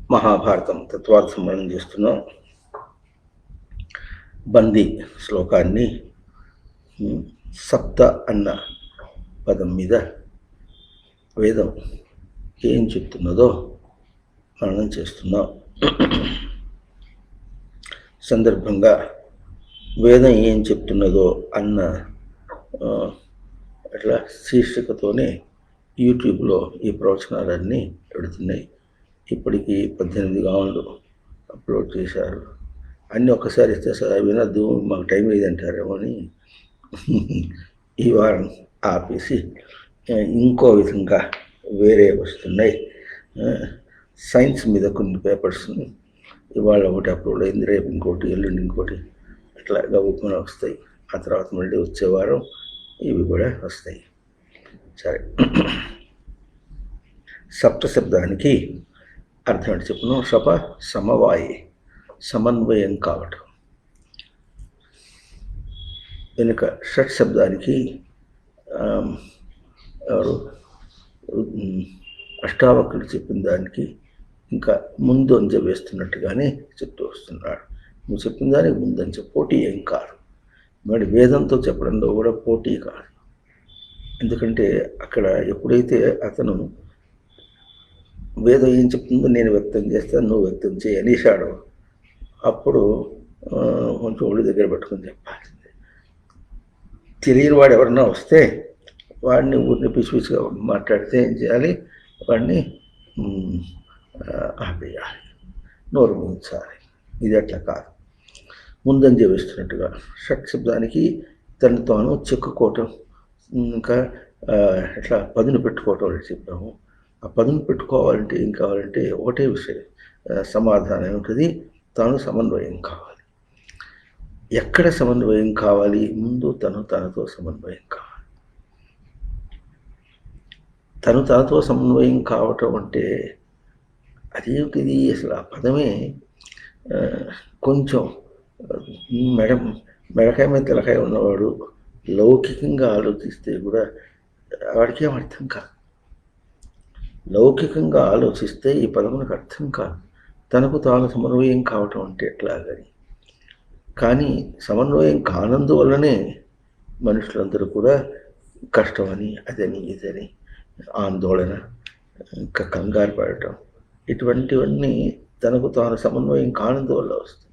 మహాభారతం తత్వార్థం మనం చేస్తున్నాం. బందీ శ్లోకాన్ని సప్త అన్న పదం మీద వేదం ఏం చెప్తున్నదో మనం చేస్తున్నాం. సందర్భంగా వేదం ఏం చెప్తున్నదో అన్న అట్లా శీర్షికతోనే యూట్యూబ్లో ఈ ప్రవచనాలన్నీ పెడుతున్నాయి. ఇప్పటికీ 18 గావులు అప్లోడ్ చేశారు. అన్నీ ఒక్కసారి ఇస్తే వినద్దు, మాకు టైం లేదంటారేమో అని ఈ వారం ఆపేసి ఇంకో విధంగా వేరే వస్తున్నాయి. సైన్స్ మీద కొన్ని పేపర్స్ ఇవాళ ఒకటి అప్లోడ్ అయింది, రేపు ఇంకోటి, ఎల్లుండి ఇంకోటి, అట్లా గబుక్కున వస్తాయి. ఆ తర్వాత మళ్ళీ వచ్చే వారం ఇవి కూడా వస్తాయి. సరే, సప్త శబ్దానికి అర్థం ఏంటి చెప్పుకున్నాం. సప సమవాయి, సమన్వయం కావటం. వెనుక షట్ శబ్దానికి ఎవరు అష్టావక్రుడు చెప్పిన దానికి ఇంకా ముందు అంజ వేస్తున్నట్టుగానే చెప్తూ వస్తున్నాడు. నువ్వు చెప్పిన దానికి ముందంజ, పోటీ ఏం కాదు. మరి వేదంతో చెప్పడంలో కూడా పోటీ కాదు. ఎందుకంటే అక్కడ ఎప్పుడైతే అతను వేదం ఏం చెప్తుందో నేను వ్యక్తం చేస్తాను, నువ్వు వ్యక్తం చేయి అనేసాడు, అప్పుడు కొంచెం ఒళ్ళు దగ్గర పెట్టుకుని చెప్పాల్సిందే. తెలియని వాడు ఎవరన్నా వస్తే వాడిని ఊరిని పిచ్చి పిచ్చిగా మాట్లాడితే ఏం చేయాలి? వాడిని ఆపేయాలి, నోరు మూయించాలి. ఇది అట్లా కాదు, ముందంజ వేస్తున్నట్టుగా. షట్ శబ్దానికి తను తాను చెక్కుకోవటం, ఇంకా ఇట్లా పదును పెట్టుకోవటం అని చెప్పాము. ఆ పదును పెట్టుకోవాలంటే ఏం కావాలంటే ఒకటే విషయం, సమాధానం ఉంటుంది, తాను సమన్వయం కావాలి. ఎక్కడ సమన్వయం కావాలి? ముందు తనతో సమన్వయం కావాలి. తనతో సమన్వయం కావటం అంటే అదేమిటిది? అసలు ఆ పదమే కొంచెం మెడకాయ మీద తెలకాయ ఉన్నవాడు లౌకికంగా ఆలోచిస్తే కూడా వాడికి ఏం అర్థం కాదు. లౌకికంగా ఆలోచిస్తే ఈ పదమునకు అర్థం కాదు. తనకు తాను సమన్వయం కావటం అంటే ఎట్లాగని. కానీ సమన్వయం కానందువల్లనే మనుషులందరూ కూడా కష్టమని, అదని, ఇదని, ఆందోళన, ఇంకా కంగారు పడటం, ఇటువంటివన్నీ తనకు తాను సమన్వయం కానందువల్ల వస్తుంది.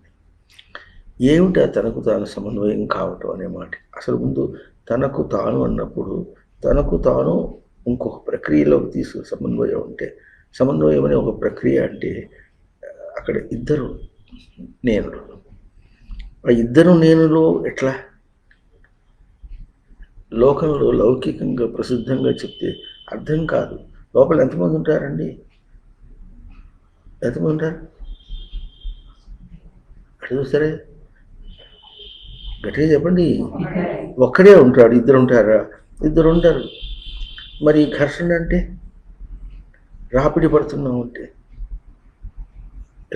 ఏమిటా తనకు తాను సమన్వయం కావటం అనే మాట? అసలు ముందు తనకు తాను అన్నప్పుడు తనకు తాను ఇంకొక ప్రక్రియలోకి తీసుకు సమన్వయం అంటే, సమన్వయం అనే ఒక ప్రక్రియ అంటే అక్కడ ఇద్దరు నేనులు. ఆ ఇద్దరు నేనులు ఎట్లా? లోకంలో లౌకికంగా ప్రసిద్ధంగా చెప్తే అర్థం కాదు. లోపల ఎంతమంది ఉంటారండి? ఎంతమంది ఉంటారు? అటు చూస్తారే, గట్టిగా చెప్పండి. ఒక్కడే ఉంటాడు, ఇద్దరు ఉంటారా? ఇద్దరు ఉంటారు. మరి ఘర్షణ అంటే రాపిడి పడుతున్నాం అంటే,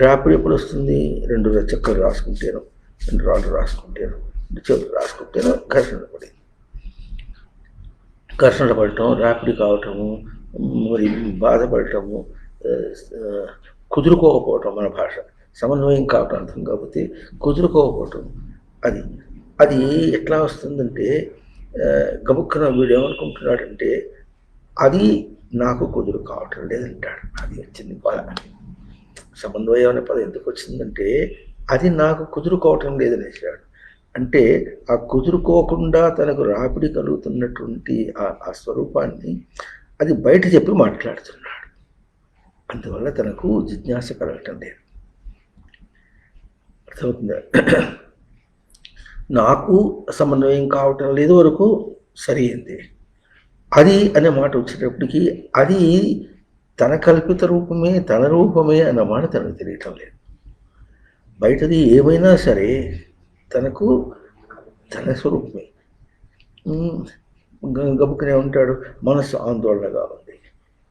రాపిడి ఎప్పుడు వస్తుంది? 2 చక్కలు రాసుకుంటేనో, 2 రాళ్ళు రాసుకుంటేనో, 2 చేతులు రాసుకుంటేనో ఘర్షణ పడింది. ఘర్షణ పడటం, రాపిడి కావటము, మరి బాధపడటము, కుదురుకోకపోవటం. మన భాష సమన్వయం కావటం అర్థం కాకపోతే కుదురుకోకపోవటం. అది ఎట్లా వస్తుందంటే, గబుక్కన వీడు ఏమనుకుంటున్నాడంటే అది నాకు కుదురు కావటం లేదంటాడు. అది వచ్చింది పద. సమన్వయం అనే పదం ఎందుకు వచ్చిందంటే అది నాకు కుదురుకోవటం లేదనేసాడు. అంటే ఆ కుదురుకోకుండా తనకు రాపిడి కలుగుతున్నటువంటి ఆ స్వరూపాన్ని అది బయట చెప్పి మాట్లాడుతున్నాడు. అందువల్ల తనకు జిజ్ఞాస కలగటం లేదు. అర్థమవుతుందా? నాకు సమన్వయం కావటం లేదు వరకు సరైంది. అది అనే మాట వచ్చేటప్పటికి అది తన కల్పిత రూపమే, తన రూపమే అన్నమాట తనకు తెలియటం లేదు. బయటది ఏమైనా సరే తనకు తన స్వరూపమే. గబుకునే ఉంటాడు, మనస్సు ఆందోళనగా ఉంది,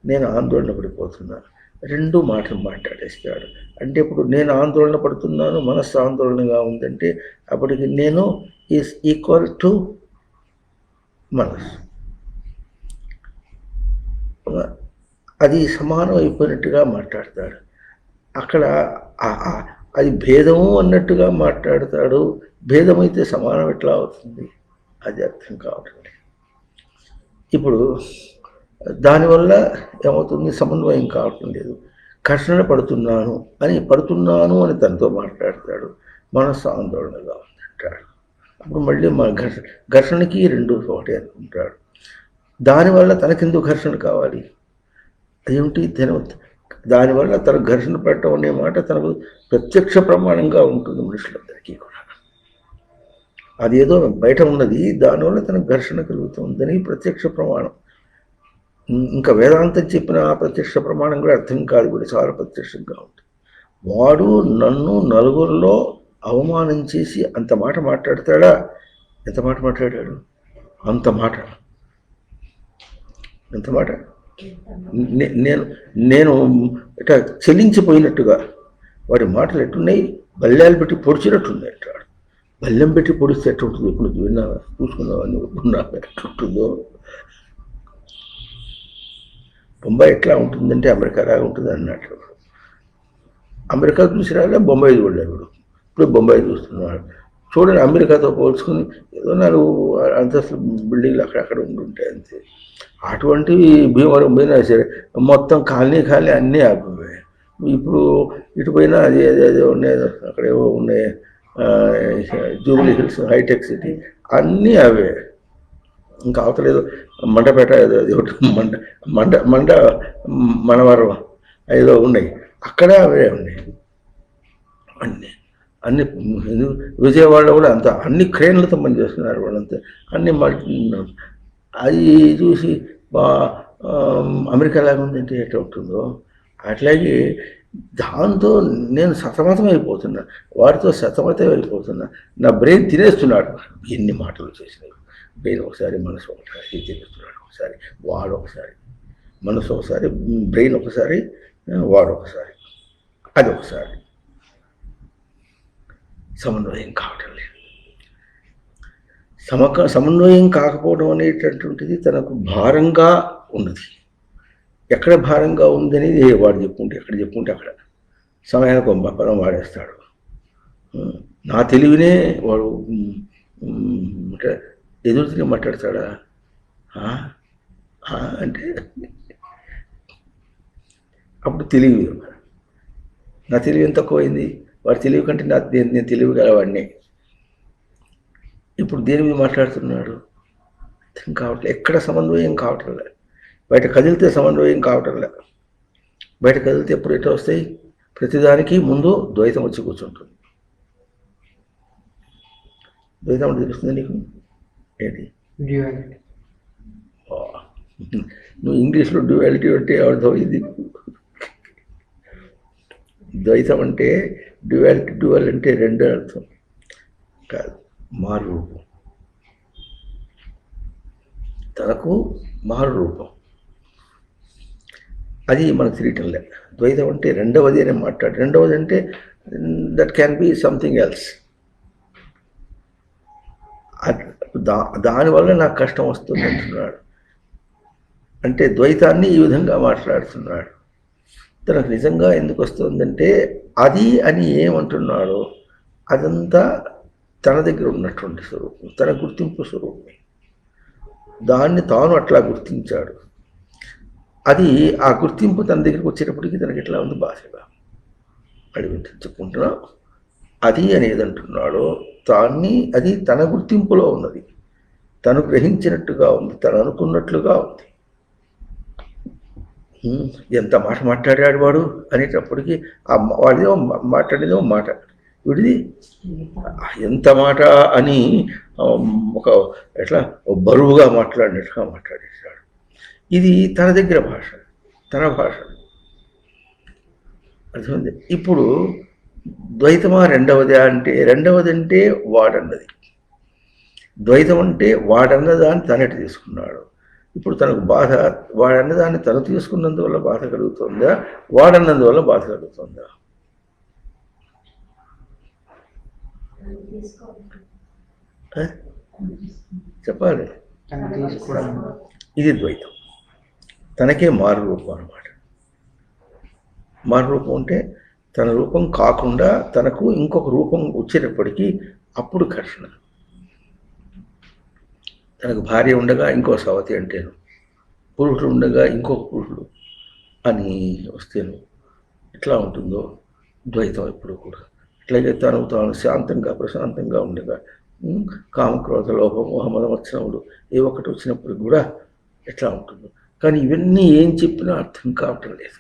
నేను ఆందోళన పడిపోతున్నాను, 2 మాటలు మాట్లాడేస్తాడు. అంటే ఇప్పుడు నేను ఆందోళన పడుతున్నాను, మనస్సు ఆందోళనగా ఉందంటే అప్పటికి నేను ఈజ్ ఈక్వల్ టు మనస్సు. అది సమానం అయిపోయినట్టుగా మాట్లాడతాడు. అక్కడ అది భేదము అన్నట్టుగా మాట్లాడతాడు. భేదమైతే సమానం ఎట్లా అవుతుంది? అది అర్థం కావటం. ఇప్పుడు దానివల్ల ఏమవుతుంది? సమన్వయం కావటం లేదు. ఘర్షణ పడుతున్నాను అని తనతో మాట్లాడతాడు. మనస్సు ఆందోళనగా ఉందంటాడు. అప్పుడు మళ్ళీ మన ఘర్షణకి రెండు ఒకటి అనుకుంటాడు. దానివల్ల తనకెందుకు ఘర్షణ కావాలి? అదేమిటి? దానివల్ల తన ఘర్షణ పడటం అనే మాట తనకు ప్రత్యక్ష ప్రమాణంగా ఉంటుంది మనుషులందరికీ కూడా. అదేదో బయట ఉన్నది, దానివల్ల తనకు ఘర్షణ కలుగుతుందని ప్రత్యక్ష ప్రమాణం. ఇంకా వేదాంతం చెప్పిన ఆ ప్రత్యక్ష ప్రమాణం కూడా అర్థం కాదు, కూడా చాలా ప్రత్యక్షంగా ఉంటుంది. వాడు నన్ను నలుగురిలో అవమానం చేసి అంత మాట మాట్లాడతాడా? ఎంత మాట మాట్లాడాడు? అంత మాట నేను ఇట్లా చెల్లించిపోయినట్టుగా వాడి మాటలు ఎట్టున్నాయి? బల్యాలు పెట్టి పొడిచినట్టున్నాయి అంటాడు. బల్యం పెట్టి పొడిస్తే ఎట్టుంటుంది? ఇప్పుడు విన్నా చూసుకున్నావని ఎట్టుంటుందో. బొంబాయి ఎట్లా ఉంటుందంటే అమెరికా లాగా ఉంటుంది అన్నట్లు. అమెరికా చూసి రాలే, బొంబాయి చూడలేడు. ఇప్పుడు బొంబాయి చూస్తున్నాడు. చూడండి, అమెరికాతో పోల్చుకుని ఏదో 4 అంతస్తుల బిల్డింగ్లు అక్కడక్కడ ఉండుంటాయి అంతే. అటువంటివి భీమవరం పోయినా సరే మొత్తం కాలనీ అన్నీ ఆగిపోయాయి. ఇప్పుడు ఇటు పోయినా అదే ఉన్నాయి, అక్కడేవో ఉన్నాయి, జూబ్లీ హిల్స్, హైటెక్ సిటీ అన్నీ అవే. ఇంకా అవతలేదు మండపేట మనవరం ఏదో ఉన్నాయి, అక్కడ అవే ఉన్నాయి అన్ని విజయవాడలో కూడా అంతా అన్ని క్రేన్లతో పనిచేస్తున్నారు వాళ్ళంతా. అన్ని అది చూసి అమెరికా లాగా ఉందంటే ఎట్లా ఉంటుందో అట్లాగే దాంతో నేను సతమతం అయిపోతున్నా, వాడితో సతమతం అయిపోతున్నా. నా బ్రెయిన్ తినేస్తున్నాడు ఎన్ని మాటలు చేసినవి. బ్రెయిన్ ఒకసారి, మనసు ఒకసారి తినేస్తున్నాడు. ఒకసారి వాడు, ఒకసారి మనసు, ఒకసారి బ్రెయిన్, ఒకసారి వాడు, ఒకసారి అది, ఒకసారి సమన్వయం కావటం లేదు. సమన్వయం కాకపోవడం అనేటటువంటిది తనకు భారంగా ఉన్నది. ఎక్కడ భారంగా ఉందనేది వాడు చెప్పుకుంటే, ఎక్కడ చెప్పుకుంటే అక్కడ సమయానికి పదం వాడేస్తాడు. నా తెలివినే వాడు ఎదురుతిని మాట్లాడతాడా అంటే అప్పుడు తెలివి, నా తెలివి ఎంత తక్కువైంది? వాడి తెలివి కంటే నేను తెలివి గలవాడిని. ఇప్పుడు దేని మీద మాట్లాడుతున్నాడు? అర్థం కావట్లేదు. ఎక్కడ సమన్వయం కావట్లే. బయట కదిలితే సమన్వయం కావటంలే. బయట కదిలితే ఎప్పుడు ఎట్లా వస్తాయి? ప్రతిదానికి ముందు ద్వైతం వచ్చి కూర్చుంటుంది. ద్వైతం అంటే తెలుస్తుంది నీకు? ఏంటి? నువ్వు ఇంగ్లీష్లో డ్యువాలిటీ అంటే అర్థమైంది. ద్వైతం అంటే డ్యువల్ అంటే రెండు అర్థం కాదు, మారు రూపం. తనకు మారు రూపం అది మనకు తెలియటం లేదు. ద్వైతం అంటే రెండవది అని మాట్లాడు. రెండవది అంటే that can be something else. దానివల్ల నాకు కష్టం వస్తుంది అంటున్నాడు. అంటే ద్వైతాన్ని ఈ విధంగా మాట్లాడుతున్నాడు. తనకు నిజంగా ఎందుకు వస్తుందంటే అది అని ఏమంటున్నాడో అదంతా తన దగ్గర ఉన్నటువంటి స్వరూపం, తన గుర్తింపు స్వరూపం. దాన్ని తాను అట్లా గుర్తించాడు. అది ఆ గుర్తింపు తన దగ్గరికి వచ్చేటప్పటికి తనకి ఎట్లా ఉంది? బాధగా అడిగించుకుంటున్నా. అది అనేది అంటున్నాడో తాన్ని, అది తన గుర్తింపులో ఉన్నది, తను గ్రహించినట్టుగా ఉంది, తను అనుకున్నట్లుగా ఉంది. ఎంత మాట మాట్లాడాడు వాడు అనేటప్పటికీ వాడిదేమో మాట్లాడేదేమో మాట, వీడిది ఎంత మాట అని ఒక ఎట్లా బరువుగా మాట్లాడినట్టుగా మాట్లాడేశాడు. ఇది తన దగ్గర భాష, తన భాష. అర్థమైంది? ఇప్పుడు ద్వైతమా రెండవది అంటే, రెండవది అంటే వాడన్నది. ద్వైతం అంటే వాడన్నదాన్ని తనటి తీసుకున్నాడు. ఇప్పుడు తనకు బాధ, వాడన్నదాన్ని తను తీసుకున్నందువల్ల బాధ కలుగుతుందా, వాడన్నందువల్ల బాధ కలుగుతుందా? చెప్పాలి. ఇది ద్వైతం. తనకే మారు రూపం అన్నమాట. మారు రూపం అంటే తన రూపం కాకుండా తనకు ఇంకొక రూపం వచ్చేటప్పటికీ అప్పుడు ఘర్షణ. తనకు భార్య ఉండగా ఇంకో సవతి అంటేను, పురుషుడు ఉండగా ఇంకొక పురుషుడు అని వస్తేను ఎట్లా ఉంటుందో ద్వైతం ఎప్పుడు కూడా. అట్లాగే తాను శాంతంగా ప్రశాంతంగా ఉండగా కామక్రోధ లోభం మోహమదమత్సరములు ఏ ఒక్కటి వచ్చినప్పుడు కూడా ఎట్లా ఉంటుందో. కానీ ఇవన్నీ ఏం చెప్పినా అర్థం కావటం లేదు.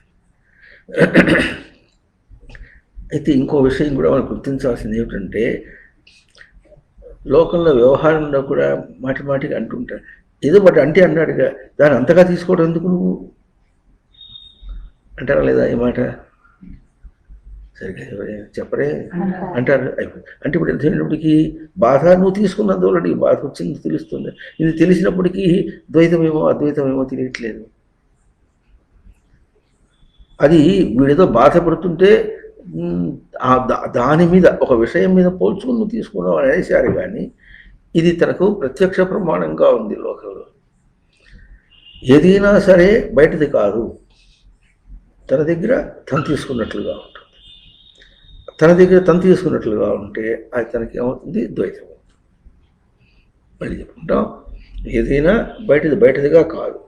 అయితే ఇంకో విషయం కూడా మనం గుర్తించాల్సింది ఏమిటంటే, లోకంలో వ్యవహారంలో కూడా మాటి మాటికి అంటుంటారు, ఏదో బట్టి అంటే అన్నాడుగా, దాన్ని అంతగా తీసుకోవడం ఎందుకు నువ్వు అంటారా లేదా? ఈ మాట సరిగ్గా చెప్పరే అంటారు. అంటే ఇప్పుడు తెలిసినప్పటికీ బాధ నువ్వు తీసుకున్నందువల్ల నీకు బాధ వచ్చింది తెలుస్తుంది. ఇది తెలిసినప్పటికీ ద్వైతమేమో అద్వైతమేమో తెలియట్లేదు. అది వీడేదో బాధపడుతుంటే దాని మీద ఒక విషయం మీద పోల్చుకుని నువ్వు తీసుకున్నావు అని అనేసారు. కానీ ఇది తనకు ప్రత్యక్ష ప్రమాణంగా ఉంది లోకంలో. ఏదైనా సరే బయటది కాదు, తన దగ్గర తను తీసుకున్నట్లుగా ఉంటుంది. తన దగ్గర తను తీసుకున్నట్లుగా ఉంటే అది తనకి ఏమవుతుంది? ద్వైతం అవుతుంది. మళ్ళీ చెప్పుకుంటాం, ఏదైనా బయటదిగా కాదు,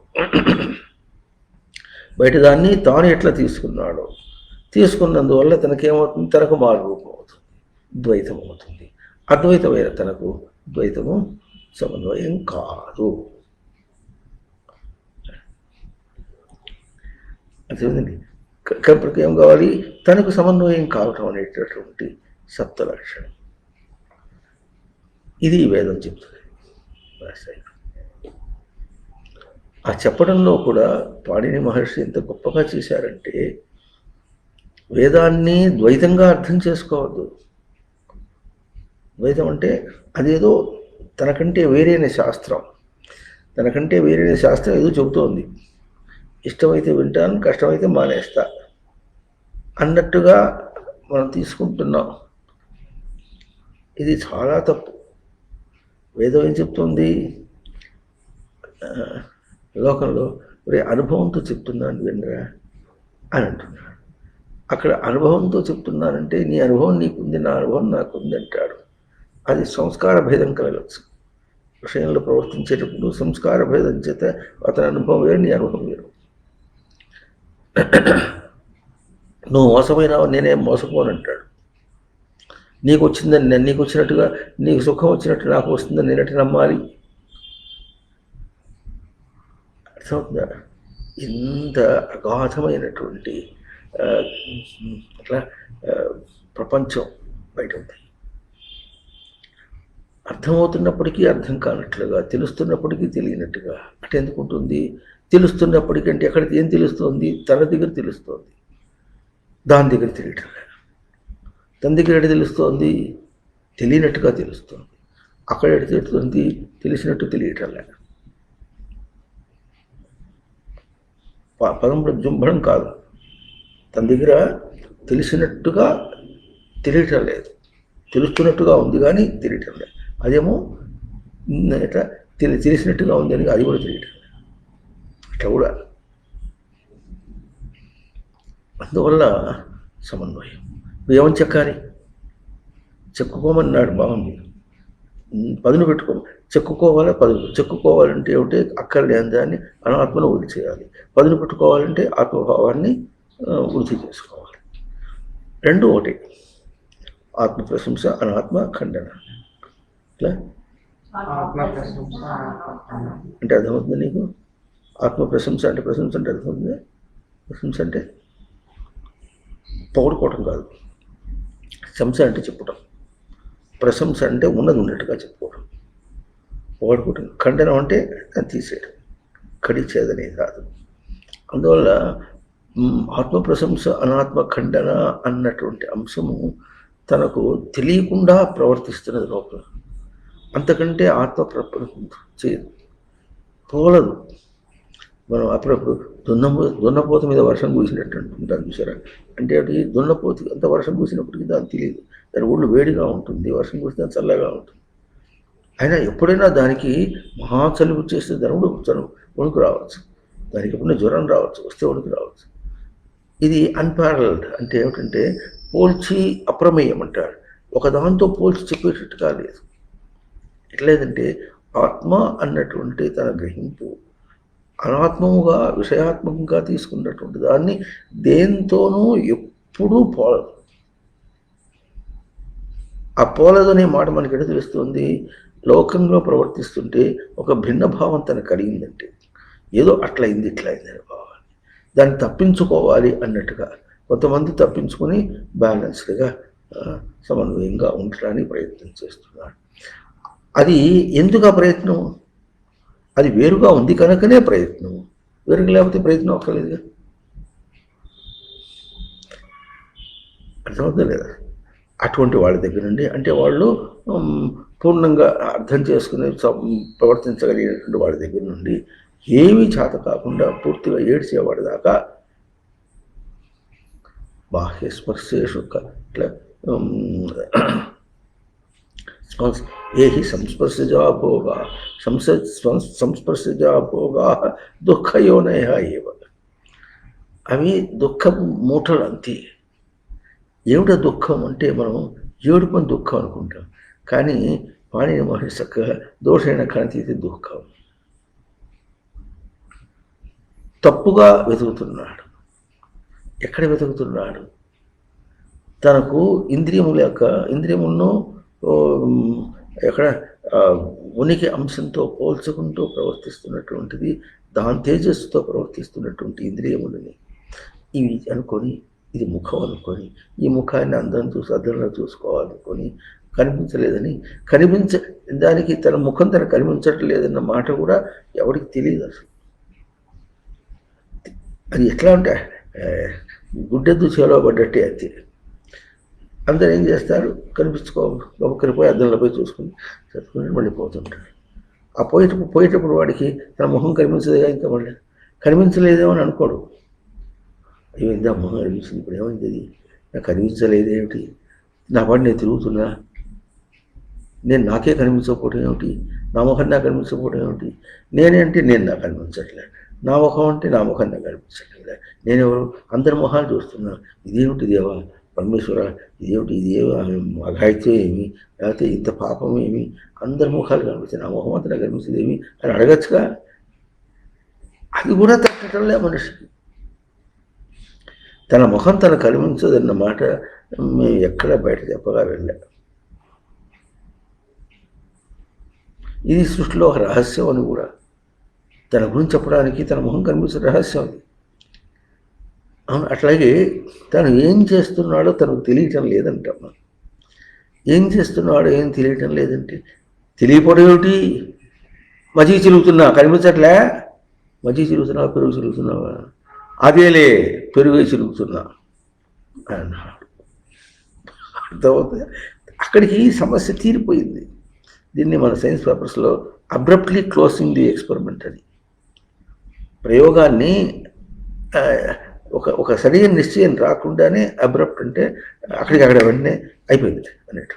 బయట దాన్ని తాను ఎట్లా తీసుకున్నాడో తీసుకున్నందువల్ల తనకేమవుతుంది? తనకు మారు రూపం అవుతుంది, ద్వైతం అవుతుంది. అద్వైతమైన తనకు ద్వైతము సమన్వయం కాదు. అదేంటండి, కాబట్టి ఏం కావాలి? తనకు సమన్వయం కావటం అనేటటువంటి సప్త లక్షణం. ఇది వేదం చెప్తుంది. ఆ చెప్పడంలో కూడా పాణిని మహర్షి ఎంత గొప్పగా చేశారంటే, వేదాన్ని ద్వైతంగా అర్థం చేసుకోవద్దు. ద్వైతం అంటే అదేదో తనకంటే వేరైన శాస్త్రం, తనకంటే వేరైన శాస్త్రం ఏదో చెబుతోంది, ఇష్టమైతే వింటాను, కష్టమైతే మానేస్తా అన్నట్టుగా మనం తీసుకుంటున్నాం. ఇది చాలా తప్పు. వేదం ఏం చెప్తుంది? లోకంలో అనుభవంతో చెప్తున్నాను వినరా అని అంటున్నాడు. అక్కడ అనుభవంతో చెప్తున్నానంటే నీ అనుభవం నీకుంది, నా అనుభవం నాకుంది అంటాడు. అది సంస్కార భేదం కలగచ్చు. విషయంలో ప్రవర్తించేటప్పుడు సంస్కార భేదం చేత అతని అనుభవం వేరు, నీ అనుభవం వేరు. నువ్వు మోసపోయినావు, నేనేం మోసపోనంటాడు. నీకు వచ్చిందని నీకు వచ్చినట్టుగా, నీకు సుఖం వచ్చినట్టు నాకు వస్తుందని నేనటి నమ్మాలి. అర్థమవుతుందా? ఇంత అగాధమైనటువంటి అట్లా ప్రపంచం బయట ఉంది. అర్థమవుతున్నప్పటికీ అర్థం కానట్లుగా, తెలుస్తున్నప్పటికీ తెలియనట్టుగా అంటే ఎందుకు ఉంటుంది? తెలుస్తున్నప్పటికంటే ఎక్కడ ఏం తెలుస్తోంది? తన దగ్గర తెలుస్తోంది, దాని దగ్గర తెలియటం లేదు. తన దగ్గర ఎక్కడ తెలుస్తోంది? తెలియనట్టుగా తెలుస్తోంది. అక్కడ ఎక్కడ తెలుస్తుంది? తెలిసినట్టు తెలియటం లేదు. పదం జృంభణం కాదు, తన దగ్గర తెలిసినట్టుగా తెలియటం లేదు, తెలుస్తున్నట్టుగా ఉంది కానీ తెలియటం లేదు. అదేమో ఇట్లా తెలిసినట్టుగా ఉంది అని అది కూడా తెలియటం లేదు. అట్లా కూడా. అందువల్ల సమన్వయం. ఏమని చెక్కాలి? చెక్కుకోమన్నాడు, బాగుంది, పదును పెట్టుకో. చెక్కుకోవాలి, పదును చెక్కుకోవాలంటే ఏమిటి? అక్కర్లేని దాన్ని అనాత్మను వృద్ధి చేయాలి. పదును పెట్టుకోవాలంటే ఆత్మభావాన్ని వృద్ధి చేసుకోవాలి. రెండు ఒకటి. ఆత్మ ప్రశంస, అనాత్మ ఖండన. ఇట్లా అంటే అర్థమవుతుంది నీకు? ఆత్మ ప్రశంస అంటే అర్థమవుతుంది. ప్రశంస అంటే పొగడుకోవటం కాదు, శంస అంటే చెప్పుకోవటం. ప్రశంస అంటే ఉన్నది ఉన్నట్టుగా చెప్పుకోవడం, పొగడుకోవటం. ఖండనం అంటే తీసేయడం, కడిచేదనేది కాదు. అందువల్ల ఆత్మ ప్రశంస, అనాత్మ ఖండన అన్నటువంటి అంశము తనకు తెలియకుండా ప్రవర్తిస్తున్నది లోపల. అంతకంటే ఆత్మ చేయదు, పోలదు. మనం అప్పుడప్పుడు దున్నపోత మీద వర్షం కురిసినట్టు అంటుంటాను చూసారా? అంటే అది దున్నపోతు అంత వర్షం కురిసినప్పటికీ దానికి తెలియదు. దాని ఒళ్ళు వేడిగా ఉంటుంది, వర్షం కురిస్తే చల్లగా ఉంటుంది. అయినా ఎప్పుడైనా దానికి మహా చలుపు చేస్తే వణుకు రావచ్చు, దానికి ఎప్పుడైనా జ్వరం రావచ్చు, వస్తే వణుకు రావచ్చు. ఇది అన్పారల్డ్ అంటే ఏమిటంటే పోల్చి అప్రమేయం అంటారు. ఒకదాంతో పోల్చి చెప్పేటట్టుగా లేదు. ఎట్లేదంటే ఆత్మ అన్నటువంటి తన గ్రహింపు అనాత్మముగా విషయాత్మకంగా తీసుకున్నటువంటి దాన్ని దేంతోనూ ఎప్పుడూ పోలదు. ఆ పోలదనే మాట మనకి ఎడ తెలుస్తుంది? లోకంలో ప్రవర్తిస్తుంటే ఒక భిన్న భావం తనకు కలిగిందంటే ఏదో అట్లయింది ఇట్లయింది అని భావాన్ని దాన్ని తప్పించుకోవాలి అన్నట్టుగా కొంతమంది తప్పించుకొని బ్యాలెన్స్డ్గా సమన్వయంగా ఉండడానికి ప్రయత్నం చేస్తున్నారు. అది ఎందుకు ఆ ప్రయత్నం? అది వేరుగా ఉంది కనుకనే ప్రయత్నం. వేరుగా లేకపోతే ప్రయత్నం అక్కర్లేదుగా. అర్థమవుతుందా లేదా? అటువంటి వాళ్ళ దగ్గర నుండి అంటే వాళ్ళు పూర్ణంగా అర్థం చేసుకుని ప్రవర్తించగలిగినటువంటి వాళ్ళ దగ్గర నుండి ఏమీ చేత కాకుండా పూర్తిగా ఏడ్చేవాడి దాకా బాహ్య స్పర్శేషు ఇట్లా ఏ సంస్పర్శజా భోగా సంస్పర్శజా భోగా దుఃఖయోనయ ఏవ. అవి దుఃఖ మూటలు అంతే. ఏమిటో దుఃఖం అంటే మనం ఏడుపని దుఃఖం అనుకుంటాం, కానీ పాణిని మహర్షి చక్కగా దోషైన కణతీతి దుఃఖం. తప్పుగా వెతుకుతున్నాడు. ఎక్కడ వెతుకుతున్నాడు? తనకు ఇంద్రియములను ఎక్కడ ఉనికి అంశంతో పోల్చుకుంటూ ప్రవర్తిస్తున్నటువంటిది, దాని తేజస్సుతో ప్రవర్తిస్తున్నటువంటి ఇంద్రియములని ఇవి అనుకొని, ఇది ముఖం అనుకొని, ఈ ముఖాన్ని అందరం చూసి అద్దంలో చూసుకోవాలనుకొని కనిపించలేదని, దానికి తన ముఖం తన కనిపించట్లేదన్న మాట కూడా ఎవరికి తెలియదు అసలు. అది ఎట్లా అంటే గుడ్డెద్దు చేలో పడ్డట్టే అంతే. అందరూ ఏం చేస్తారు? ఒకరికి పోయి అద్దంలో పోయి చూసుకుని మళ్ళీ పోతుంటారు. ఆ పోయేటప్పుడు వాడికి తన ముఖం కనిపించదుగా, ఇంకా మళ్ళీ కనిపించలేదేమో అని అనుకోడు. ఏమైంది ఆ మొహం కనిపించింది, ఇప్పుడు ఏమైంది, అది నాకు కనిపించలేదేమిటి, నా పాటు నేను తిరుగుతున్నా, నేను నాకే కనిపించకపోవడం ఏమిటి, నా ముఖం నాకు కనిపించకపోవడం ఏమిటి, నేనేంటే నేను నాకు కనిపించట్లే, నా ముఖం అంటే నా ముఖం నాకు కనిపించట్లే, నేనెవరు అందరి మొహాలు చూస్తున్నా, ఇదేమిటి దేవా పరమేశ్వర, ఇదేమిటి, ఇదేమి అఘాయిత్యం ఏమి, లేకపోతే ఇంత పాపం ఏమి, అందరి ముఖాలు కనిపిస్తాయి, నా ముఖం అంతా నాకు కనిపించేది ఏమి అని అడగచ్చుగా. అది కూడా తట్టడంలే మనిషికి. తన ముఖం తన కనిపించదన్న మాట మేము ఎక్కడ బయట చెప్పగా వెళ్ళా. ఇది సృష్టిలో ఒక రహస్యం అని కూడా తన గురించి చెప్పడానికి తన ముఖం కనిపించే రహస్యం అది. అవును, అట్లాగే తను ఏం చేస్తున్నాడో తనకు తెలియటం లేదంటమ్మా. ఏం చేస్తున్నాడో ఏం తెలియటం లేదంటే తెలియపోవడం ఏమిటి? మజ్జిగ చిలుగుతున్నా కనిపించట్లే, మజ్జిగ చిలుగుతున్నావా పెరుగు చిలుగుతున్నావా, అదేలే పెరుగు చిలుగుతున్నా అన్నాడు. అర్థమవుతుంది. అక్కడికి సమస్య తీరిపోయింది. దీన్ని మన సైన్స్ పేపర్స్లో అబ్రప్ట్లీ క్లోజింగ్ ది ఎక్స్పెరిమెంట్ అని, ప్రయోగాన్ని ఒక సరైన నిశ్చయం రాకుండానే అబ్రప్ట్ అంటే అక్కడ వెంటనే అయిపోయింది అన్నట్టు.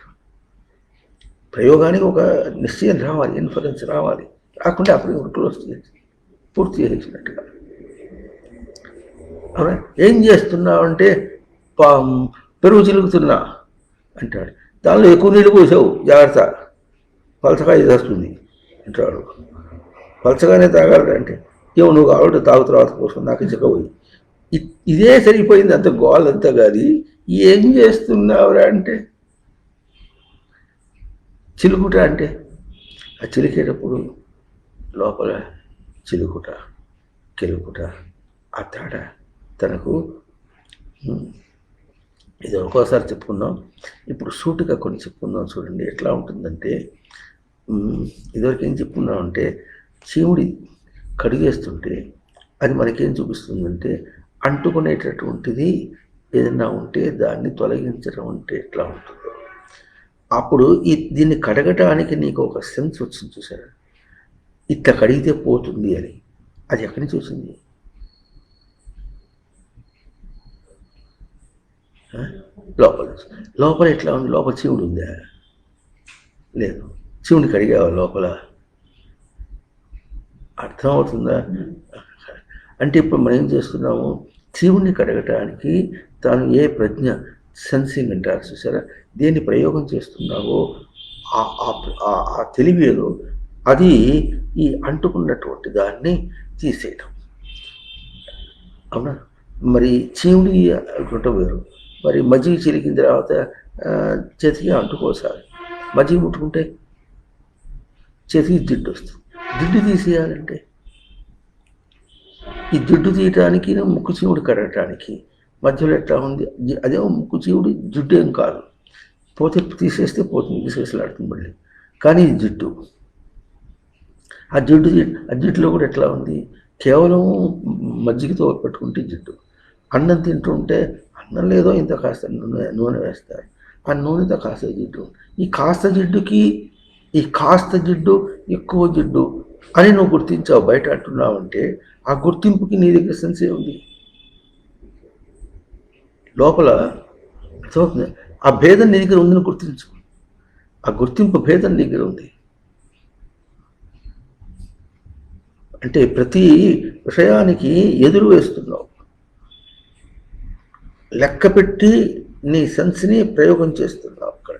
ప్రయోగానికి ఒక నిశ్చయం రావాలి, ఇన్ఫరెన్స్ రావాలి, రాకుండా అప్పుడు క్లోజ్ చేసి పూర్తి చేసినట్టుగా. అవునా, ఏం చేస్తున్నావు అంటే పెరుగు చిలుగుతున్నా అంటాడు. దానిలో ఎక్కువ నీళ్ళు పోసావు, జాగ్రత్త పలచగా చేస్తుంది అంటాడు. పలచగానే తాగాలంటే ఏమో నువ్వు కావాలంటే తాగు, తర్వాత పోసుకుని నాకు చిక్కపోయి ఇదే సరిపోయింది, అంత గోలంతా కాదు. ఏం చేస్తున్నావురా అంటే చిలుకుట అంటే ఆ చిలికేటప్పుడు లోపల చిలుకుట కెలుకుట ఆ తేడా తనకు ఇది ఒక్కోసారి చెప్పుకున్నాం. ఇప్పుడు సూటుగా కొన్ని చెప్పుకుందాం. చూడండి ఎట్లా ఉంటుందంటే, ఇదివరకు ఏం చెప్పుకున్నామంటే చీముడి కడిగేస్తుంటే అది మనకేం చూపిస్తుందంటే అంటుకునేటటువంటిది ఏదైనా ఉంటే దాన్ని తొలగించడం అంటే ఎట్లా ఉంటుందో. అప్పుడు దీన్ని కడగటానికి నీకు ఒక సెన్స్ వచ్చింది చూసారా, ఇట్లా కడిగితే పోతుంది అని. అది ఎక్కడి నుంచి వచ్చింది? లోపల ఎట్లా ఉంది? లోపల చీవుడు ఉందా? లేదు. చీవుని కడిగావా లోపల? అర్థమవుతుందా? అంటే ఇప్పుడు మనం ఏం చేస్తున్నాము, శివుణ్ణి కడగటానికి తాను ఏ ప్రజ్ఞ సెన్సింగ్ అంటారు చూసారా, దేన్ని ప్రయోగం చేస్తున్నావో ఆ తెలివి ఏదో అది ఈ అంటుకున్నటువంటి దాన్ని తీసేయటం. అవునా? మరి చీవుడి గుంట వేరు. మరి మజ్జిగ చిలికిన తర్వాత చేతికి అంటుకోసారి మజ్జిగ ముట్టుకుంటే చేతికి జిడ్డు వస్తుంది. జిడ్డు తీసేయాలంటే ఈ జిడ్డు తీయటానికి ముక్కు చీవుడు కడగటానికి మధ్యలో ఎట్లా ఉంది? అదేమో ముక్కు చీవుడు జిడ్డు ఏం కాదు, పోతే తీసేస్తే పోతుంది, విసేసలాడుతుంది మళ్ళీ. కానీ ఇది జిడ్డు. ఆ జిడ్డులో కూడా ఎట్లా ఉంది? కేవలం మజ్జిగతో పెట్టుకుంటే జిడ్డు. అన్నం తింటుంటే అన్నం లేదో ఇంత కాస్త నూనె వేస్తారు, ఆ నూనెతో కాస్త జిడ్డు. ఈ కాస్త జిడ్డు ఎక్కువ జిడ్డు అని నువ్వు గుర్తించావు, బయట అంటున్నావు అంటే ఆ గుర్తింపుకి నీ దగ్గర సెన్సే ఉంది. లోపల ఆ భేదం నీ దగ్గర ఉందని గుర్తించు. ఆ గుర్తింపు భేదం నీ దగ్గర ఉంది. అంటే ప్రతి విషయానికి ఎదురు వేస్తున్నావు, లెక్క పెట్టి నీ సెన్స్ని ప్రయోగం చేస్తున్నావు అక్కడ.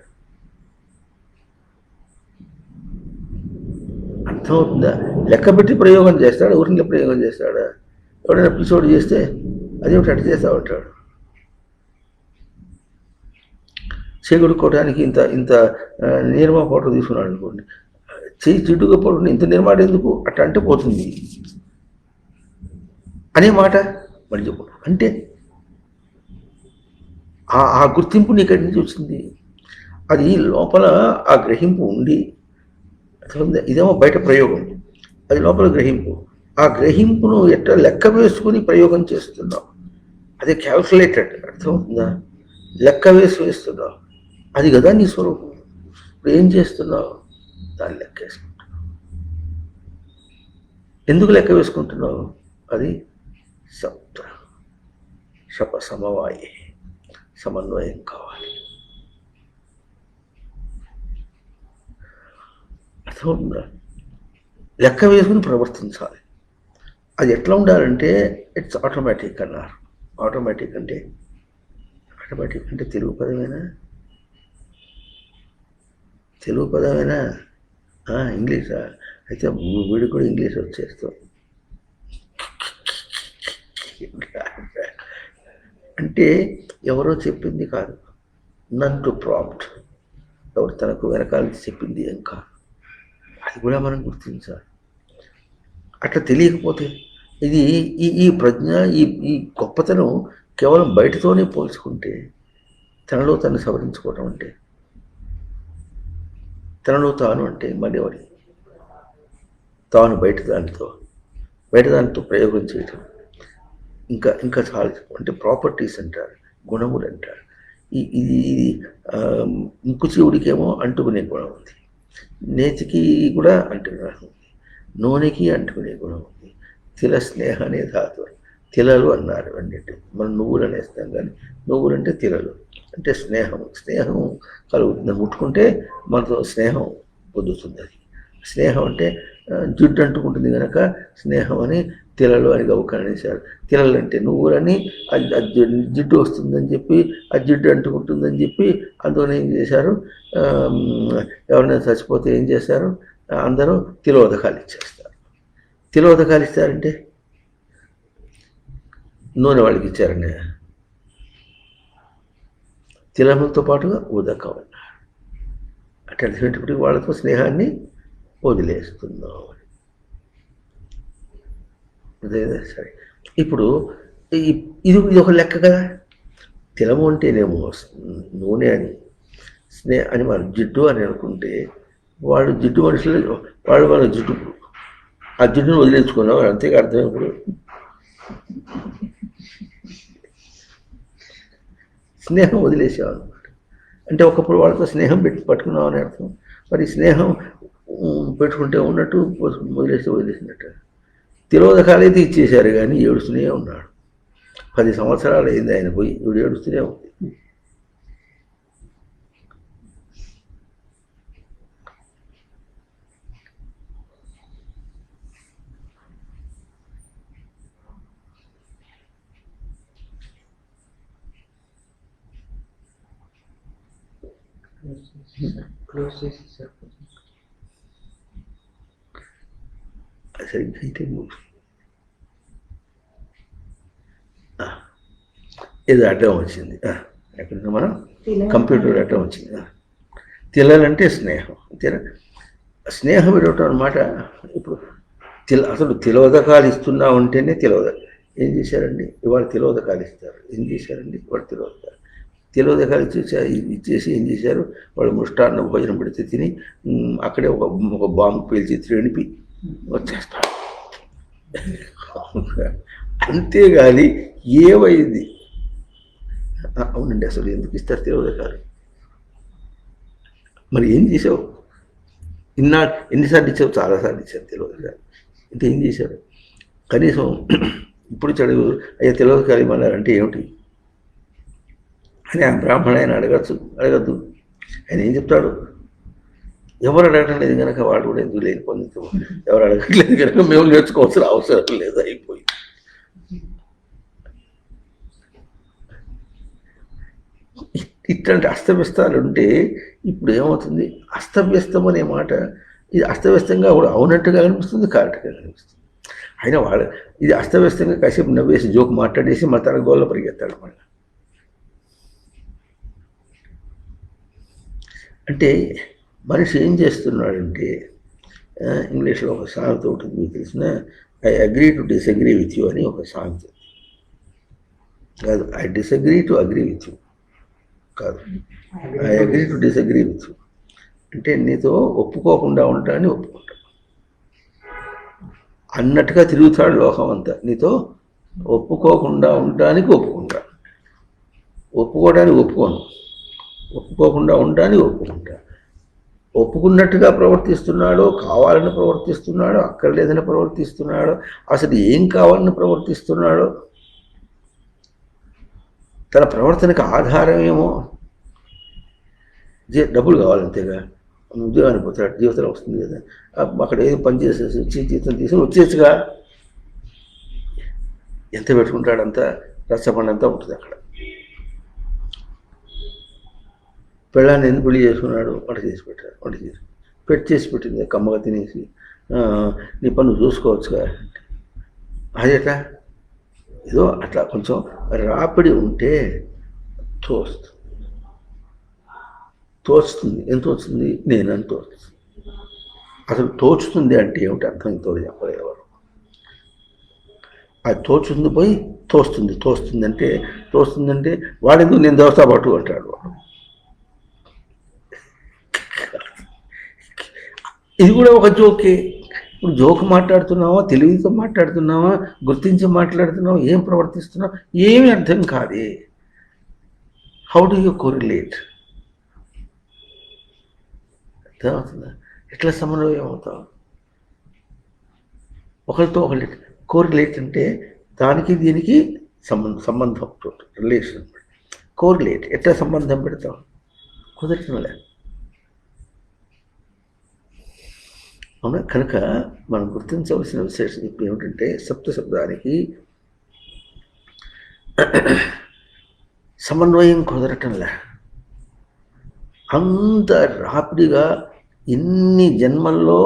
అర్థమవుతుందా? లెక్క పెట్టి ప్రయోగం చేస్తాడు, ఊరిని ప్రయోగం చేస్తాడా? ఎవడైనా ఎపిసోడ్ చేస్తే అదేమిటి అట్ట చేస్తా ఉంటాడు. చేకొడుకోవడానికి ఇంత ఇంత నిర్మా ఫోటో తీసుకున్నాడు అనుకోండి, చేయి జిడ్డుగా పడుతుంది, ఇంత నిర్మాణ ఎందుకు అట్ట అంటే పోతుంది అనే మాట మళ్ళీ చెప్పు. అంటే ఆ గుర్తింపు నీకు ఎక్కడి నుంచి వచ్చింది? అది లోపల ఆ గ్రహింపు ఉండి, ఇదేమో బయట ప్రయోగం, అది లోపల గ్రహింపు. ఆ గ్రహింపును ఎట్లా లెక్క వేసుకుని ప్రయోగం చేస్తున్నావు, అది క్యాల్కులేటెడ్. అర్థమవుతుందా? లెక్క వేస్తున్నావు, అది కదా నీ స్వరూపం. ఇప్పుడు ఏం చేస్తున్నావు? దాన్ని లెక్క వేసుకుంటున్నావు. ఎందుకు లెక్క వేసుకుంటున్నావు? అది సప్త శప సమవాయే, సమన్వయం కావాలి. అర్థమవుతుందా? లెక్క వేసుకుని ప్రవర్తించాలి. అది ఎట్లా ఉండాలంటే ఇట్స్ ఆటోమేటిక్ అన్నారు. ఆటోమేటిక్ అంటే తెలుగు పదమేనా? తెలుగు పదమేనా? ఇంగ్లీషా? అయితే వీడికి కూడా ఇంగ్లీష్ వచ్చేస్తాం. అంటే ఎవరో చెప్పింది కాదు, నన్ టు ప్రాంప్ట్, ఎవరు తనకు వెనకాల చెప్పింది ఏం కాదు. అది కూడా మనం గుర్తించాలి. అట్లా తెలియకపోతే ఇది ఈ ప్రజ్ఞ, ఈ గొప్పతనం కేవలం బయటతోనే పోల్చుకుంటే, తనలో తను సవరించుకోవడం అంటే, తనలో తాను అంటే మళ్ళీ తాను బయట దానితో ప్రయోగం చేయటం. ఇంకా చాలా అంటే ప్రాపర్టీస్ అంటారు, గుణములు అంటారు. ఇది ముక్కు చెవుడికేమో అంటుకునే గుణం ఉంది, నేతికి కూడా అంటుకునే గుణం ఉంది, నూనెకి అంటుకునే గుణం ఉంది. తిల స్నేహ అనే ధాతు, తిలలు అన్నారు అన్నిటి. మనం నువ్వులు అనేస్తాం, కానీ నువ్వులు అంటే తిలలు, అంటే స్నేహం కలుగుతుంది. ముట్టుకుంటే మనతో స్నేహం పొందుతుంది. అది స్నేహం అంటే జిడ్డు అంటుకుంటుంది కనుక స్నేహం అని తిలలు అని గౌకనేశారు. తిలలు అంటే నువ్వులని, జిడ్డు వస్తుందని చెప్పి, ఆ జిడ్డు అంటుకుంటుందని చెప్పి అందుకని ఏం చేశారు, ఎవరైనా చచ్చిపోతే ఏం చేశారు, అందరూ తిలోదకాలు ఇచ్చేస్తారు. తిలోదకాలు ఇస్తారంటే నూనె వాళ్ళకి ఇచ్చారండి. తిలములతో పాటుగా ఉదకం అన్నారు. అట్లాంటి వాళ్ళతో స్నేహాన్ని వదిలేస్తున్నాం. అదేదా? సరే, ఇప్పుడు ఇది ఒక లెక్క కదా. తిలము అంటేనేమో నూనె అని, అని మనం జిడ్డు అని అనుకుంటే, వాడు జిడ్డు మనుషులు, వాళ్ళు మన జిడ్డు, ఆ జిడ్డును వదిలేసుకున్నాం అంతేగా అర్థం. ఇప్పుడు స్నేహం వదిలేసాం అనమాట. అంటే ఒకప్పుడు వాళ్ళతో స్నేహం పట్టుకున్నాం అని అర్థం. మరి స్నేహం పెట్టుకుంటే ఉన్నట్టు, వదిలేసినట్టు. తిరోధకాలైతే ఇచ్చేశారు, కానీ ఏడుస్తూనే ఉన్నాడు. 10 సంవత్సరాలు అయింది ఆయన పోయి, ఇప్పుడు ఏడుస్తూనే ఉంది. సరిగ్గా అయితే ఏదో అడ్డం వచ్చింది. ఎక్కడ మనం కంప్యూటర్ అడ్డం వచ్చింది. తిలాలంటే స్నేహం. స్నేహం ఇవ్వటం అన్నమాట. ఇప్పుడు అసలు తిలోదకాలు ఇస్తున్నా ఉంటేనే ఏం చేశారండి ఇవాళ తిలోదకాలు ఇస్తారు. ఏం చేశారండి ఇవాళ తిలోదకాలు ఇచ్చేసి ఏం చేశారు, వాళ్ళు మృష్టాన్న భోజనం పెడితే తిని అక్కడే ఒక బాంబు పేల్చి త్రేణిపి వచ్చేస్తారు. అంతేగాని ఏమైంది? అవునండి, అసలు ఎందుకు ఇస్తారు తిలోదకాలు? మరి ఏం చేసావు? ఎన్నిసార్లు ఇచ్చావు? చాలాసార్లు ఇచ్చారు తిలోదకాలు. అంటే ఏం చేశారు? కనీసం ఇప్పుడు చదువు అయ్యా తిలోదకాలు ఇవ్వన్నారంటే ఏమిటి అని ఆ బ్రాహ్మణ ఆయన అడగద్దు. ఆయన ఏం చెప్తాడు? ఎవరు అడగటం లేదు కనుక వాడు కూడా ఎందుకు లేని పొందుతూ, ఎవరు అడగట్లేదు కనుక మేము నేర్చుకోవాల్సిన అవసరం లేదు, అయిపోయి. ఇట్లాంటి అస్తవ్యస్తాలు ఉంటే ఇప్పుడు ఏమవుతుంది? అస్తవ్యస్తం అనే మాట ఇది అస్తవ్యస్తంగా కూడా అవునట్టుగా అనిపిస్తుంది, కరెక్ట్గా అనిపిస్తుంది. అయినా ఇది అస్తవ్యస్తంగా కాసేపు నవ్వేసి జోకు మాట్లాడేసి మన తన గోళ్ళ పరిగెత్తాడు మళ్ళీ. అంటే మనిషి ఏం చేస్తున్నాడంటే, ఇంగ్లీష్లో ఒక సామెత ఉంటుంది మీకు తెలిసిన, I agree to disagree with you అని ఒక సామెత. కాదు, I disagree to agree with you కాదు, I agree to disagree with you అంటే నీతో ఒప్పుకోకుండా ఉంటానని ఒప్పుకుంటా అన్నట్టుగా తిరుగుతాడు లోకం అంతా. నీతో ఒప్పుకోకుండా ఉండడానికి ఒప్పుకుంటా, ఒప్పుకోవడానికి ఒప్పుకోను, ఒప్పుకోకుండా ఉండడానికి ఒప్పుకుంటా. ఒప్పుకున్నట్టుగా ప్రవర్తిస్తున్నాడో, కావాలని ప్రవర్తిస్తున్నాడో, అక్కర్లేదని ప్రవర్తిస్తున్నాడో, అసలు ఏం కావాలని ప్రవర్తిస్తున్నాడో, తన ప్రవర్తనకు ఆధారం ఏమో డబ్బులు కావాలంతేగా. ఉద్యోగానికి పోతాడు, జీవితంలో వస్తుంది కదా, అక్కడ ఏదో పని చేసేసి వచ్చి జీవితం తీసుకుని వచ్చేసిగా ఎంత పెట్టుకుంటాడంతా రచ్చబండంతా ఉంటుంది అక్కడ. పెళ్ళాన్ని ఎందుకు పెళ్లి చేసుకున్నాడు? వంట చేసి పెట్టాడు, వంట చేసి పెట్టింది కమ్మగా తినేసి, నీ పన్ను చూసుకోవచ్చుగా. అదేట ఏదో అట్లా కొంచెం రాపిడి ఉంటే తోచుతుంది. ఎంత తోచుతుంది? నేనని తోచుతుంది. అసలు తోచుతుంది అంటే ఏమిటి అర్థం ఇంతో చెప్పలేదు ఎవరు. అది తోచుతుంది పోయి తోస్తుందంటే వాడెందుకు నేను దోస్తా పట్టు అంటాడు వాడు. ఇది కూడా ఒక జోకే. ఇప్పుడు జోక్ మాట్లాడుతున్నావా, తెలివితో మాట్లాడుతున్నావా, గుర్తించి మాట్లాడుతున్నావా, ఏం ప్రవర్తిస్తున్నావు ఏమీ అర్థం కాదే. How do you correlate? అర్థమవుతుందా? ఎట్లా సమన్వయం అవుతావు? ఒకరితో ఒకరి కోరిలేట్ అంటే దానికి దీనికి సంబంధం రిలేషన్. కోరిలేట్ ఎట్లా సంబంధం పెడతావు? కుదరటం లేదు. అవునా? కనుక మనం గుర్తించవలసిన విశేషం ఇప్పుడు ఏమిటంటే, సప్త శబ్దానికి సమన్వయం కుదరటంలే. అంత రాపిడిగా ఎన్ని జన్మల్లో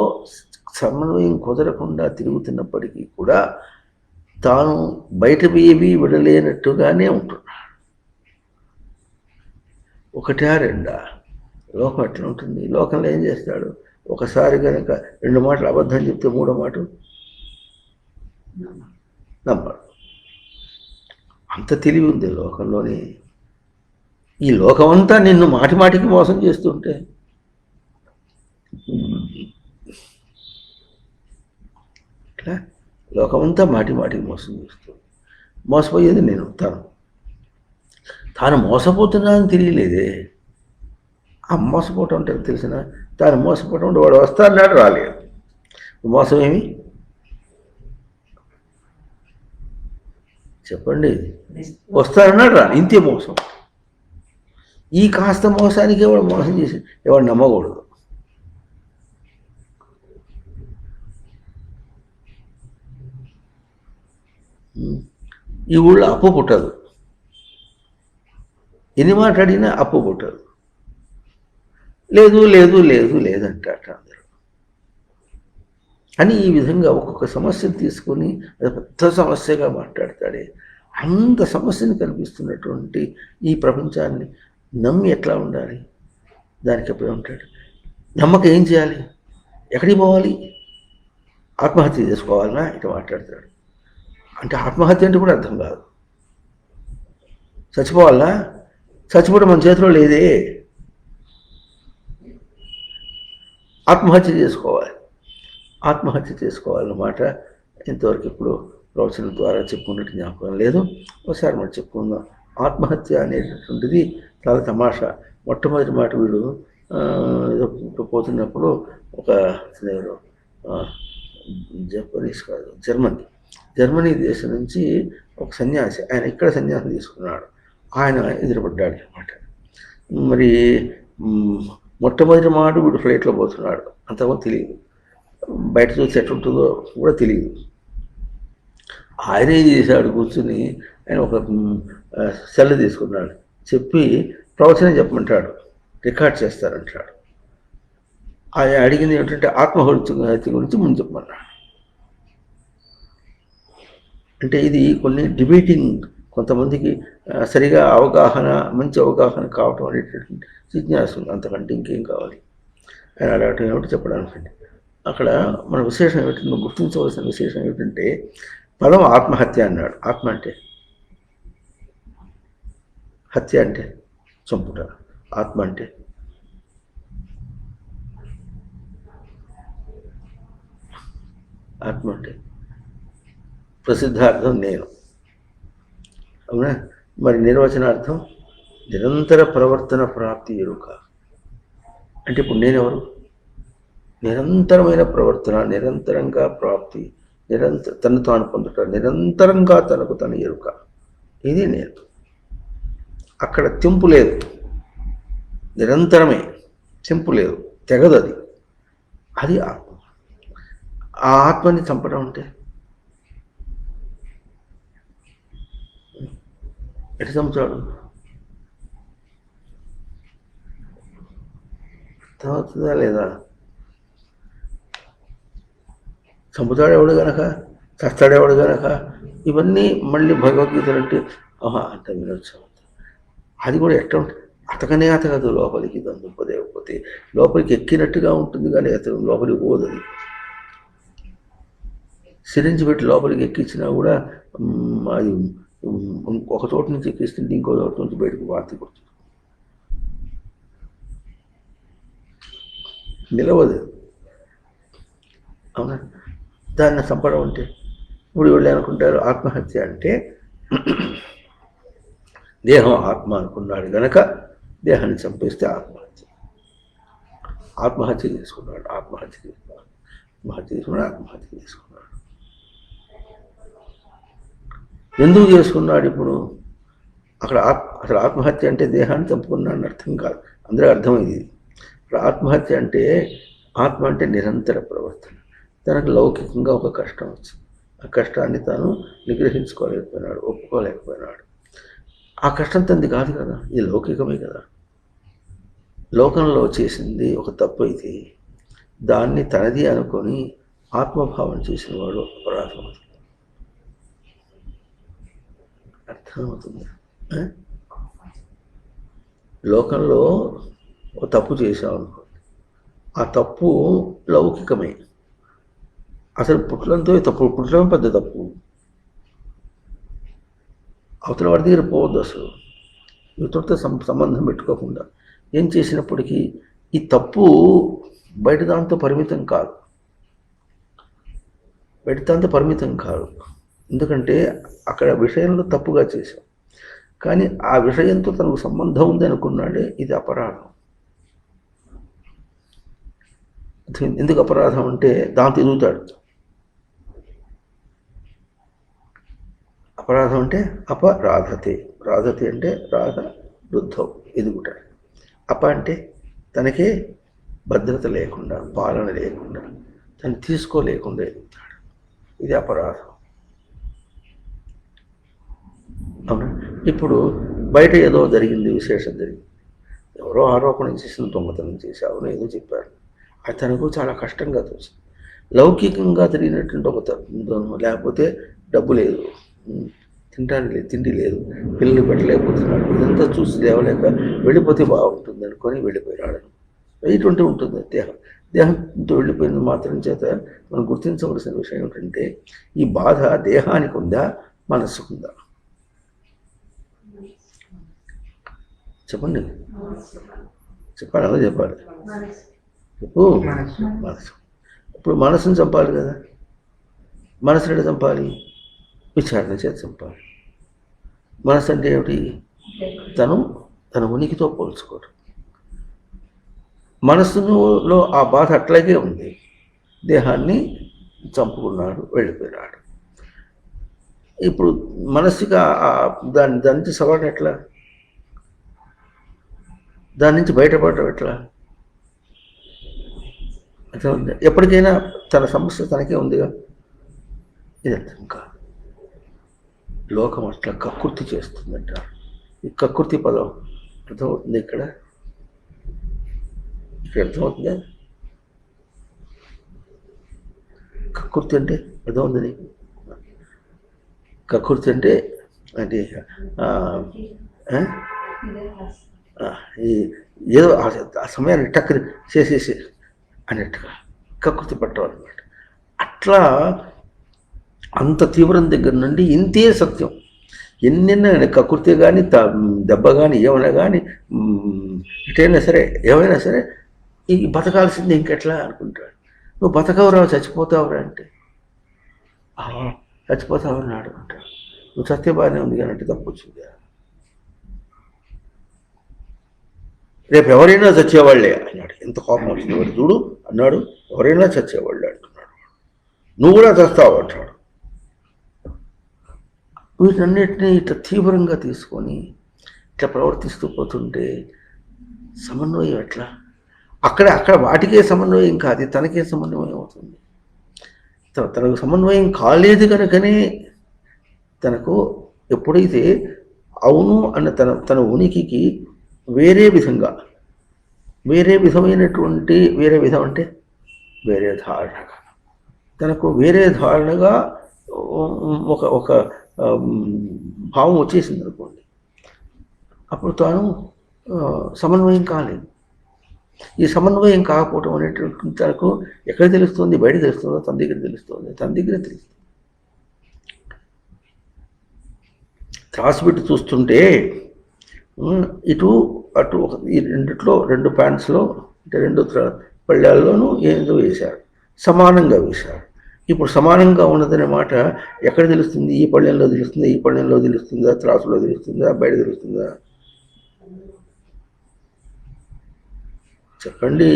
సమన్వయం కుదరకుండా తిరుగుతున్నప్పటికీ కూడా తాను బయట ఏమీ విడలేనట్టుగానే ఉంటున్నాడు. ఒకటా రెండా? లోకం ఎట్లా ఉంటుంది? లోకంలో ఏం చేస్తాడు? ఒకసారి కనుక 2 మాటలు అబద్ధం చెప్తే 3వ మాట నమ్మడు. అంత తెలివి ఉంది లోకంలోని. ఈ లోకమంతా నిన్ను మాటికి మోసం చేస్తుంటే ఇట్లా లోకమంతా మాటికి మోసం చేస్తుంది. మోసపోయేది నేను. తాను మోసపోతున్నానని తెలియలేదే. ఆ మోసపోవటం అంటే తెలిసిన తాను మోసపోవటం అంటే వాడు వస్తాన్నాడు, రాలేదు. మోసం ఏమి చెప్పండి? వస్తానన్నాడు, రా, ఇంతే మోసం. ఈ కాస్త మోసానికి ఎవడు మోసం చేసి ఎవడు నమ్మకూడదు. ఈ ఊళ్ళో అప్పు పుట్టదు, ఎన్ని మాట్లాడినా అప్పు పుట్టదు. లేదు లేదు లేదు లేదంటాట అందరూ. అని ఈ విధంగా ఒక్కొక్క సమస్యను తీసుకొని అది పెద్ద సమస్యగా మాట్లాడతాడే. అంత సమస్యను కల్పిస్తున్నటువంటి ఈ ప్రపంచాన్ని నమ్మి ఎట్లా ఉండాలి? దానికి ఎప్పుడే ఉంటాడు. నమ్మక ఏం చేయాలి? ఎక్కడికి పోవాలి? ఆత్మహత్య చేసుకోవాలన్నా ఇట్లా మాట్లాడతాడు. అంటే ఆత్మహత్య అంటే కూడా అర్థం కాదు. చచ్చిపోవాలా? చచ్చిపోవడం మన చేతిలో లేదే. ఆత్మహత్య చేసుకోవాలి. ఆత్మహత్య చేసుకోవాలన్నమాట ఇంతవరకు ఇప్పుడు ప్రవచనం ద్వారా చెప్పుకున్నట్టు జ్ఞాపకం లేదు. ఒకసారి మనం చెప్పుకుందాం. ఆత్మహత్య అనేటటువంటిది చాలా తమాషా. మొట్టమొదటి మాట వీడు ఏదో పోతున్నప్పుడు ఒక జపనీస్ కాదు, జర్మనీ దేశం నుంచి ఒక సన్యాసి, ఆయన ఇక్కడ సన్యాసం తీసుకున్నాడు. ఆయన ఎదురుపడ్డాడు అనమాట. మరి మొట్టమొదటి మాట వీడు ఫ్లైట్లో పోతున్నాడు, అంతకుముందు తెలియదు. బయట చూసి ఎట్లుంటుందో కూడా తెలియదు. ఆయన ఏం చేశాడు, కూర్చుని ఆయన ఒక సెల్ తీసుకున్నాడు, చెప్పి ప్రవచనం చెప్పమంటాడు, రికార్డ్ చేస్తారంటాడు. ఆయన అడిగింది ఏమిటంటే ఆత్మహత్య గురించి ముందు చెప్పమన్నాడు. అంటే ఇది కొన్ని డిబేటింగ్, కొంతమందికి సరిగా అవగాహన, మంచి అవగాహన కావటం అనేటటువంటి జిజ్ఞాస ఉంది, అంతకంటే ఇంకేం కావాలి. ఆయన అడగటం ఏమిటి చెప్పడానికి. అక్కడ మన విశేషం ఏమిటంటే, గుర్తించవలసిన విశేషం ఏమిటంటే, పదం ఆత్మహత్య అన్నాడు. ఆత్మ అంటే హత్య అంటే చంపుట, ఆత్మ అంటే ప్రసిద్ధార్థం నేను, అవునా? మరి నిర్వచనార్థం నిరంతర ప్రవర్తన ప్రాప్తి ఎరుక. అంటే ఇప్పుడు నేనెవరు? నిరంతరమైన ప్రవర్తన, నిరంతరంగా ప్రాప్తి, తను తాను పొందుట, నిరంతరంగా తనకు తన ఎరుక, ఇది నేను. అక్కడ తెంపు లేదు, నిరంతరమే, తెంపు లేదు, తెగదు. అది ఆత్మ. ఆ ఆత్మని చంపడం అంటే ఎటు చంపుతాడు? అవుతుందా లేదా? చంపుతాడెవడు గనక, చస్తాడెవడు గనక, ఇవన్నీ మళ్ళీ భగవద్గీత అంటే అంత వినొచ్చు. అది కూడా ఎట్లా ఉంటుంది? అతకనే అతకదు లోపలికి, దందుపదేవపోతే లోపలికి ఎక్కినట్టుగా ఉంటుంది, కానీ అతను లోపలికి పోదు. అది సిరింజ్ పెట్టి లోపలికి ఎక్కించినా కూడా అది ఒక చోటు నుంచి ఎక్కిస్తుంటే ఇంకో చోటు నుంచి బయటకు వార్త కొడుతుంది, నిలవదు. అవునా? దాన్ని చంపడం అంటే ఇప్పుడు వీళ్ళు అనుకుంటారు ఆత్మహత్య అంటే దేహం ఆత్మ అనుకున్నాడు గనక దేహాన్ని చంపేస్తే ఆత్మహత్య చేసుకున్నాడు. ఆత్మహత్య చేసుకున్నాడు. ఎందుకు చేసుకున్నాడు? ఇప్పుడు అక్కడ అసలు ఆత్మహత్య అంటే దేహాన్ని చంపుకున్నాడని అర్థం కాదు, అందరూ అర్థమైంది. ఇప్పుడు ఆత్మహత్య అంటే, ఆత్మ అంటే నిరంతర ప్రవర్తన. తనకు లౌకికంగా ఒక కష్టం వచ్చింది, ఆ కష్టాన్ని తాను నిగ్రహించుకోలేకపోయినాడు, ఒప్పుకోలేకపోయినాడు. ఆ కష్టం తంది కాదు కదా, ఇది లౌకికమే కదా. లోకంలో చేసింది ఒక తప్పు అయితే దాన్ని తనది అనుకొని ఆత్మభావం చేసిన వాడు అపరాధం. అర్థమవుతుంది? లోకంలో ఒక తప్పు చేసాం అనుకో, ఆ తప్పు లౌకికమే. అసలు పుట్టడంతో పుట్టడం పెద్ద తప్పు. అవతల వాడి దగ్గర పోవద్దు, అసలు ఇతరులతో సంబంధం పెట్టుకోకుండా ఏం చేసినప్పటికీ ఈ తప్పు బయట దాంతో పరిమితం కాదు, ఎందుకంటే అక్కడ విషయంలో తప్పుగా చేశాం, కానీ ఆ విషయంతో తనకు సంబంధం ఉంది అనుకున్నాడే, ఇది అపరాధం. ఎందుకు అపరాధం అంటే దాంతో ఎదుగుతాడు. అపరాధం అంటే అపరాధతే, రాధతే అంటే రాధ వృద్ధం, ఎదుగుట. అంటే తనకే భద్రత లేకుండా, పాలన లేకుండా, తను తీసుకోలేకుండా ఎదుగుతాడు, ఇది అపరాధం. అవునా? ఇప్పుడు బయట ఏదో జరిగింది, విశేషం జరిగింది, ఎవరో ఆరోపణ చేసిన దొంగతనం చేశావు ఏదో చెప్పారు. అది తనకు చాలా కష్టంగా తోచింది. లౌకికంగా తిరిగినటువంటి ఒక లేకపోతే డబ్బు లేదు, తినడానికి లేదు, తిండి లేదు, పిల్లలు పెట్టలేకపోతున్నాడు, ఇదంతా చూసి లేవలేక వెళ్ళిపోతే బాగుంటుంది అనుకొని వెళ్ళిపోయినాడు. ఇటువంటి ఉంటుంది దేహంతో వెళ్ళిపోయిన మాత్రం చేత మనం గుర్తించవలసిన విషయం ఏమిటంటే ఈ బాధ దేహానికి ఉందా, మనస్సుకుందా? చెప్పండి, చెప్పాలి, అలా చెప్పాలి. చెప్పు. మనసు. ఇప్పుడు మనసుని చంపాలి కదా. మనసుని ఎట్లా చంపాలి? విచారణ చేత చంపాలి. మనసు అంటే ఏమిటి? తన ఉనికితో పోల్చుకోవడం. మనసులో ఆ బాధ అట్లాగే ఉంది. దేహాన్ని చంపుకున్నాడు, వెళ్ళిపోయినాడు. ఇప్పుడు మనసుగా దాని నుంచి సవాడు ఎట్లా? దాని నుంచి బయటపడటం ఎట్లా? ఎప్పటికైనా తన సమస్య తనకే ఉందిగా. ఇది అర్థం కాదు. లోకం అట్లా కక్కుర్తి చేస్తుందంటారు. ఈ కక్కుర్తి పదం అర్థమవుతుంది ఇక్కడ అర్థమవుతుందా? కక్కుర్తి అంటే అర్థమవుతుంది నీకు? కక్కుర్తి అంటే ఏదో ఆ సమయాన్ని టక్కుని చేసేసి అన్నట్టుగా కక్కుర్తి పట్టడం అనమాట. అట్లా అంత తీవ్రం దగ్గర నుండి ఇంతే సత్యం. ఎన్నెన్నా కక్కుర్తి కానీ దెబ్బ కానీ ఏమైనా కానీ ఎటైనా సరే ఏమైనా సరే ఈ బతకాల్సింది ఇంకెట్లా అనుకుంటాడు. నువ్వు బతకవురా, చచ్చిపోతావురా అంటే చచ్చిపోతావు అన్నాడు అంటాడు. నువ్వు సత్యబానే ఉంది కానీ అంటే తప్పు వచ్చింది. రేపు ఎవరైనా చచ్చేవాళ్ళే అన్నాడు. ఎంత కోపం వచ్చింది వాడు చూడు అన్నాడు. ఎవరైనా చచ్చేవాళ్ళే అంటున్నాడు. నువ్వు కూడా చస్తావు అంటాడు. వీటన్నిటినీ ఇట్లా తీవ్రంగా తీసుకొని ఇట్లా ప్రవర్తిస్తూ పోతుంటే సమన్వయం ఎట్లా? అక్కడ వాటికే సమన్వయం కాదు, తనకే సమన్వయం అవుతుంది. తనకు సమన్వయం కాలేదు కనుకనే తనకు ఎప్పుడైతే అవును అన్న తన ఉనికికి వేరే విధమైనటువంటి వేరే విధం అంటే వేరే ధారణగా తనకు వేరే ధారణగా ఒక భావం వచ్చేసింది అనుకోండి, అప్పుడు తాను సమన్వయం కాలేదు. ఈ సమన్వయం కాకపోవడం అనేటువంటి తనకు ఎక్కడ తెలుస్తుంది? బయట తెలుస్తుందో? తన దగ్గర తెలుస్తుంది. తన దగ్గర తెలుస్తుంది. త్రాసు పెట్టి చూస్తుంటే ఇటు అటు ఈ రెండిట్లో 2 ప్యాంట్స్లో అంటే 2 పళ్ళాల్లోనూ ఏదో వేశారు, సమానంగా వేశారు. ఇప్పుడు సమానంగా ఉన్నదనే మాట ఎక్కడ తెలుస్తుంది? ఈ పళ్ళెంలో తెలుస్తుందా? ఈ పళ్ళెంలో తెలుస్తుందా? త్రాసులో తెలుస్తుందా? బయట తెలుస్తుందా? చెప్పండి.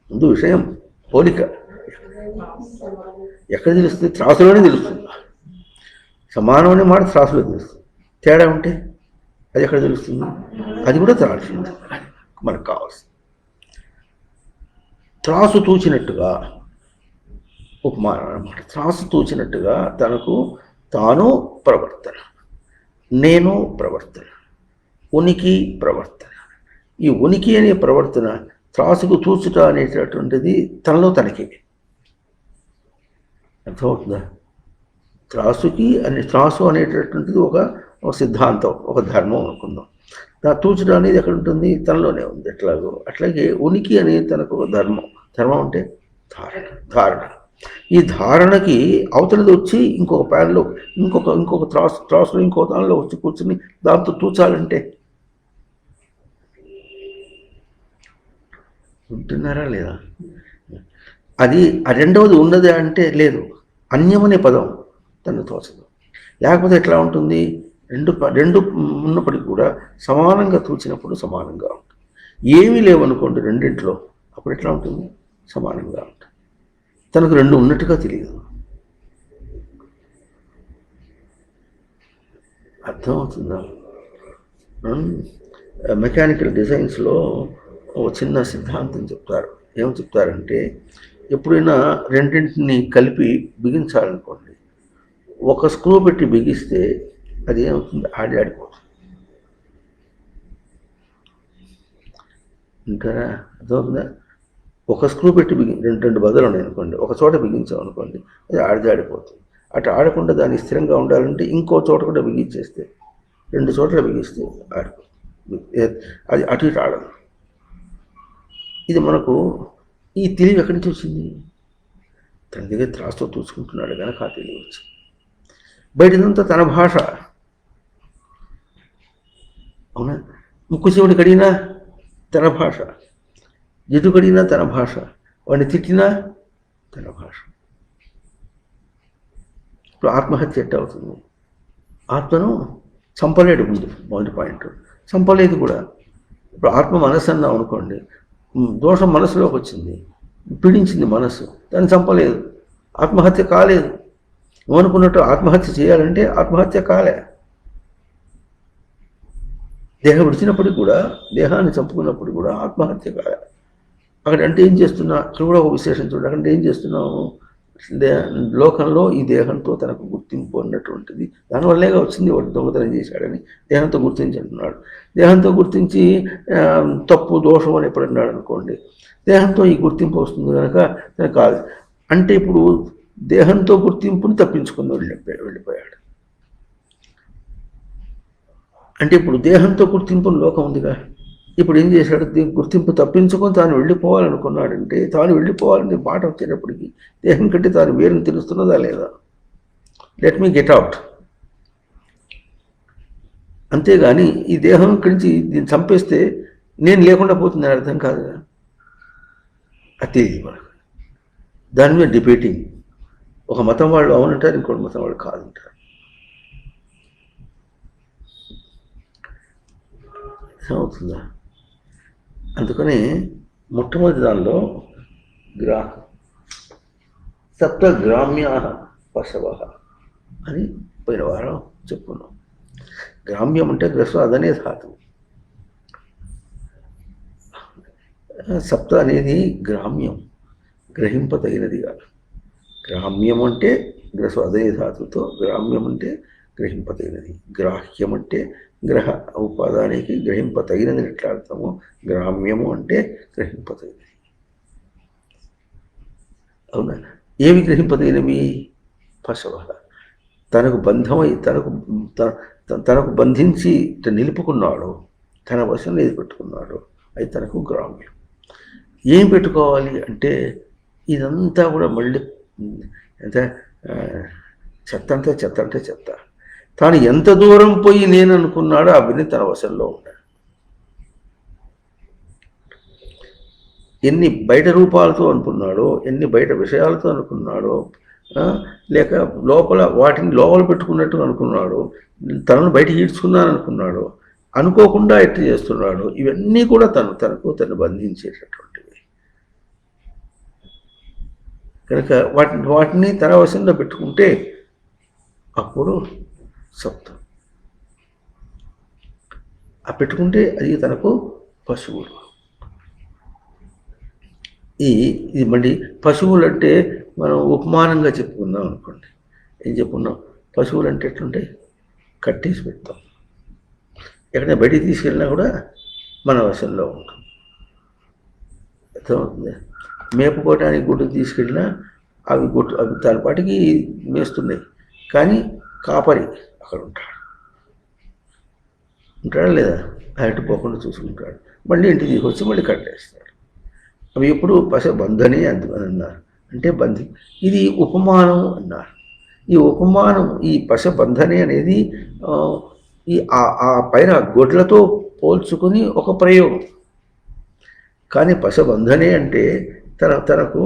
ముందు విషయం పోలిక ఎక్కడ తెలుస్తుంది? త్రాసులోనే తెలుస్తుంది. సమానం అనే మాట త్రాసులో తెలుస్తుంది. తేడా ఉంటే అది ఎక్కడ తెలుస్తుంది? అది కూడా త్రాసు మనకు కావాల్సింది. త్రాసు తూచినట్టుగా ఉపమానం అన్నమాట. త్రాసు తూచినట్టుగా తాను ప్రవర్తన, నేను ప్రవర్తన, ఉనికి ప్రవర్తన. ఈ ఉనికి అనే ప్రవర్తన త్రాసుకు తూచుట అనేటటువంటిది తనలో తనకి అర్థమవుతుందా? త్రాసు అనేటటువంటిది ఒక సిద్ధాంతం, ఒక ధర్మం అనుకుందాం. తూచుట అనేది ఎక్కడ ఉంటుంది? తనలోనే ఉంది. ఎట్లాగో అట్లాగే ఉనికి అనేది తనకు ఒక ధర్మం అంటే ధారణ. ఈ ధారణకి అవతలది వచ్చి ఇంకొక ప్యాన్లో ఇంకొక త్రాసులో ఇంకో దానిలో వచ్చి కూర్చుని దాంతో తూచాలంటే ఉంటున్నారా లేదా? అది రెండవది ఉన్నది అంటే లేదు. అన్యమనే పదం తను తోచదు. లేకపోతే ఎట్లా ఉంటుంది? రెండు ఉన్నప్పటికీ కూడా సమానంగా తూచినప్పుడు సమానంగా ఉంటుంది. ఏమీ లేవనుకోండి రెండింటిలో, అప్పుడు ఎట్లా ఉంటుంది? సమానంగా ఉంటుంది. తనకు 2 ఉన్నట్టుగా తెలియదు. అర్థమవుతుందా? మెకానికల్ డిజైన్స్లో ఒక చిన్న సిద్ధాంతం చెప్తారు. ఏం చెప్తారంటే, ఎప్పుడైనా రెండింటిని కలిపి బిగించాలనుకోండి, ఒక స్క్రూ పెట్టి బిగిస్తే అది ఏమవుతుంది, ఆడిపోతుంది. ఇంకా అర్థమవుతుందా? ఒక స్క్రూ పెట్టి రెండు బదులు ఉన్నాయి అనుకోండి, ఒక చోట బిగించాం అనుకోండి, అది ఆడిపోతుంది. అటు ఆడకుండా దాన్ని స్థిరంగా ఉండాలంటే ఇంకో చోట కూడా బిగించేస్తే, 2 చోట్ల బిగిస్తే ఆడిపోతుంది. అది అటు ఇటు ఆడదు. ఇది మనకు ఈ తెలివి ఎక్కడి నుంచి వచ్చింది? తన దగ్గర త్రాసుతో చూసుకుంటున్నాడు కనుక ఆ తెలివి వచ్చింది. బయటదంతా తన భాష. అవునా? ముక్కు చెవుడు కడిగినా తన భాష, ఎటు కడిగినా తన భాష, వాడిని తిట్టినా తన భాష. ఇప్పుడు ఆత్మహత్య ఎట్ట అవుతుంది? ఆత్మను చంపలేడు. ముందు మొదటి పాయింట్, చంపలేదు కూడా. ఇప్పుడు ఆత్మ మనస్సు అన్నాం అనుకోండి, దోషం మనసులోకి వచ్చింది, పీడించింది మనస్సు, దాన్ని చంపలేదు, ఆత్మహత్య కాలేదు. అనుకున్నట్టు ఆత్మహత్య చేయాలంటే ఆత్మహత్య కాలే. దేహం విడిచినప్పటికి కూడా, దేహాన్ని చంపుకున్నప్పుడు కూడా ఆత్మహత్య కాలే. అక్కడ అంటే ఏం చేస్తున్నా, అక్కడ కూడా ఒక విశేషం చూడండి. అక్కడ ఏం చేస్తున్నాము, లోకంలో ఈ దేహంతో తనకు గుర్తింపు అన్నటువంటిది దానివల్లేగా వచ్చింది. వాడు దొంగతనం చేశాడని దేహంతో గుర్తించి అంటున్నాడు. దేహంతో గుర్తించి తప్పు దోషం అని ఎప్పుడన్నాడు అనుకోండి, దేహంతో ఈ గుర్తింపు వస్తుంది కనుక కాదు అంటే ఇప్పుడు దేహంతో గుర్తింపుని తప్పించుకుని వెళ్ళిపోయాడు. అంటే ఇప్పుడు దేహంతో గుర్తింపుని లోకం ఉందిగా, ఇప్పుడు ఏం చేశాడు, గుర్తింపు తప్పించుకొని తాను వెళ్ళిపోవాలనుకున్నాడంటే, తాను వెళ్ళిపోవాలని మాట వచ్చేటప్పటికి దేహం కంటే తాను వేరుని తెలుస్తున్నదా లేదా? Let me get out. అంతేగాని ఈ దేహం నుంచి దీన్ని చంపేస్తే నేను లేకుండా పోతుందని అర్థం కాదుగా. అది మనకు దాని మీద డిబేటింగ్. ఒక మతం వాళ్ళు అవునంటారు, ఇంకోటి మతం వాళ్ళు కాదంటారు. అవుతుందా? అందుకని మొట్టమొదటి దానిలో సప్త గ్రామ్యా పశవ అని పోయిన వారం చెప్పుకున్నాం. గ్రామ్యం అంటే గ్రస్వాదనే ధాతువు. సప్త అనేది గ్రామ్యం, గ్రహింపదగినదిగా. గ్రామ్యం అంటే గ్రస్వాదే ధాతుతో, గ్రామ్యం అంటే గ్రహింపదగినది. గ్రాహ్యం అంటే గ్రహ ఉపాదానికి గ్రహింపతగినది ఎట్లా అర్థము, గ్రామ్యము అంటే గ్రహింపతగినది. అవునా? ఏమి గ్రహింపదగినవి? పశవ, తనకు బంధమై తనకు బంధించి నిలుపుకున్నాడు, తన వశంలో ఏది పెట్టుకున్నాడు, అది తనకు గ్రామ్యం. ఏం పెట్టుకోవాలి అంటే ఇదంతా కూడా మళ్ళీ ఎంత చెత్త అంటే చెత్త అంటే చెత్త. తాను ఎంత దూరం పోయి నేను అనుకున్నాడో అవన్నీ తన వశంలో ఉంటాడు. ఎన్ని బయట రూపాలతో అనుకున్నాడో, ఎన్ని బయట విషయాలతో అనుకున్నాడో, లేక లోపల వాటిని లోపల పెట్టుకున్నట్టు అనుకున్నాడు, తనను బయట ఈడ్చుకున్నాను అనుకున్నాడు, అనుకోకుండా ఎట్లా చేస్తున్నాడు, ఇవన్నీ కూడా తను బంధించేటటువంటివి కనుక వాటిని తన వశంలో పెట్టుకుంటే అప్పుడు సప్తం. ఆ పెట్టుకుంటే అది తనకు పశువులు. ఇది మళ్ళీ పశువులు అంటే మనం ఉపమానంగా చెప్పుకుందాం అనుకోండి. ఏం చెప్పుకున్నాం, పశువులు అంటే ఎట్లుంటాయి, కట్టేసి పెడతాం, ఎక్కడైనా బయటికి తీసుకెళ్ళినా కూడా మన వశంలో ఉంటుంది. అర్థమవుతుంది? మేపుకోవడానికి గుడ్డు తీసుకెళ్ళినా అవి దాని పాటికి మేస్తున్నాయి, కానీ కాపరి అక్కడ ఉంటాడా లేదా, అటు పోకుండా చూసుకుంటాడు. మళ్ళీ ఇంటికి తీసుకొచ్చి మళ్ళీ కట్టేస్తాడు. అవి ఎప్పుడు బంధని అన్నారు, అంటే బంధి. ఇది ఉపమానం అన్నారు. ఈ ఉపమానం, ఈ బంధని అనేది ఆ పైన గొడ్లతో పోల్చుకుని ఒక ప్రయోగం. కానీ బంధనే అంటే తనకు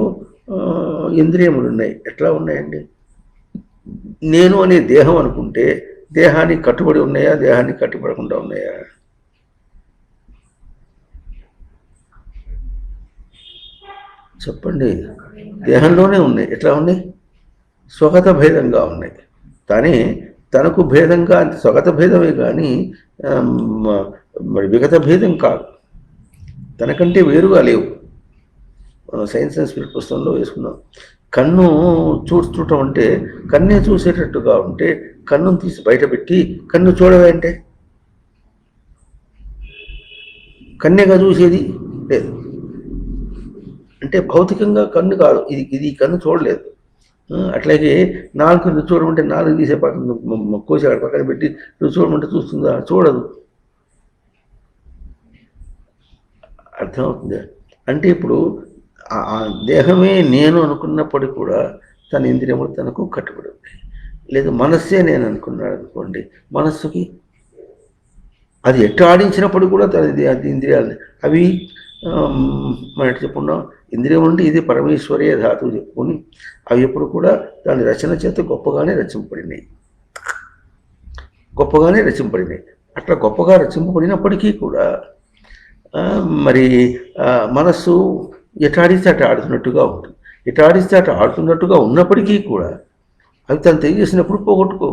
ఇంద్రియములు ఉన్నాయి. ఎట్లా ఉన్నాయండి? నేను అనే దేహం అనుకుంటే దేహానికి కట్టుబడి ఉన్నాయా, దేహానికి కట్టుబడకుండా ఉన్నాయా? చెప్పండి. దేహంలోనే ఉన్నాయి. ఎట్లా ఉన్నాయి? స్వగత భేదంగా ఉన్నాయి. కానీ తనకు భేదంగా స్వగత భేదమే కానీ మరి విగత భేదం కాదు, తనకంటే వేరుగా లేవు. మనం సైన్స్ అండ్ స్పిరిట్ పుస్తకంలో వేసుకున్నాం. కన్ను చూడటం అంటే కన్నే చూసేటట్టుగా ఉంటే కన్నును తీసి బయట పెట్టి కన్ను చూడవే అంటే కన్నేగా చూసేది లేదు. అంటే భౌతికంగా కన్ను కాదు, ఇది కన్ను చూడలేదు. అట్లాగే నాలుగు చూడమంటే నాలుగు తీసే పక్కన కోసి అక్కడ పక్కన పెట్టి నువ్వు చూడమంటే చూస్తుందా? చూడదు. అర్థమవుతుంది. అంటే ఇప్పుడు ఆ దేహమే నేను అనుకున్నప్పటికీ కూడా తన ఇంద్రియములు తనకు కట్టుబడి ఉంటాయి. లేదు మనస్సే నేను అనుకున్నాడు అనుకోండి, మనస్సుకి అది ఎట్టు ఆడించినప్పుడు కూడా అది ఇంద్రియాలని అవి మనం ఎట్లా చెప్పుకున్నాం, ఇంద్రియం అంటే ఇది పరమేశ్వరీయ ధాతువు చెప్పుకొని అవి ఎప్పుడు కూడా దాని రచన చేత గొప్పగానే రచింపబడినాయి. అట్లా గొప్పగా రచింపబడినప్పటికీ కూడా మరి మనస్సు ఎటాడిస్తే అటు ఆడుతున్నట్టుగా ఉంటుంది. ఎటాడిస్తే అటు ఆడుతున్నట్టుగా ఉన్నప్పటికీ కూడా అవి తను తెలియజేసినప్పుడు పోగొట్టుకో.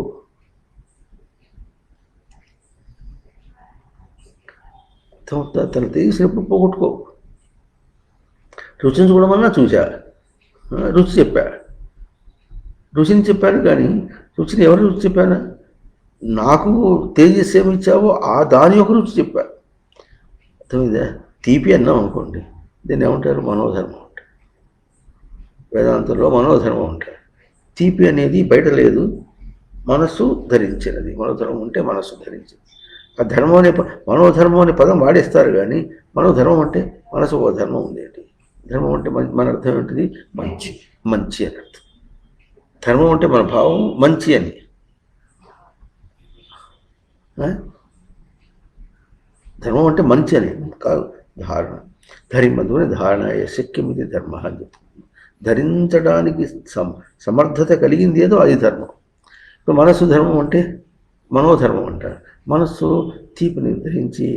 తను తెలిసినప్పుడు పోగొట్టుకో. రుచించుకోవడమన్నా చూసా, రుచి చెప్పా, రుచిని చెప్పాను. కానీ రుచిని ఎవరు రుచి చెప్పానా? నాకు తేజస్సు ఏమిచ్చావో ఆ దాని యొక్క రుచి చెప్పా. అర్థమైందా? తీపి అన్నాం అనుకోండి, దీన్ని ఏమంటారు? మనోధర్మం అంటారు. వేదాంతంలో మనోధర్మం అంటారు. తీపి అనేది బయట లేదు, మనస్సు ధరించినది. మనోధర్మం అంటే మనస్సు ధరించింది. ఆ ధర్మం అనే మనోధర్మం అనే పదం వాడేస్తారు. కానీ మనోధర్మం అంటే మనసు ఒక ధర్మం ఉంది ఏంటి? ధర్మం అంటే మన అర్థం ఏంటిది? మంచి అని అర్థం. ధర్మం అంటే మన భావం మంచి అని. ధర్మం అంటే మంచి అని కాదు, ధారణ. ధరిమధుని ధారణ శక్యమిది ధర్మ అని చెప్తుంది. ధరించడానికి సమర్థత కలిగింది ఏదో అది ధర్మం. ఇప్పుడు మనస్సు ధర్మం అంటే మనోధర్మం అంటారు. మనస్సు తీపిని ధరించి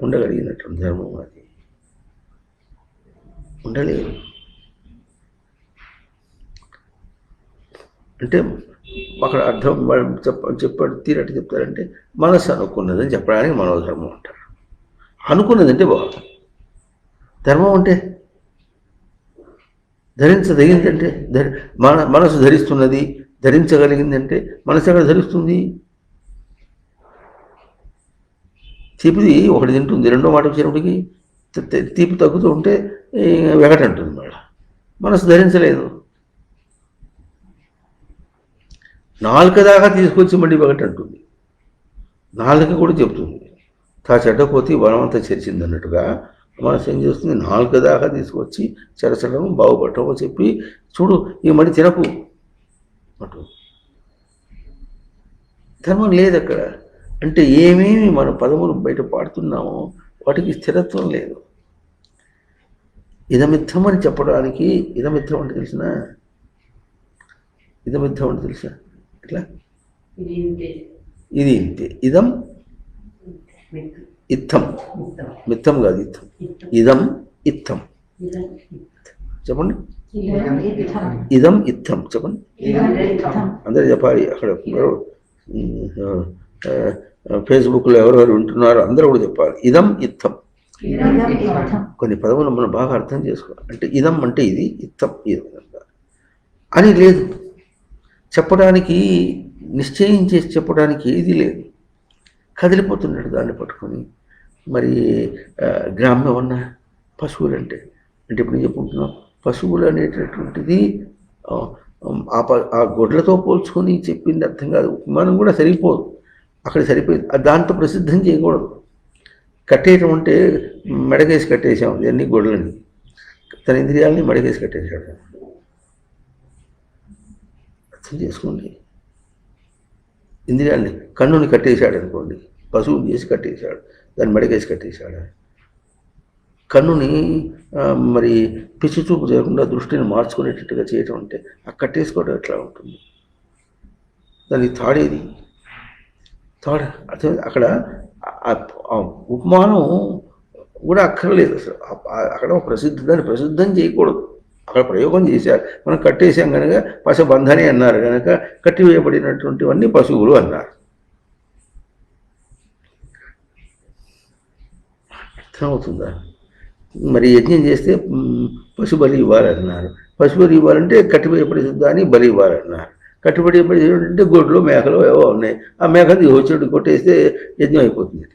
ఉండగలిగినటువంటి ధర్మం అది ఉండలేదు. అంటే అక్కడ అర్థం చెప్పాడు తీరట్టు చెప్తారంటే మనస్సు అనుకున్నదని చెప్పడానికి మనోధర్మం అంటారు. అనుకున్నదంటే బాగుంది. ధర్మం అంటే ధరించదగిందంటే మనసు ధరిస్తున్నది, ధరించగలిగిందంటే మనసు ఎక్కడ ధరిస్తుంది? తీపిది ఒకటి తింటుంది, రెండో మాట వచ్చినప్పటికి తీపి తగ్గుతూ ఉంటే వెగటంటుంది. మళ్ళీ మనసు ధరించలేదు. నాలుక దాకా తీసుకొచ్చి మళ్ళీ వెగటంటుంది. నాలుక కూడా చెప్తుంది తా చెడ్డపోతే బలమంతా చెరిచింది అన్నట్టుగా మనసు ఏం చేస్తుంది? నాలుక దాకా తీసుకొచ్చి చెరచడం బాగుపడటం చెప్పి చూడు ఈ మడి తినకు అటు. ధర్మం లేదు అక్కడ. అంటే ఏమేమి మన పదములు బయట పాడుతున్నామో వాటికి స్థిరత్వం లేదు. ఇదమిత్తం అని చెప్పడానికి, ఇదమిత్తం అంటే తెలిసిన, ఇదమిత్తం అంటే తెలుసా? ఎట్లా? ఇది ఇంతే. ఇదం ఇత్తం, మిత్తం కాదు ఇత్తం. ఇదం ఇత్తం చెప్పండి. ఇదం ఇత్తం చెప్పండి. అందరూ చెప్పాలి. అక్కడ ఫేస్బుక్లో ఎవరెవరు ఉంటున్నారో అందరూ కూడా చెప్పాలి. ఇదం ఇత్తం. కొన్ని పదములు మనం బాగా అర్థం చేసుకోవాలి. అంటే ఇదం అంటే ఇది, ఇత్తం ఈ విధంగా అని లేదు. చెప్పడానికి నిశ్చయం చేసి చెప్పడానికి ఏది లేదు. కదిలిపోతున్నాడు దాన్ని పట్టుకొని. మరి గ్రామ్యం ఉన్న పశువులు అంటే ఇప్పుడు నేను చెప్పుకుంటున్నాం, పశువులు అనేటటువంటిది ఆ గొడ్లతో పోల్చుకొని చెప్పింది అర్థం కాదు. ఉపమానం కూడా సరిపోదు, అక్కడ సరిపోయింది. దాంతో ప్రసిద్ధం చేయకూడదు. కట్టేయటం అంటే మెడకేసి కట్టేసాం ఇవన్నీ గొడ్లని, తన ఇంద్రియాలని మెడకేసి కట్టేశాడు. అర్థం చేసుకోండి. ఇంద్రియాన్ని కన్నుని కట్టేశాడు అనుకోండి, పశువుని చేసి కట్టేశాడు, దాన్ని మెడకేసి కట్టేశాడు. కన్నుని మరి పిచ్చి చూపు చేయకుండా దృష్టిని మార్చుకునేటట్టుగా చేయటం అంటే ఆ కట్టేసుకోవడం ఎట్లా ఉంటుంది? దానికి తాడేది తాడ. అక్కడ ఉపమానం కూడా అక్కర్లేదు అసలు. అక్కడ దాన్ని ప్రసిద్ధం చేయకూడదు. అక్కడ ప్రయోగం చేశారు, మనం కట్టేసాం కనుక పశుబంధనే అన్నారు, కనుక కట్టివేయబడినటువంటివన్నీ పశువులు అన్నారు. అర్థమవుతుందా? మరి యజ్ఞం చేస్తే పశుబలి ఇవ్వాలన్నారు, పశుబలి ఇవ్వాలంటే కట్టిపడి శుద్ధాన్ని బలి ఇవ్వాలన్నారు. కట్టుబడి అంటే గొడ్లు మేకలు ఏవో ఉన్నాయి. ఆ మేకలు వచ్చేడు కొట్టేస్తే యజ్ఞం అయిపోతుంది.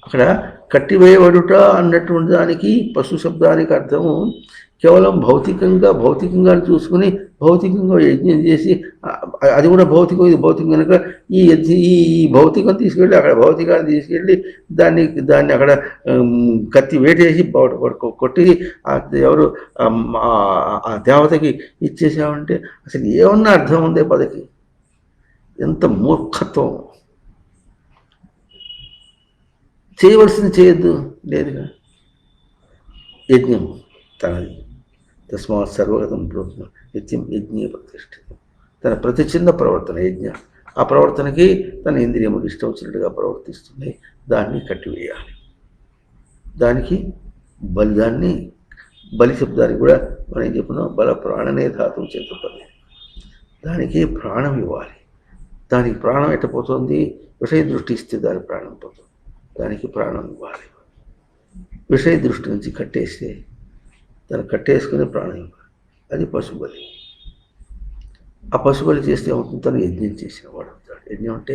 అక్కడ కట్టివేయబడుట అన్నటువంటి దానికి పశు శబ్దానికి అర్థము కేవలం భౌతికంగా చూసుకుని భౌతికంగా యజ్ఞం చేసి అది కూడా భౌతికం, ఇది భౌతికం కనుక ఈ భౌతికం తీసుకెళ్ళి అక్కడ భౌతికాన్ని తీసుకెళ్ళి దాన్ని అక్కడ కత్తి వేటేసి కొట్టి ఎవరు ఆ దేవతకి ఇచ్చేసామంటే అసలు ఏమన్నా అర్థం ఉందే పదకి? ఎంత మూర్ఖత్వం! చేయవలసింది చేయొద్దు లేదుగా. యజ్ఞం తనది. తస్మాత్ సర్వగతం బ్రహ్మ నిత్యం యజ్ఞే ప్రతిష్ఠితం. తన ప్రతి చిన్న ప్రవర్తన యజ్ఞ. ఆ ప్రవర్తనకి తన ఇంద్రియములు ఇష్టం వచ్చినట్టుగా ప్రవర్తిస్తుంది. దాన్ని కట్టివేయాలి. దానికి దాన్ని బలి శబ్దానికి కూడా మనం ఏం చెప్పున్నాం, బల ప్రాణనే ధాతువు చేతపడి దానికి ప్రాణం ఇవ్వాలి. దానికి ప్రాణం ఎట్టపోతుంది? విషయ దృష్టి ఇస్తే దాని ప్రాణం పోతుంది. దానికి ప్రాణం ఇవ్వాలి. విషయ దృష్టి నుంచి కట్టేస్తే దాన్ని కట్టేసుకుని ప్రాణం ఇవ్వాలి. అది పశుబలి. ఆ పశుబలి చేస్తే ఏమవుతుంది? తను యజ్ఞం చేసిన వాడు అవుతాడు. యజ్ఞం అంటే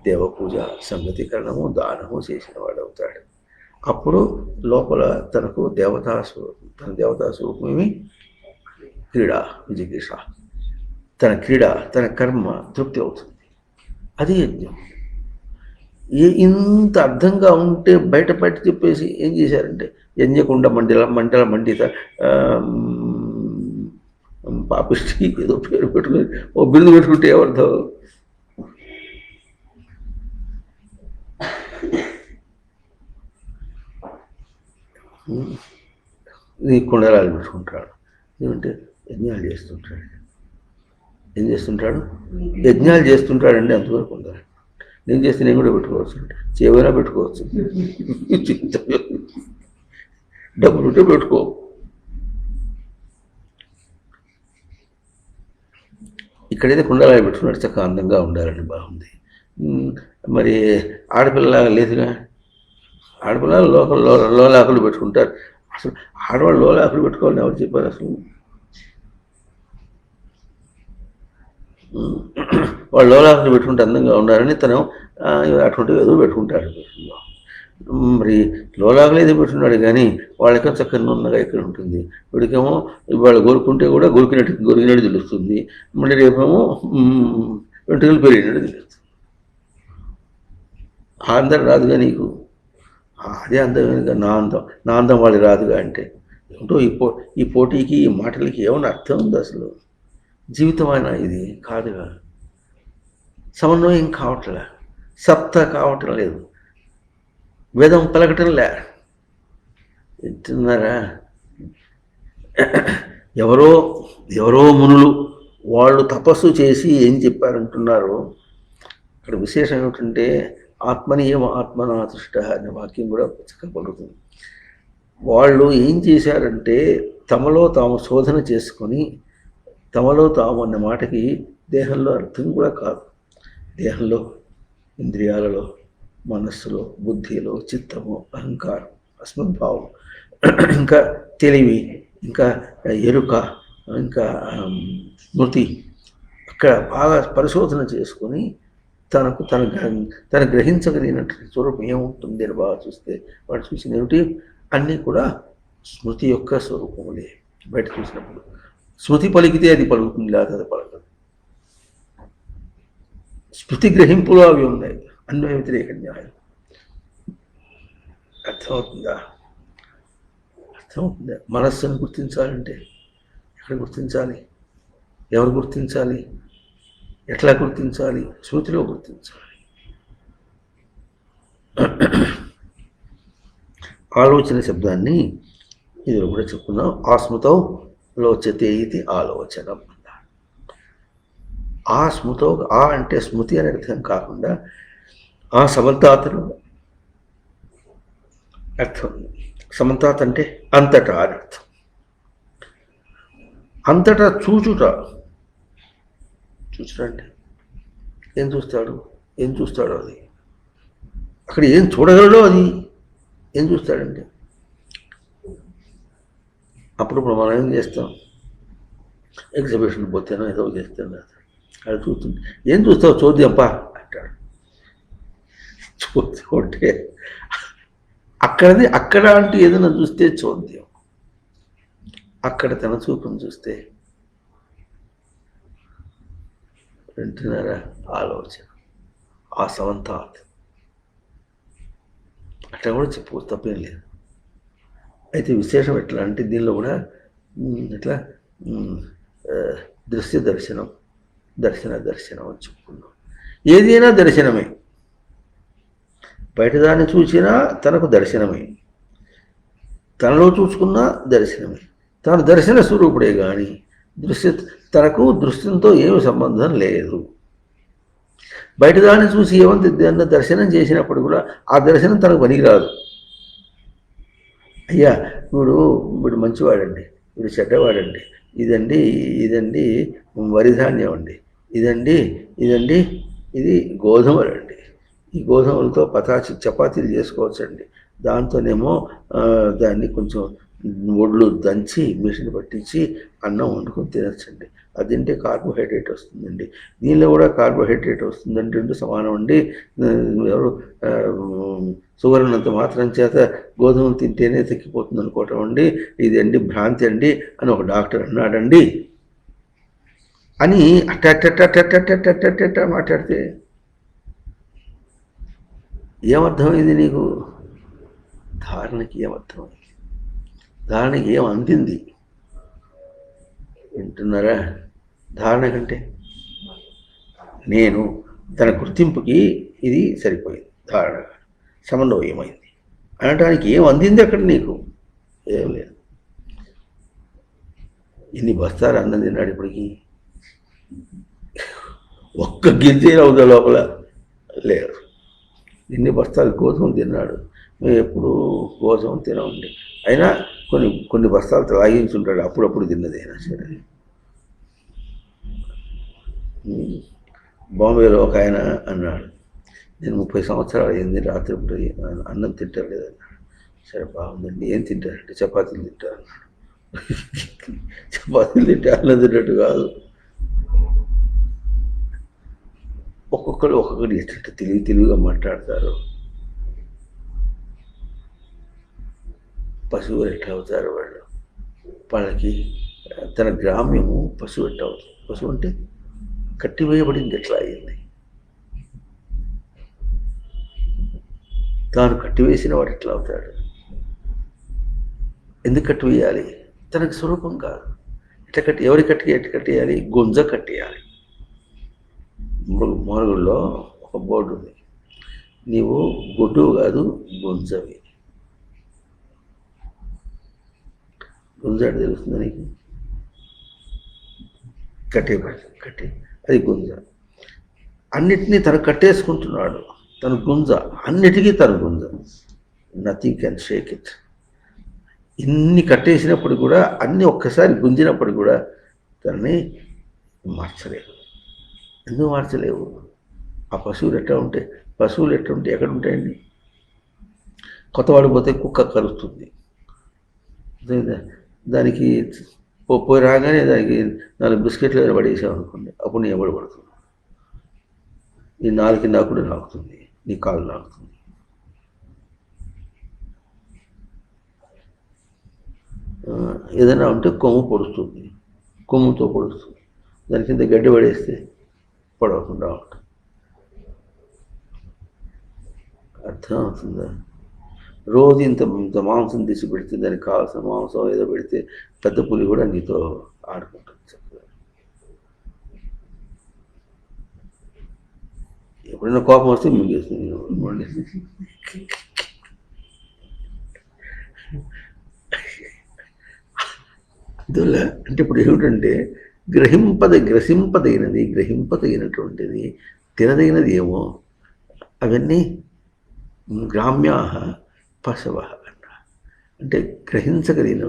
దేవపూజ, సంగతీకరణము, దానము చేసిన వాడు అవుతాడు. అప్పుడు లోపల తనకు తన దేవతా స్వరూపమేమి క్రీడ, విజిగీష, తన క్రీడ, తన కర్మ తృప్తి అవుతుంది. అది యజ్ఞం. ఇంత అర్థంగా ఉంటే బయట చెప్పేసి ఏం చేశారంటే యజ్ఞకుండ మండిత పాపిష్టి ఏదో పేరు పెట్టుకుని ఓ బిరుదు పెట్టుకుంటే ఏమర్థం? ఈ కుండలాలు పెట్టుకుంటాడు. ఏమంటే యజ్ఞాలు చేస్తుంటాడు. ఏం చేస్తుంటాడు? యజ్ఞాలు చేస్తుంటాడండి. అంతవరకు ఉండాలి. నేను చేస్తే నేను కూడా పెట్టుకోవచ్చు, చేయమైనా పెట్టుకోవచ్చు. డబ్బులు ఉంటే పెట్టుకో. ఇక్కడైతే కుండలాగా పెట్టుకున్నాడు, చక్కగా అందంగా ఉండాలని బాగుంది. మరి ఆడపిల్లలాగా లేదుగా. ఆడపిల్ల లోలాకులు పెట్టుకుంటారు. అసలు ఆడవాళ్ళు లోలాకులు పెట్టుకోవాలని ఎవరు చెప్పారు? అసలు వాళ్ళు లోలాకులు పెట్టుకుంటే అందంగా ఉండాలని తను అటువంటివి ఏదో పెట్టుకుంటాడు. మరి లోలాకులు ఏదో పెట్టుకున్నాడు కానీ వాళ్ళకేమో చక్కగా నున్నగా ఇక్కడ ఉంటుంది. వీడికేమో వాళ్ళు కోరుకుంటే కూడా గొరికినట్టు తెలుస్తుంది. మళ్ళీ రేపేమో వెంట్రుకలు పెరిగినట్టు తెలుస్తుంది. ఆ అందం రాదుగా నీకు. అదే అందం, నా అందం వాళ్ళు రాదుగా అంటే ఏమిటో ఈ పోటీకి, ఈ మాటలకి ఏమైనా అర్థం ఉంది అసలు? జీవితం అయినా ఇది కాదుగా. సమన్వయం కావట్లే, సప్త కావటం లేదు, వేదం పలకటం లే. వింటున్నారా? ఎవరో మునులు వాళ్ళు తపస్సు చేసి ఏం చెప్పారంటున్నారు. అక్కడ విశేషం ఏమిటంటే ఆత్మని ఏమో ఆత్మనా దృష్ట అనే వాక్యం కూడా చక్కగా పలుకుతుంది. వాళ్ళు ఏం చేశారంటే తమలో తాము శోధన చేసుకొని, తమలో తాము అన్న మాటకి దేహంలో అర్థం కూడా కాదు. దేహంలో, ఇంద్రియాలలో, మనస్సులో, బుద్ధిలో, చిత్తము, అహంకారం, అస్మద్భావం, ఇంకా తెలివి, ఇంకా ఎరుక, ఇంకా స్మృతి, అక్కడ బాగా పరిశోధన చేసుకొని తన గ్రహించగలిగినట్టు స్వరూపం ఏముంటుంది అని బాగా చూస్తే వాడు చూసిన ఏమిటి అన్నీ కూడా స్మృతి యొక్క స్వరూపములే. బయట చూసినప్పుడు స్మృతి పలికితే అది పలుకుతుంది, లేదా అది పలకదు. స్మృతి గ్రహింపులో అవి ఉన్నాయి, అన్వయ వ్యతిరేక న్యాయం. అర్థమవుతుందా? మనస్సును గుర్తించాలంటే ఎక్కడ గుర్తించాలి? ఎవరు గుర్తించాలి? ఎట్లా గుర్తించాలి? స్మృతిలో గుర్తించాలి. ఆలోచన శబ్దాన్ని ఇది కూడా చెప్పుకున్నాం. ఆ స్మృతో లోచతే ఇది ఆలోచన. ఆ స్మృతో, ఆ అంటే స్మృతి అనే అర్థం కాకుండా ఆ సమంతాతను అర్థం. సమంతాత్ అంటే అంతటా అని అర్థం. అంతటా చూచుట అంటే ఏం చూస్తాడు అది అక్కడ ఏం చూడగలడో అది ఏం చూస్తాడండి. అప్పుడు మనం ఏం చేస్తాం, ఎగ్జిబిషన్ పోతేనో ఏదో చేస్తాను, అది చూస్తుంది. ఏం చూస్తావు, చూద్దాంపా అంటాడు. చూస్తే అక్కడది అక్కడ అంటూ ఏదైనా చూస్తే చూద్దాం, అక్కడ తన చూపును చూస్తే వింటున్నారా ఆలోచన, ఆ సమంతాత్ అట్లా కూడా చెప్పు, తప్పేం లేదు. అయితే విశేషం ఎట్లా అంటే దీనిలో కూడా ఎట్లా దృశ్య దర్శనం, దర్శనం అని చెప్పుకున్నాం. ఏదైనా దర్శనమే, బయటదాన్ని చూసినా తనకు దర్శనమే, తనలో చూసుకున్నా దర్శనమే. తాను దర్శన స్వరూపుడే కానీ తనకు దృశ్యంతో ఏమి సంబంధం లేదు. బయటదాన్ని చూసి ఏమంత దర్శనం చేసినప్పుడు కూడా ఆ దర్శనం తనకు పనికిరాదు. అయ్యా వీడు మంచివాడండి, వీడు చెడ్డవాడండి, ఇదండి వరిధాన్యం అండి, ఇదండి ఇది గోధుమలండి, ఈ గోధుమలతో చపాతీలు చేసుకోవచ్చండి, దాంతోనేమో దాన్ని కొంచెం ఒడ్లు దంచి మిషన్ పట్టించి అన్నం వండుకొని తినచ్చండి, అది తింటే కార్బోహైడ్రేట్ వస్తుందండి, దీనిలో కూడా కార్బోహైడ్రేట్ వస్తుందండి, రెండు సమానం అండి. ఎవరు షుగర్ ఉన్నంత మాత్రం చేత గోధుమలు తింటేనే తగ్గిపోతుంది అనుకోవటం అండి, ఇదండి భ్రాంతి అండి అని ఒక డాక్టర్ అన్నాడండి అని అట్ట మాట్లాడితే ఏమర్థమైంది నీకు? ధారణకి ఏమర్థమైంది? ధారణకి ఏం అందింది? వింటున్నారా? ధారణ కంటే నేను తన గుర్తింపుకి ఇది సరిపోయింది, ధారణ సమన్వయమైంది అనటానికి ఏం అందింది అక్కడ నీకు? ఏం లేదు. ఇన్ని బస్తాలు అన్నం తిన్నాడు ఇప్పటికి, ఒక్క గింజే అవుదా లోపల లేదు. ఇన్ని బస్తాలు గోధుమ తిన్నాడు, మేము ఎప్పుడు గోధుమ తినమండి, అయినా కొన్ని బస్తాలు తాగించుంటాడు, అప్పుడప్పుడు తిన్నదైనా సరే. బాంబేలో ఒక ఆయన అన్నాడు, నేను 30 సంవత్సరాలు అయింది రాత్రిపూట అన్నం తింటారు లేదన్నాడు. సరే బాగుందండి, ఏం తింటారంటే చపాతీలు తింటారు అన్నాడు. చపాతీలు తింటే అన్నం తిన్నట్టు కాదు. ఒక్కొక్కరు ఎట్లా తెలివిగా మాట్లాడతారు. పశువులు ఎట్లా అవుతారు వాళ్ళకి తన గ్రామ్యము పశువు ఎట్లా అవుతుంది? పశువు అంటే కట్టివేయబడింది ఎట్లా అయింది? తాను కట్టివేసిన వాడు ఎట్లా అవుతాడు? ఎందుకు కట్టివేయాలి? తనకు స్వరూపం కాదు. ఎవరి కట్టేయాలి? గుంజ కట్టేయాలి. మరుగుల్లో ఒక బోర్డు ఉంది, నీవు గుడ్డు కాదు గుంజవి. గుంజ అంటే తెలుస్తుందా నీకు? కట్టే అది గుంజ. అన్నిటినీ తను కట్టేసుకుంటున్నాడు, తను గుంజ, అన్నిటికీ తను గుంజ. Nothing can shake it. ఇన్ని కట్టేసినప్పుడు కూడా, అన్ని ఒక్కసారి గుంజినప్పుడు కూడా తనని మార్చలేవు. ఎందుకు మార్చలేవు? ఆ పశువులు ఎట్లా ఉంటే ఎక్కడ ఉంటాయండి? కొత్తవాడు పోతే కుక్క కరుస్తుంది, దానికి పోయి రాగానే దానికి 4 బిస్కెట్లు పడేసాం అనుకోండి, అప్పుడు నీ ఎవడు పడుతుంది, నీ నాలుగు నాకుడు నాకుతుంది, నీ కాలు నాకుతుంది. ఏదైనా ఉంటే కొమ్ముతో పొడుస్తుంది, దాని కింద గడ్డి పడేస్తే పడవకుండా ఉంటుంది. అర్థం అవుతుందా? రోజు ఇంత మాంసం తీసి పెడితే, దానికి కావాల్సిన మాంసం ఏదో పెడితే పెద్ద పులి కూడా నీతో ఆడుకుంటుంది. ఎప్పుడైనా కోపం వస్తే మింగేస్తుంది. అందువల్ల అంటే ఇప్పుడు ఏమిటంటే గ్రహింపదగినటువంటిది తినదగినది ఏమో అవన్నీ గ్రామ్యా పశవ అన్న, అంటే గ్రహించగలిగిన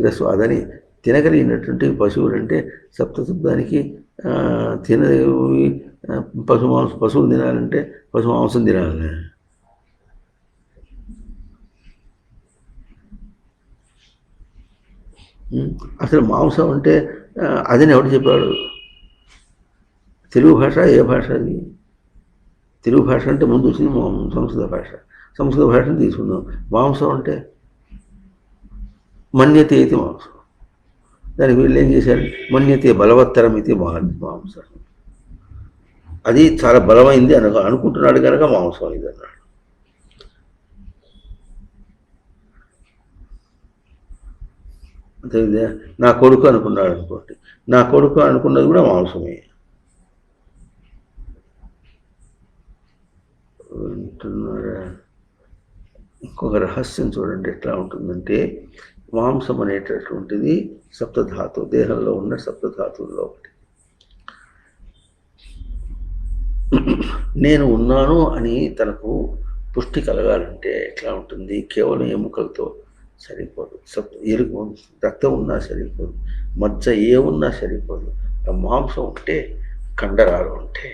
గ్రసు అదని తినగలిగినటువంటి పశువులు. అంటే సప్తశబ్దానికి పశువులు తినాలంటే పశు మాంసం తినాలని అసలు మాంసం అంటే అదని ఎవడు చెప్పాడు? తెలుగు భాష ఏ భాష అది? తెలుగు భాష అంటే ముందు వచ్చింది సంస్కృత భాష. సంస్కృత భాషను తీసుకుందాం. మాంసం అంటే మన్యతే ఇది మాంసం. దానికి వీళ్ళు ఏం చేశారు? మన్యతే బలవత్తరం ఇది మాంసం. అది చాలా బలమైంది అనుకుంటున్నాడు కనుక మాంసం ఇది అన్నాడు. అంతే, నా కొడుకు అనుకున్నాడు అనుకోండి, నా కొడుకు అనుకున్నది కూడా మాంసమే. వింటున్నారా? ఇంకొక రహస్యం చూడండి ఎట్లా ఉంటుందంటే, మాంసం అనేటటువంటిది సప్తధాతు, దేహంలో ఉన్న సప్తధాతువుల్లో ఒకటి. నేను ఉన్నాను అని తనకు పుష్టి కలగాలంటే ఎట్లా ఉంటుంది? కేవలం ఎముకలతో సరిపోదు, ఎరుగు రక్తం ఉన్నా సరిపోదు, మజ్జ ఉన్నా సరిపోదు. మాంసం ఉంటే, కండరాలు ఉంటే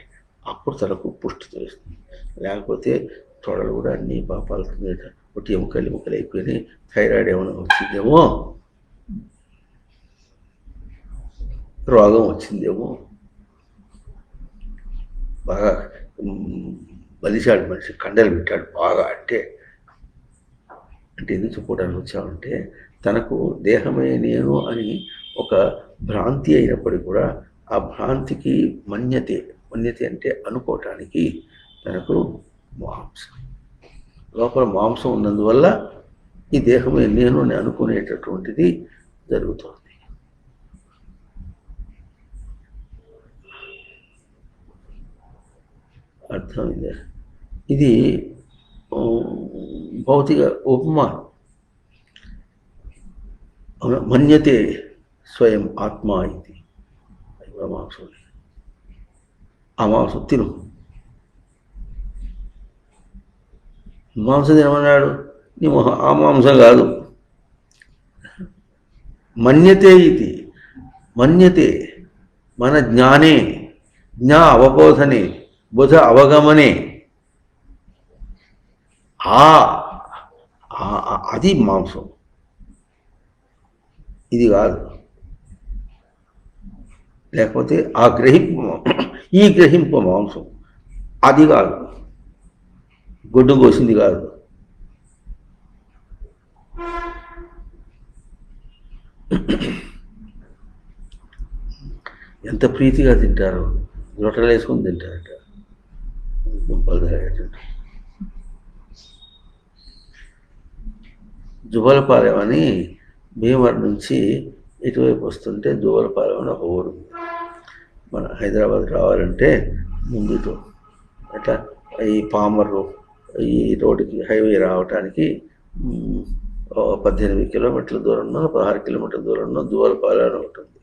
అప్పుడు తనకు పుష్టి తెలుస్తుంది. లేకపోతే తొడలు కూడా అన్ని పాపాలు ఒకటి ఎముకలు అయిపోయినాయి, థైరాయిడ్ ఏమైనా వచ్చిందేమో, రోగం వచ్చిందేమో, బాగా బలిశాడు మనిషి, కండలు పెట్టాడు బాగా. అంటే ఎందుకు చెప్పుకోవడానికి వచ్చామంటే, తనకు దేహమే నేను అని ఒక భ్రాంతి అయినప్పటికీ కూడా ఆ భ్రాంతికి మన్యతే అంటే అనుకోవటానికి తనకు మాంసం, లోపల మాంసం ఉన్నందువల్ల ఈ దేహమే నేను అని అనుకునేటటువంటిది జరుగుతుంది. అర్థమైంది. ఇది భౌతిక ఉపమానం. మన్యతే స్వయం ఆత్మ ఇది. మాంసం, ఆ మాంసం తిను. మాంసం తినమన్నాడు, నీ ఆ మాంసం కాదు. మన్యతే ఇది, మన్యతే మన జ్ఞానే, జ్ఞా అవబోధనే, బుధ అవగమనే, అది మాంసం, ఇది కాదు. లేకపోతే ఆ ఈ గ్రహింపు మాంసం, అది కాదు, గొడ్డు కోసింది కాదు. ఎంత ప్రీతిగా తింటారు, రొట్టెలు వేసుకొని తింటారట. జువలపాలెం అని భీమవరం నుంచి ఇటువైపు వస్తుంటే జువలపాలెం అని ఒక ఊరు. మన హైదరాబాద్ రావాలంటే ముందుతో అట్లా ఈ పామర్రు ఈ రోడ్డుకి హైవే రావటానికి 18 కిలోమీటర్ల దూరంలో, 16 కిలోమీటర్ల దూరంలో జువలపాలెం అని ఉంటుంది.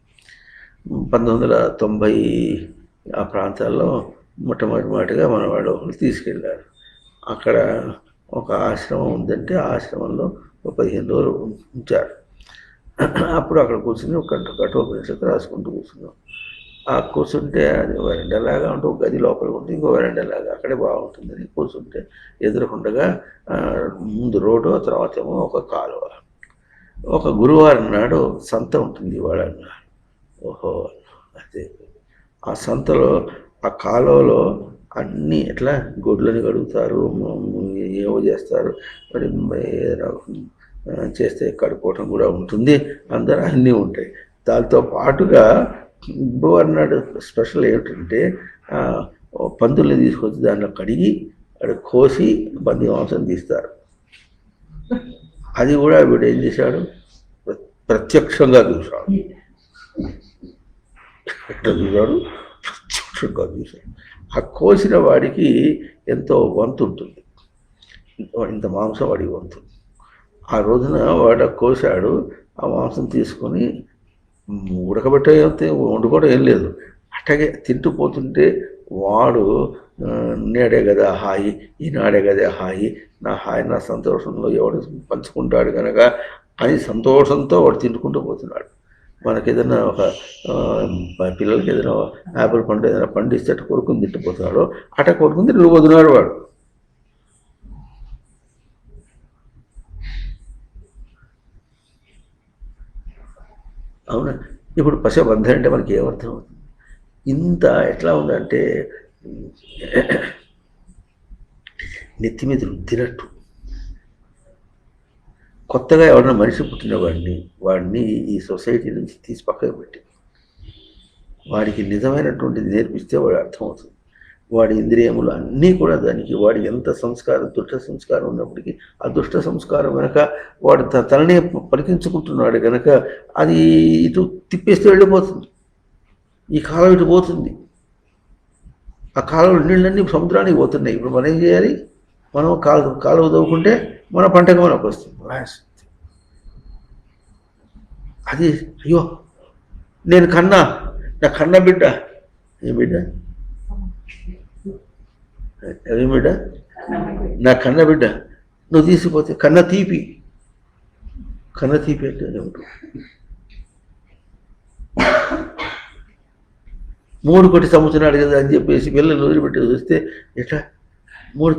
1990 ఆ ప్రాంతాల్లో మొట్టమొదటిగా మన వాళ్ళు తీసుకెళ్ళారు. అక్కడ ఒక ఆశ్రమం ఉందంటే ఆ ఆశ్రమంలో 15 రోజులు ఉంచారు. అప్పుడు అక్కడ కూర్చుని ఒక కఠోపనిషత్తు రాసుకుంటూ కూర్చున్నాం. ఆ కూర్చుంటే అది వరండాలాగా ఉంటే ఒక గది లోపల ఉంటుంది, ఇంకో వరండాలాగా, అక్కడే బాగుంటుందని కూర్చుంటే ఎదురుకుండగా ముందు రోడ్డు, తర్వాత ఏమో ఒక కాలువ. ఒక గురువారం నాడు సంత ఉంటుంది ఇవాళ అన్నారు. ఓహో, అదే ఆ సంతలో ఆ కాలువలో అన్నీ ఎట్లా గొడ్లని కడుగుతారు, ఏవో చేస్తారు, మరి చేస్తే కడుక్కోవటం కూడా ఉంటుంది, అందరూ అన్నీ ఉంటాయి. దాంతో పాటుగా అన్నాడు స్పెషల్ ఏమిటంటే పందుల్ని తీసుకొచ్చి దాంట్లో కడిగి అక్కడ కోసి పంది మాంసం తీస్తారు. అది కూడా వీడు ఏం చేశాడు, ప్రత్యక్షంగా చూశాడు. ఎట్లా చూశాడు? ప్రత్యక్షంగా చూశాడు. ఆ కోసిన వాడికి ఎంతో వంతు ఉంటుంది, ఇంత మాంసం వాడికి వంతు. ఆ రోజున వాడు కోసాడు, ఆ మాంసం తీసుకొని ఉడకబెట్టే వండుకోవడం ఏం లేదు, అట్లాగే తింటూ పోతుంటే వాడు నేడే కదా హాయి, ఈనాడే కదా హాయి, నా హాయి నా సంతోషంలో ఎవడు పంచుకుంటాడు కనుక అని సంతోషంతో వాడు తింటుకుంటూ పోతున్నాడు. మనకి ఏదైనా ఒక పిల్లలకి ఏదైనా యాపిల్ పండు ఏదైనా పండు ఇస్తే అట్ట కొడుకుని తింటుపోతున్నాడు, అట్ట కొడుకుని తింటుపోతున్నాడు వాడు. అవునా? ఇప్పుడు పశుబంధం అంటే మనకి ఏమర్థం అవుతుంది? ఇంత ఎట్లా ఉందంటే నెత్తి మీద రుద్దినట్టు. కొత్తగా ఎవరైనా మనిషి పుట్టిన వాడిని ఈ సొసైటీ నుంచి తీసి పక్కకు పెట్టి వాడికి నిజమైనటువంటిది నేర్పిస్తే వాడు అర్థమవుతుంది. వాడి ఇంద్రియములు అన్నీ కూడా దానికి, వాడి ఎంత సంస్కారం, దుష్ట సంస్కారం ఉన్నప్పటికీ ఆ దుష్ట సంస్కారం వెనక వాడు తననే పలికించుకుంటున్నాడు కనుక అది ఇటు తిప్పేస్తే వెళ్ళిపోతుంది. ఈ కాలం ఇటు పోతుంది. ఆ కాలువ నీళ్ళన్నీ సముద్రానికి పోతున్నాయి. ఇప్పుడు మనం ఏం చేయాలి? మనం కాలువ తవ్వుకుంటే మన పంటకు మనకు వస్తుంది. అది అయ్యో నేను నా కన్న బిడ్డ, ఏ బిడ్డ? ఏ బిడ్డ? నా కన్న బిడ్డ నువ్వు తీసిపోతే కన్న తీపి అంటే ఏమిటి? 3 కోటి సంవత్సరాలు కదా అని చెప్పేసి పిల్లలు వదిలిపెట్టి చూస్తే ఎట్లా 3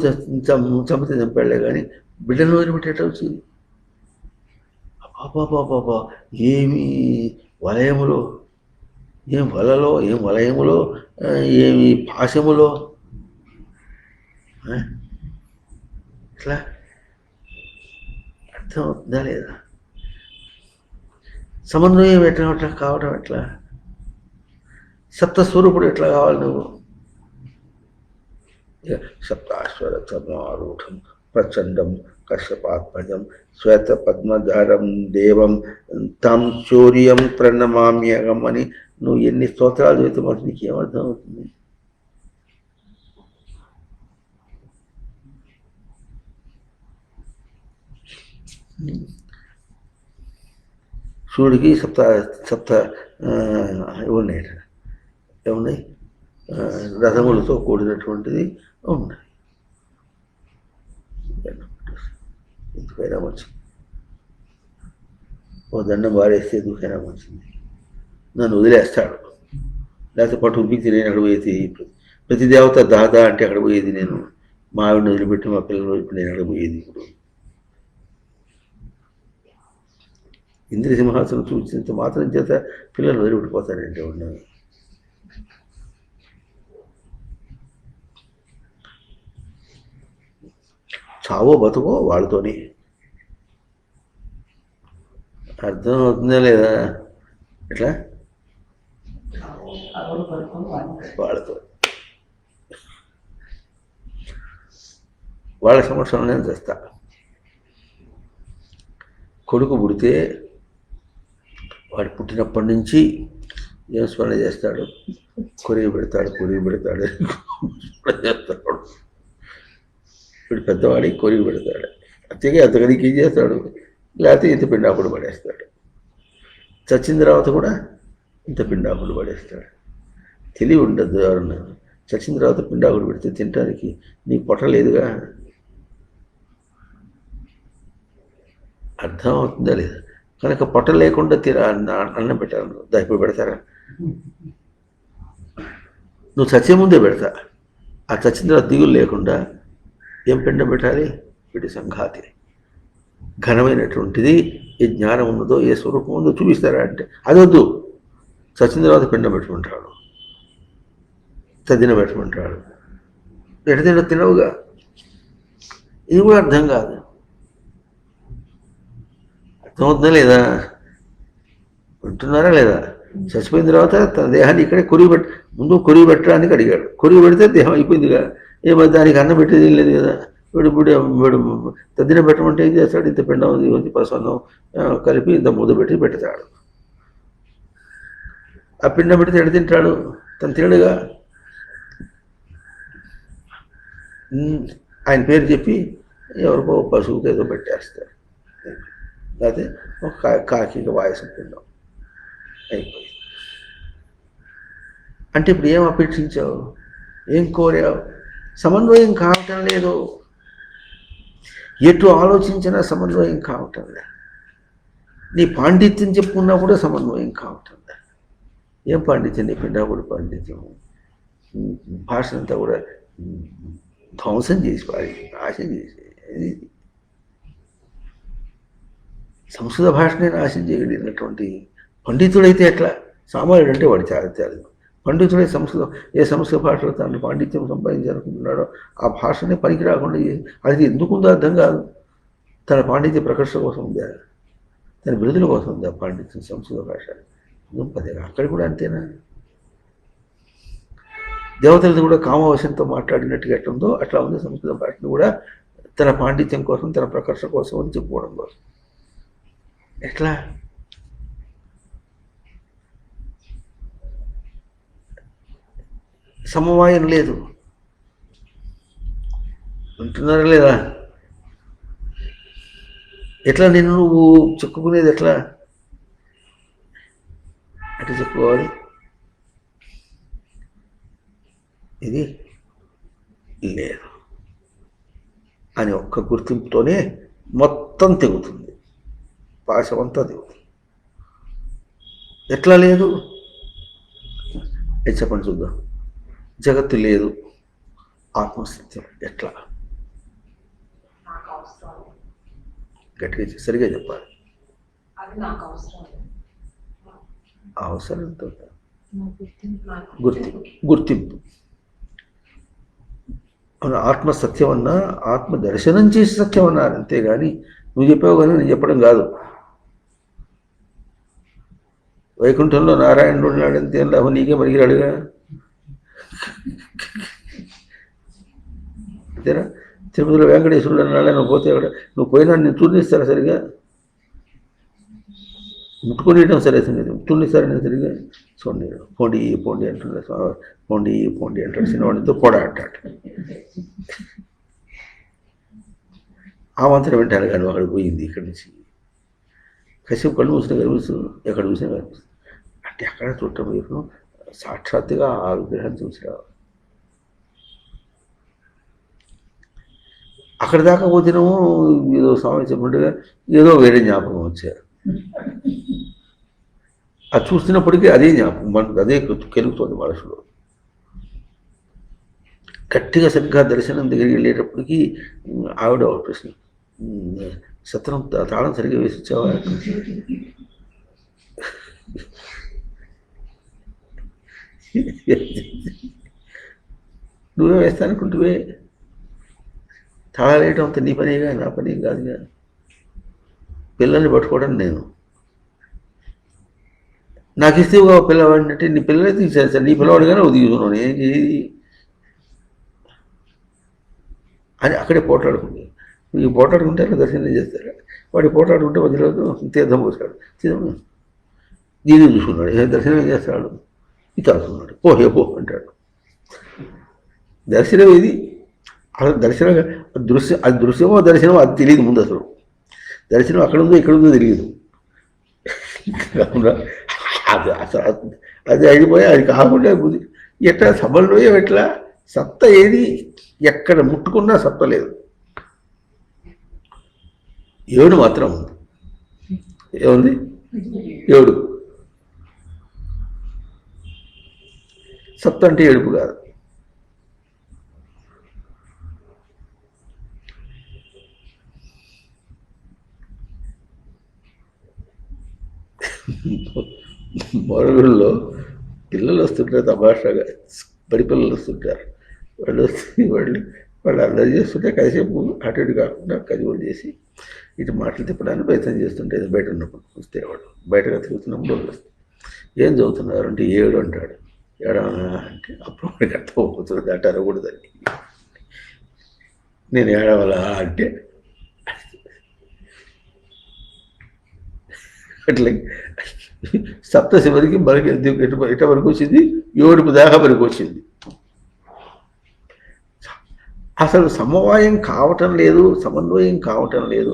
చంపితే చంపాళ్లే కానీ బిడ్డను వదిలిపెట్టి ఎట్లా వచ్చింది? బాబా ఏమి వలయములో, ఏం వలలో, ఏం వలయములో, ఏమి పాశములో, ఇట్లా అర్థమవుతుందా లేదా? సమన్వయం ఎట్లా కావడం ఎట్లా? సప్తస్వరూపుడు ఎట్లా కావాలి నువ్వు? సప్తాశ్వర చర్మారూఢం ప్రచండం కశ్యపాత్మజం శ్వేత పద్మధారం దేవం తం చౌర్యం ప్రణమామ్యగం అని నువ్వు ఎన్ని స్తోత్రాలు చదివితే మాకు నీకు ఏమర్థం అవుతుంది? శివుడికి సప్త ఉన్నాయి. ఏమున్నాయి? రథములతో కూడినటువంటిది ఉన్నాయి. ఎందుకైనా మంచిది. ఓ దండం వారేస్తే ఎందుకైనా మంచిది. నన్ను వదిలేస్తాడు, లేకపోతే పట్టు ఉబ్బికి నేను అక్కడ పోయేది. ప్రతి దేవత దాదా అంటే అక్కడ పోయేది నేను. మా ఆవిడని వదిలిపెట్టి మా పిల్లలు వదిలిపెట్టి నేను అక్కడ పోయేది. ఇప్పుడు ఇంద్రియ సింహాసనం చూసినంత మాత్రం చేత పిల్లలు వదిలిపెట్టిపోతారంటే ఉన్నాను. చావో బతుకో వాళ్ళతోనే. అర్థం అవుతుందా లేదా? ఎట్లా? వాళ్ళతో వాళ్ళ సమక్షంలో నేను చేస్తా. కొడుకు పుడితే వాడు పుట్టినప్పటి నుంచి ఏం స్మరణ చేస్తాడు? కొరివి పెడతాడు చేస్తాడు. వీడు పెద్దవాడికి కొరివి పెడతాడు. అంతేగా అంతకనికి ఏం చేస్తాడు? లేకపోతే ఇంత పిండాకుడు పడేస్తాడు. చచ్చిన తర్వాత కూడా ఇంత పిండాకుడు పడేస్తాడు. తెలివి ఉండదు ఎవరన్నా. చచ్చిన తర్వాత పిండాకుడు పెడితే తినడానికి నీకు పొట్ట లేదుగా. అర్థం అవుతుందా లేదా? కనుక పొట్ట లేకుండా అన్నం పెట్టాను. ఇప్పుడు పెడతారా? నువ్వు చచ్చే ముందే పెడతా. ఆ చచ్చిన తర్వాత దిగులు లేకుండా ఏం పిండం పెట్టాలి? వీటి సంఘాతి ఘనమైనటువంటిది ఏ జ్ఞానం ఉన్నదో, ఏ స్వరూపం ఉందో చూపిస్తారా అంటే అది వద్దు. చచ్చిన తర్వాత పిండం పెట్టుకుంటాడు, తదిన పెట్టుకుంటాడు. ఎట తినవుగా. ఇది కూడా అర్థం కాదు. అర్థమవుతుందా లేదా? వింటున్నారా లేదా? చచ్చిపోయిన తర్వాత తన దేహాన్ని ఇక్కడే ముందు కొరివి పెట్టడానికి అడిగాడు. కొరివి పెడితే దేహం అయిపోయిందిగా. ఏమో దానికి అన్నం పెట్టేది ఏం లేదు కదా. వీడు తద్దిన పెట్టమంటే ఏం చేస్తాడు? ఇంత పిండం ఉంది పసన్నం కలిపి ఇంత ముద్ద పెడతాడు. ఆ పిండం పెడితే ఎడ తింటాడు? తను తినడుగా. ఆయన పేరు చెప్పి ఎవరికో పశువుకి ఏదో పెట్టేస్తారు. లేకపోతే ఒక కాకి వాయసం పిండం అయిపోయింది. అంటే ఇప్పుడు ఏం అపేక్షించావు? ఏం కోరావు? సమన్వయం కావటం లేదు. ఎటు ఆలోచించినా సమన్వయం కావటం లేదు. నీ పాండిత్యం చెప్పుకున్నా కూడా సమన్వయం కావటం లేదు. ఏం పాండిత్యం? నీ పిండాకుడు పాండిత్యం. భాషనంతా కూడా ధ్వంసం చేసి నాశనం చేసి, సంస్కృత భాషనే నాశనం చేయగలిగినటువంటి పండితుడైతే ఎట్లా? సామాన్యుడు అంటే వాడి చారిత్రాలు. పండితుడై ఏ సంస్కృత భాషలో తను పాండిత్యం సంపాదించాలనుకుంటున్నాడో ఆ భాషనే పనికి రాకుండా అది ఎందుకుందో అర్థం కాదు. తన పాండిత్య ప్రకర్షణ కోసం ఉందా, తన బిరుదుల కోసం ఉందా పాండిత్యం సంస్కృత భాష? అక్కడ కూడా అంతేనా? దేవతలతో కూడా కామవశంతో మాట్లాడినట్టుగా ఎట్లా ఉందో అట్లా ఉంది సంస్కృత భాషను కూడా తన పాండిత్యం కోసం, తన ప్రకర్షణ కోసం అని చెప్పుకోవడం కోసం. ఎట్లా? సమవాయం లేదు. ఉంటున్నారా లేదా? ఎట్లా నిన్ను నువ్వు చెప్పుకునేది ఎట్లా? అంటే చెప్పుకోవాలి. ఇది లేదు అని ఒక్క గుర్తింపుతోనే మొత్తం తెగుతుంది, పాశమంతా తెగుతుంది. ఎట్లా లేదు? చెప్పండి చూద్దాం. జగత్తు లేదు, ఆత్మసత్యం ఎట్లా? గట్టిగా సరిగా చెప్పాలి. అవసరంతో గుర్తింపు. ఆత్మ సత్యం అన్నా ఆత్మ దర్శనం చేసి సత్యం అన్నారు, అంతేగాని నువ్వు చెప్పావు కానీ నేను చెప్పడం కాదు. వైకుంఠంలో నారాయణుడు ఉన్నాడు అంతే, లాభం నీకే మరిగిరాడుగా, అంతేనా? తిరుపతిలో వెంకటేశ్వరుడు అన్నాడు, నువ్వు పోతే అక్కడ నువ్వు పోయినా నేను చూర్ణిస్తారా సరిగా? ముట్టుకునేయడం సరే సంగతి, చూర్ణిస్తారా నేను సరిగా? చూడండి, పోండి పోండి అంటున్నాడు, పోండి పోండి అంటాడు. సినిమాడితో పొడ అంటాడు. ఆ మంత్రం వింటాను కానీ అక్కడ పోయింది ఇక్కడి నుంచి. కశ్యపు కళ్ళు మూసిన కనిపిస్తుంది, ఎక్కడ చూసినా కనిపిస్తుంది. అంటే అక్కడ చూడటం వైపు సాక్షాత్తుగా ఆ విగ్రహాన్ని చూసిరా. అక్కడి దాకా పోతేనేమో ఏదో స్వామి చెప్పినట్టుగా ఏదో వేరే జ్ఞాపకం వచ్చారు. అది చూస్తున్నప్పటికీ అదే జ్ఞాపకం, మనకు అదే కెలుగుతుంది మనసులో. గట్టిగా సరిగ్గా దర్శనం దగ్గరికి వెళ్ళేటప్పటికీ ఆవిడ ఒక ప్రశ్న, సత్రం తాళం సరిగ్గా వేసి వచ్చావా? నువ్వే వేస్తానుకుంటువే, తాళాలు వేయటం అంత నీ పనిగా నా పని కాదుగా. పిల్లల్ని పట్టుకోవడం నేను, నాకు ఇస్తే పిల్లవాడిని అంటే నీ పిల్లలే తీసేస్తాను, నీ పిల్లవాడిగానే నువ్వు తీసుకున్నాను ఏం చేయి అని అక్కడే పోట్లాడుకుంది. ఈ పోట్లాడుకుంటే దర్శనం చేస్తారా? వాడి పోట్లాడుకుంటే మధ్యలో తీర్థం పోసాడు, తీర్థం దీన్ని చూసుకున్నాడు, ఏ దర్శనం చేస్తాడు, ఇది తాసుకున్నాడు, పోహే పో అంటాడు. దర్శనం ఇది అసలు దర్శనం దృశ్యం, అది దృశ్యమో దర్శనమో అది తెలియదు ముందు. అసలు దర్శనం అక్కడ ఉందో ఇక్కడ ఉందో తెలియదు. అది అసలు అది అయిపోయి అది కాకుండా ఎట్లా సమన్వయం, ఎట్లా సత్త ఏది ఎక్కడ ముట్టుకున్నా సత్త లేదు. ఏడు మాత్రం ఉంది. ఏముంది? ఏడు. సత్త అంటే ఏడుపు కాదు. మొరగుల్లో పిల్లలు వస్తుంటారు, తమాషాగా బడి పిల్లలు వస్తుంటారు. వాళ్ళు అల్లరి చేస్తుంటే కాసేపు అటు ఇటు కాకుండా కజోలు చేసి ఇటు మాటలు తిప్పడానికి ప్రయత్నం చేస్తుంటే బయట ఉన్నప్పుడు వస్తే వాడు బయటగా తిరుగుతున్నప్పుడు వస్తే ఏం చదువుతున్నారు అంటే 7 అంటాడు. ఏడవనా అంటే అప్పుడు వాడికి అర్థమవుతుంది అంటే అనకూడదని. నేను ఏడవలా అంటే అట్లా సప్తశివరికి మనకి ఎట వరకు వచ్చింది, 7 దాకా వరకు వచ్చింది. అసలు సమన్వయం కావటం లేదు, సమన్వయం కావటం లేదు,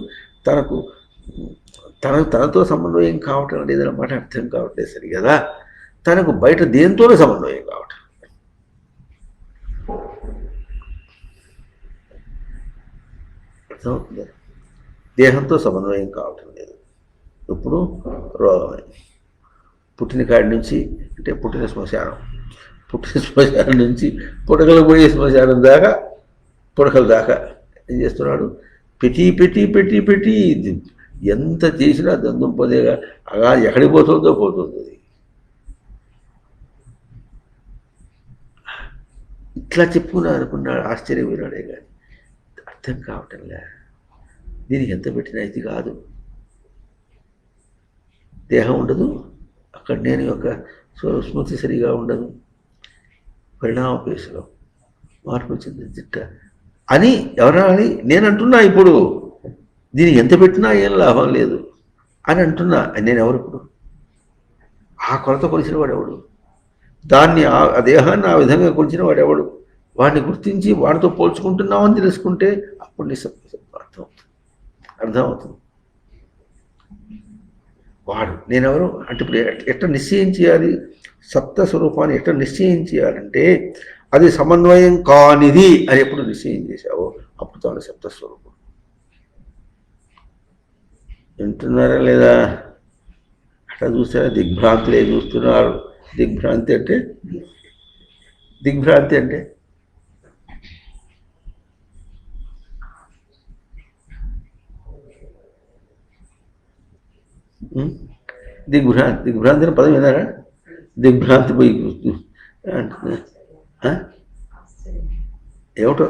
తనతో సమన్వయం కావటం లేదన్నమాట అర్థం కావట్లేదు సరి కదా. తనకు బయట దేంతోనే సమన్వయం కావటం, అర్థమవుతుంది. దేహంతో సమన్వయం కావటం లేదు. ఇప్పుడు రోగమే. పుట్టిన కాడి నుంచి అంటే పుట్టిన శ్మశానం నుంచి పుడకలు పోయే శ్మశానం దాకా, పుడకల దాకా ఏం చేస్తున్నాడు? పెట్టి పెట్టి పెట్టి పెట్టి ఎంత చేసినా దందుంపదేగా అలా ఎక్కడికి పోతుందో పోతుంది. ఇట్లా చెప్పుకున్నా అనుకున్నాడు, ఆశ్చర్యపోయినాడే కానీ అర్థం కావటంలే. దీనికి ఎంత పెట్టినా ఇది కాదు. దేహం ఉండదు, అక్కడ నేను యొక్క స్మృతి సరిగా ఉండదు, పరిణామ పేసులో మార్పు చెందిట అని ఎవరని నేను అంటున్నా. ఇప్పుడు దీనికి ఎంత పెట్టినా ఏం లాభం లేదు అని అంటున్నా. నేను ఎవరు ఇప్పుడు? ఆ కొలత కొలిచిన వాడెవడు? దాన్ని ఆ దేహాన్ని ఆ విధంగా కొలిచిన వాడెవడు? వాడిని గుర్తించి వాడితో పోల్చుకుంటున్నామని తెలుసుకుంటే అప్పుడు అర్థమవుతుంది. వాడు నేనెవరు అంటే ఇప్పుడు ఎట్లా నిశ్చయం చేయాలి? సప్త స్వరూపాన్ని ఎట్లా నిశ్చయం చేయాలంటే అది సమన్వయం కానిది అని ఎప్పుడు నిశ్చయం చేశావో అప్పుడు తాను సప్తస్వరూపం. వింటున్నారా లేదా? అట్లా చూస్తారా? దిగ్భ్రాంతులే చూస్తున్నారు. దిగ్భ్రాంతి అంటే దిగ్భ్రాంతి అని పదం విన్నారా? దిగ్భ్రాంతి పోయి ఏమిటో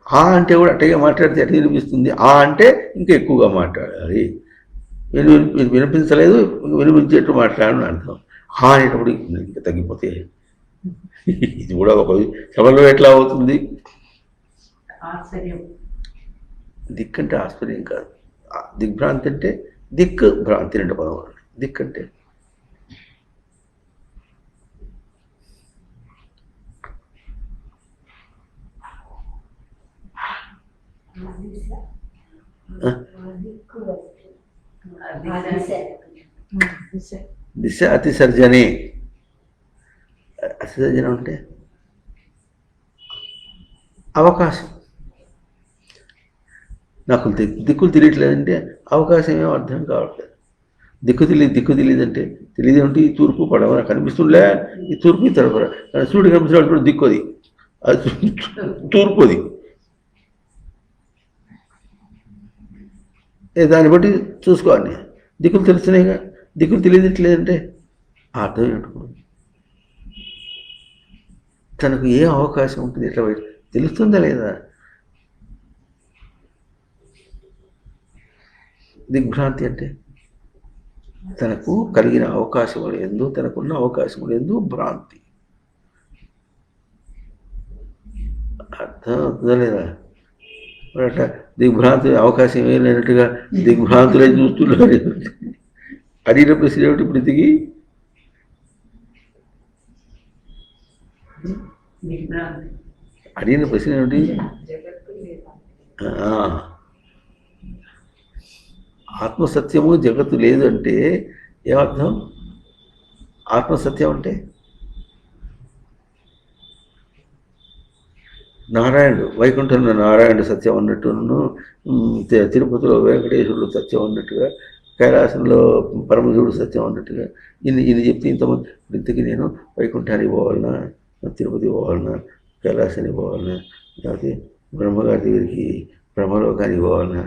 ఆ అంటే కూడా అట్టగా మాట్లాడితే ఎట్లా వినిపిస్తుంది? ఆ అంటే ఇంకా ఎక్కువగా మాట్లాడాలి. వినిపించలేదు, వినిపించేట్టు మాట్లాడని అర్థం. ఆ అనేటప్పుడు ఇంకా తగ్గిపోతే ఇది కూడా ఒక సభలో ఎట్లా అవుతుంది? దిక్ అంటే ఆశ్చర్యం కాదు. దిగ్భ్రాంతి అంటే దిక్కు భ్రాంతి అంటే పదం. దిక్ అంటే దిశ. అతిసర్జనే. అతిసర్జన అంటే అవకాశం. నాకు దిక్కులు తెలియట్లేదంటే అవకాశం ఏమో అర్థం కావట్లేదు. దిక్కు తెలియదంటే తెలియదేమిటి? ఈ తూర్పు పడవ కనిపిస్తుండలే, ఈ తూర్పు తడపర సూర్యుడు కనిపిస్తున్నప్పుడు దిక్కుది, అది తూర్పుది. దాన్ని బట్టి చూసుకోవాలి. దిక్కులు తెలుస్తున్నాయిగా, దిక్కులు తెలియట్లేదంటే అర్థం ఏంటప్పుడు? తనకు ఏ అవకాశం ఉంటుంది? ఎట్లా తెలుస్తుందా లేదా? దిగ్భ్రాంతి అంటే తనకు కలిగిన అవకాశములు ఎందు, తనకున్న అవకాశములు ఎందు భ్రాంతి. అర్థం అవుతుందా లేదా? అట్లా దిగ్భ్రాంతి అవకాశం ఏం లేనట్టుగా దిగ్భ్రాంతులే చూస్తున్నారు. అడిగిన ప్రశ్న ఏమిటి ఇప్పుడు దిగి? అడిగిన ప్రశ్న ఏమిటి? ఆత్మసత్యము జగత్తు లేదు అంటే ఏమర్థం? ఆత్మసత్యం అంటే నారాయణుడు, వైకుంఠంలో నారాయణుడు సత్యం అన్నట్టును, తిరుపతిలో వెంకటేశ్వరుడు సత్యం అన్నట్టుగా, కైలాసంలో పరమశివుడు సత్యం అన్నట్టుగా ఇది చెప్తే ఇంతమంది ఇంతకీ నేను వైకుంఠానికి పోవాలన్నా, తిరుపతి పోవాలన్నా, కైలాసానికి పోవాలన్నా, లేకపోతే బ్రహ్మగారి దగ్గరికి బ్రహ్మలోకానికి పోవాలన్నా,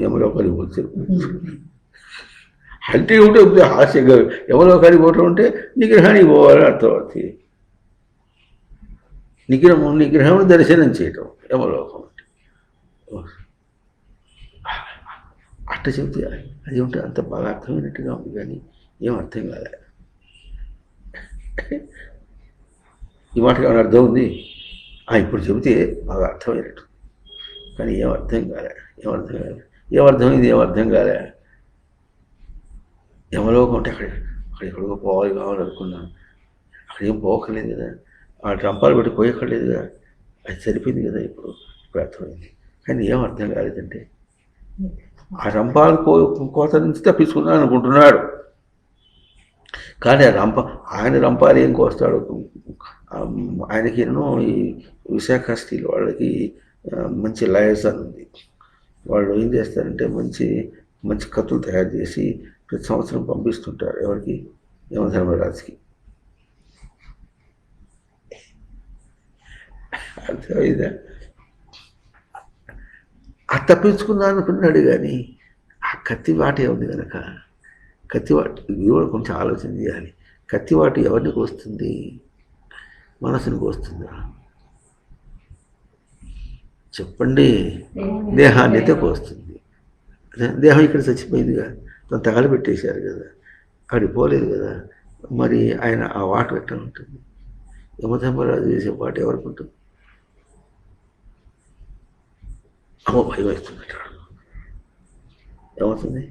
యమలోకానికి పోతారు అంటే ఏమిటో హాస్యంగా. యమలోకానికి పోవటం అంటే నిగ్రహానికి పోవాలని అర్థం. అవుతుంది నిగ్రహం దర్శనం చేయటం యమలోకం అంటే. అట్ట చెబితే అది ఉంటే అంత బాగా అర్థమైనట్టుగా ఉంది, కానీ ఏం అర్థం కాలే. ఈ మాటకి ఏమైనా అర్థం ఉంది? ఇప్పుడు చెబితే బాగా అర్థమైనట్టు, కానీ ఏం అర్థం కాలే. ఏమర్థమైంది? ఏమర్థం కాలే. యమలోకం అంటే అక్కడెక్కడికో కావాలనుకున్నాను. అక్కడేం పోకలేదు కదా, ఆ రంపాలు పెట్టి పోయక్కర్లేదు కదా, అది సరిపోయింది కదా. ఇప్పుడు అర్థమైంది, కానీ ఏం అర్థం కాలేదంటే ఆ రంపాలు కోత నుంచి తప్పించుకున్నాను అనుకుంటున్నాడు, కానీ ఆయన రంపాలు ఏం కోస్తాడు? ఆయనకి ఎన్నో ఈ విశాఖ స్టీల్ వాళ్ళకి మంచి లయసన్ ఉంది. వాళ్ళు ఏం చేస్తారంటే మంచి మంచి కత్తులు తయారు చేసి ప్రతి సంవత్సరం పంపిస్తుంటారు. ఎవరికి? యమధర్మరాజుకి. అర్థమైందా? తప్పించుకున్నాను అనుకున్నాడు, కానీ కత్తివాట ఉంది కనుక కత్తివాట ఇది కూడా కొంచెం ఆలోచన చేయాలి. కత్తివాట ఎవరిని కోస్తుంది? మనసుని కోస్తుందా? చెప్పండి. దేహాన్ని అయితే కోస్తుంది. దేహం ఇక్కడ చచ్చిపోయిందిగా, తను తగలబెట్టేశారు కదా, అక్కడికి పోలేదు కదా. మరి ఆయన ఆ వాట ఎట్లా ఉంటుంది? యమధర్మరాజు చేసే వాట ఎవరికి ఉంటుంది? అమ్మో భయం వేస్తుందట. ఏమవుతుంది?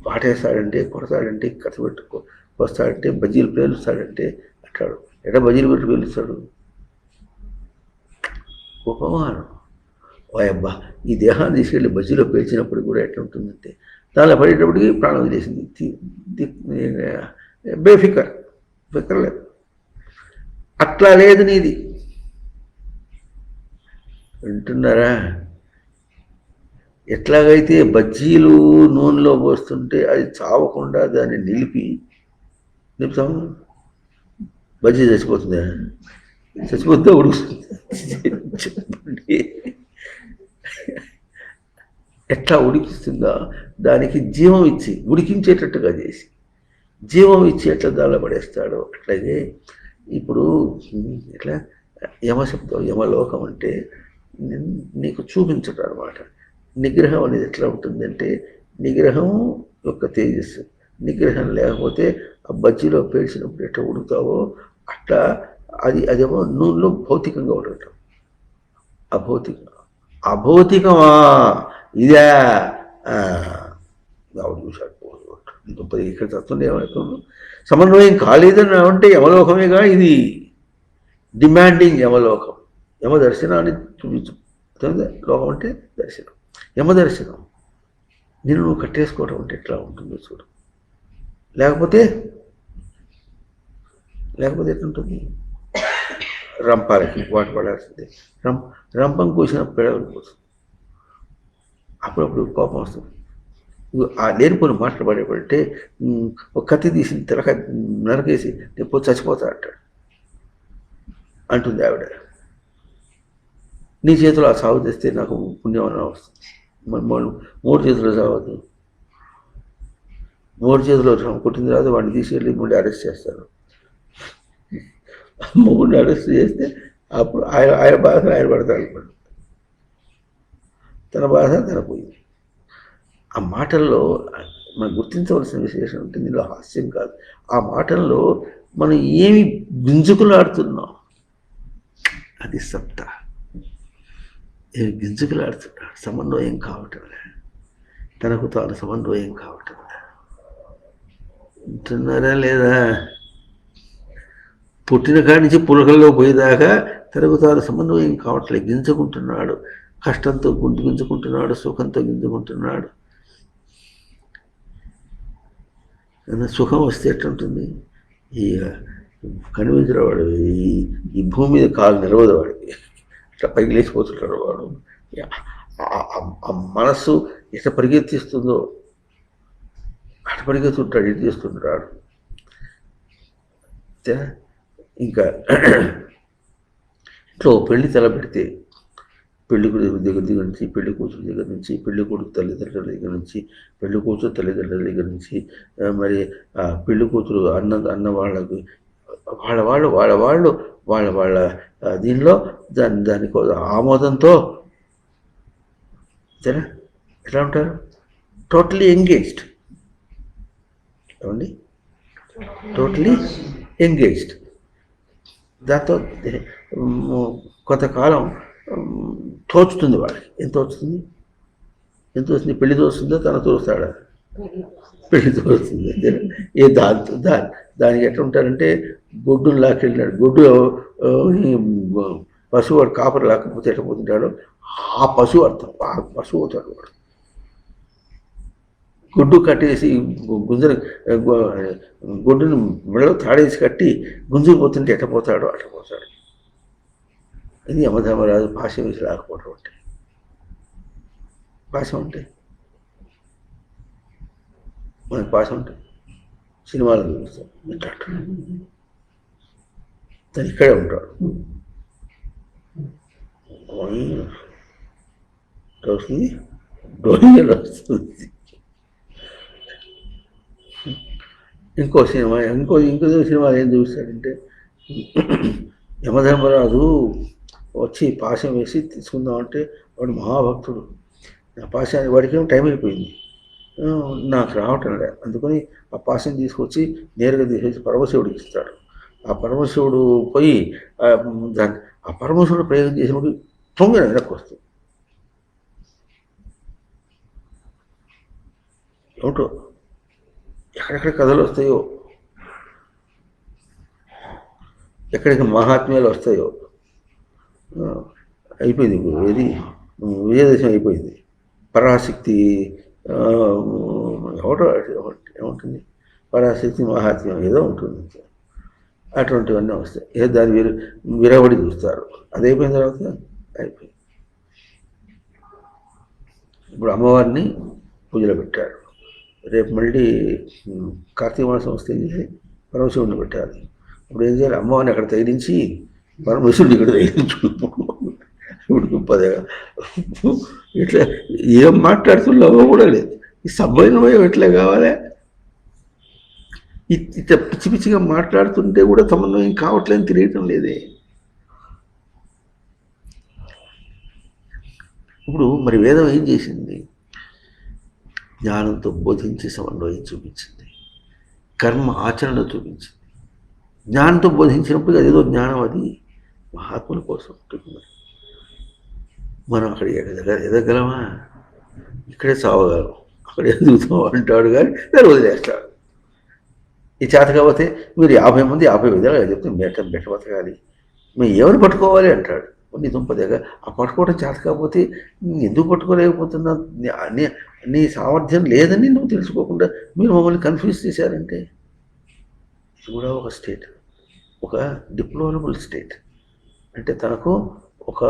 వాటేస్తాడంటే, కొడతాడంటే, కథపెట్టుకో వస్తాడంటే, బజ్జీలు పేలుస్తాడంటే అంటాడు. ఎట్లా బజ్జీలు పెట్టి పేలుస్తాడు? ఉపమానం. అబ్బా, ఈ దేహాన్ని తీసుకెళ్ళి బజ్జీలో పేల్చినప్పుడు కూడా ఎట్లా ఉంటుందంటే, దానిలో పడేటప్పటికి ప్రాణం వదిలేసింది. బేఫికర్, ఫికర్ లేదు. అట్లా లేదు నీది. వింటున్నారా? ఎట్లాగైతే బజ్జీలు నూనెలో పోస్తుంటే అది చావకుండా దాన్ని నిలుపుతాము. బజ్జీ చచ్చిపోతుందా? చచ్చిపోతుందా? ఉడుకుతుంది. చెప్పండి, ఎట్లా ఉడికిస్తుందా? దానికి జీవం ఇచ్చి ఉడికించేటట్టుగా చేసి జీవం ఇచ్చి ఎట్లా దానిలో పడేస్తాడో అట్లాగే ఇప్పుడు ఎట్లా యమశబ్దం, యమలోకం అంటే నీకు చూపించడం అనమాట. నిగ్రహం అనేది ఎట్లా ఉంటుందంటే, నిగ్రహం యొక్క తేజస్సు. నిగ్రహం లేకపోతే ఆ బజ్జీలో పేల్చినప్పుడు ఎట్లా ఉడుకుతావో అట్లా అదేమో నూనెలో భౌతికంగా ఉండటం. అభౌతికమా ఇదే చూశాడు. ఇక్కడ తత్వం ఏమవుతుంది? సమన్వయం కాలేదని అంటే యమలోకమేగా ఇది. డిమాండింగ్ యమలోకం. యమ దర్శనాన్ని చూపించు. లోకం అంటే దర్శనం, యమదర్శనం. నేను నువ్వు కట్టేసుకోవడం అంటే ఎట్లా ఉంటుందో చూడు. లేకపోతే ఎట్లుంటుంది? రంపాలకి వాటి పడాల్సిందే. రంపం కోసిన పెడవలు కోసం అప్పుడప్పుడు కోపం వస్తుంది. ఆ లేనిపోయిన మాటలు పడేపడితే ఒక కత్తి తీసి తెలక నరకేసి నేను చచ్చిపోతా అంటుంది ఆవిడ. నీ చేతిలో ఆ సాగు తెస్తే నాకు పుణ్యం అన్న వస్తుంది. మూడు చేతిలో సాగదు. మూడు చేతిలో కొట్టిన తర్వాత వాడిని తీసుకెళ్ళి మూడు అరెస్ట్ చేస్తారు. మూడిని అరెస్ట్ చేస్తే అప్పుడు ఆయన బాధ ఆయన పడతాడు. తన బాధ తన పోయింది. ఆ మాటల్లో మనం గుర్తించవలసిన విశేషం అంటే దీనిలో హాస్యం కాదు. ఆ మాటల్లో మనం ఏమి గింజుకులాడుతున్నాం, అది సప్త. ఏమి గింజుకులాడుతున్నాడు? సమన్వయం కావటం, తనకు తాను సమన్వయం కావటం. వింటున్నారా లేదా? పుట్టిన కాడి నుంచి పులకల్లో పోయేదాకా తనకు తాను సమన్వయం కావట్లేదు. గింజుకుంటున్నాడు, కష్టంతో గింజుకుంటున్నాడు, సుఖంతో గింజుకుంటున్నాడు. సుఖం వస్తే ఎట్లుంటుంది? ఈ కనిపించిన వాడు ఈ భూమి మీద కాలు నిలవదు వాడికి. ఇట్లా పైకి లేచిపోతుంటాడు వాడు. ఆ మనస్సు ఎట్లా పరిగెత్తిస్తుందో అట్లా పరిగెత్తుంటాడు, ఇటు చేస్తుంటాడు. ఇంకా ఇంట్లో పెళ్లి తలపెడితే పెళ్లి దగ్గర నుంచి, పెళ్లి కూతురు దగ్గర నుంచి, పెళ్లి కొడుకు తల్లిదండ్రుల దగ్గర నుంచి, పెళ్లి కూతురు తల్లిదండ్రుల దగ్గర నుంచి, మరి ఆ పెళ్లి కూతురు అన్న వాళ్ళకు వాళ్ళ దీనిలో దానికి ఆమోదంతో సరే ఎట్లా ఉంటారు? Totally engaged. ఏమండి? Totally engaged. దాంతో కొంతకాలం తోచుతుంది వాళ్ళకి. ఎంత వస్తుంది? పెళ్లి తోస్తుందో తన తోస్తాడా? పెళ్లి తోస్తుంది. ఏ దానికి ఎట్లా ఉంటారంటే గొడ్డును లాక్కెళ్ళినాడు. గొడ్డు పశువు వాడు కాపరి లాక్కపోతే ఎట్లా పోతుంటాడో ఆ పశువు అర్థం. ఆ పశువు అవుతాడు వాడు. గుడ్డు కట్టేసి గొడ్డును మెడలో తాడేసి కట్టి గుంజుకుపోతుంటే ఎట్లా పోతాడో అట్లా పోతాడు. ఇది యమధర్మరాజు భాష వేసి రాకపోవడం అంటే. భాష ఉంటే మనకు భాష ఉంటుంది. సినిమాలు చూస్తాం, మాట్లాడుతున్నాడు. తను ఇక్కడే ఉంటాడు. వస్తుంది, డొయ్యలు వస్తుంది. ఇంకో సినిమా ఇంకో సినిమా ఏం చూస్తాడంటే యమధర్మరాజు వచ్చి పాశం వేసి తీసుకుందామంటే వాడు మహాభక్తుడు. ఆ పాశాన్ని వాడికి టైం అయిపోయింది, నాకు రావటం లేదు. అందుకని ఆ పాశం తీసుకొచ్చి నేరుగా తీసేసి పరమశివుడికి ఇస్తాడు. ఆ పరమశివుడు పోయి దాన్ని ఆ పరమశివుడు ప్రయోగం చేసినప్పుడు తొంగిన వెనక్కి వస్తుంది. ఏమిటో ఎక్కడెక్కడ కథలు వస్తాయో, ఎక్కడికి మహాత్మ్యాలు వస్తాయో. అయిపోయింది ఇప్పుడు ఏది విజయదశమి అయిపోయింది, పరాశక్తి ఎవటో ఏముంటుంది, పరాశక్తి మహాత్మ్యం ఏదో ఉంటుంది, అటువంటివన్నీ వస్తాయి. ఏదో దాన్ని విరవడి చూస్తారు. అది అయిపోయిన తర్వాత అయిపోయింది. ఇప్పుడు అమ్మవారిని పూజలో పెట్టారు. రేపు మళ్ళీ కార్తీక మాసం వస్తే పరమశివుడిని పెట్టాలి. ఇప్పుడు ఏం చేయాలి, అమ్మవారిని అక్కడ తగిలించి పరమేశ్వరుడు ఇక్కడ ఉడికింపదే. ఇట్లా ఏం మాట్లాడుతున్నావో కూడా లేదు. ఈ సమన్వయం ఎట్లా కావాలి? ఇట్లా పిచ్చి పిచ్చిగా మాట్లాడుతుంటే కూడా సమన్వయం కావట్లేని తెలియటం లేదే. ఇప్పుడు మరి వేదం ఏం చేసింది? జ్ఞానంతో బోధించి సమన్వయం చూపించింది, కర్మ ఆచరణ చూపించింది. జ్ఞానంతో బోధించినప్పుడు అదేదో జ్ఞానం, అది మహాత్ముల కోసం ఉంటుంది. మనం అక్కడ ఎదగలమా? ఇక్కడే చావగలం, అక్కడ ఎదుగుతాం అంటాడు కానీ దాన్ని వదిలేస్తాడు. ఈ చేత కాకపోతే మీరు 50 మంది 50 విధాలుగా చెప్తే బెట్ట బతకాలి, మేము ఏమని పట్టుకోవాలి అంటాడు. నీ దుంపదేగా ఆ పట్టుకోవడం చేత కాకపోతే ఎందుకు పట్టుకోలేకపోతున్నా, నీ సామర్థ్యం లేదని నువ్వు తెలుసుకోకుండా మీరు మమ్మల్ని కన్ఫ్యూజ్ చేశారంటే ఇది కూడా ఒక స్టేట్, ఒక డిప్లోరబుల్ స్టేట్. అంటే తనకు ఒక